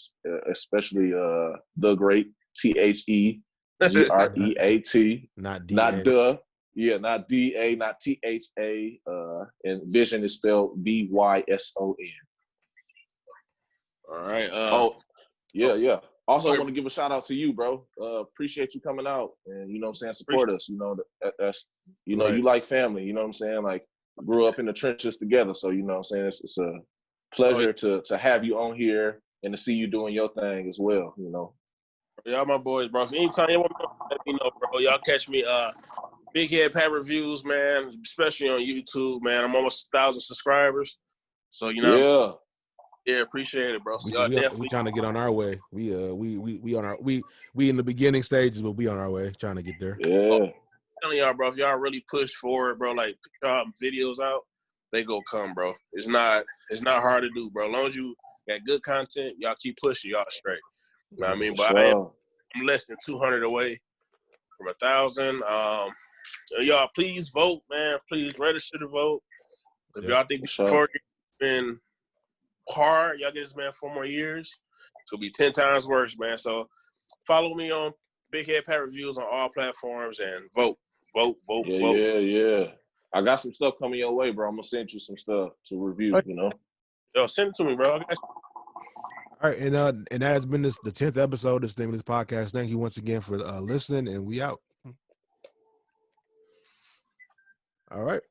especially the Great, THEGREAT. Not D. Not duh. Yeah, not DA, not THA. And Vision is spelled BYSON. All right. Yeah. Also, I want to give a shout out to you, bro. Appreciate you coming out and support us. That's you like family. You know what I'm saying? Like, grew up in the trenches together. So it's a pleasure to have you on here and to see you doing your thing as well. Y'all my boys, bro. Anytime you want me, let me know, bro. Y'all catch me. Big Head Pat Reviews, man. Especially on YouTube, man. I'm almost 1,000 subscribers. So yeah, appreciate it, bro. So y'all definitely we trying to get on our way. We in the beginning stages, but we on our way, trying to get there. Yeah. I'm telling y'all, bro, if y'all really push forward, bro, like put y'all videos out, they go come, bro. It's not hard to do, bro. As long as you got good content, y'all keep pushing, y'all straight. You know what I mean? But I'm less than 200 away from 1,000. Y'all please vote, man. Please register to vote. If y'all think before it's been hard, y'all get this man 4 more years, it's gonna be 10 times worse, man. So follow me on Big Head Pat Reviews on all platforms and vote. Yeah. I got some stuff coming your way, bro. I'm gonna send you some stuff to review. You know. Yo, send it to me, bro. All right, and that has been the 10th episode of this podcast. Thank you once again for listening, and we out. All right.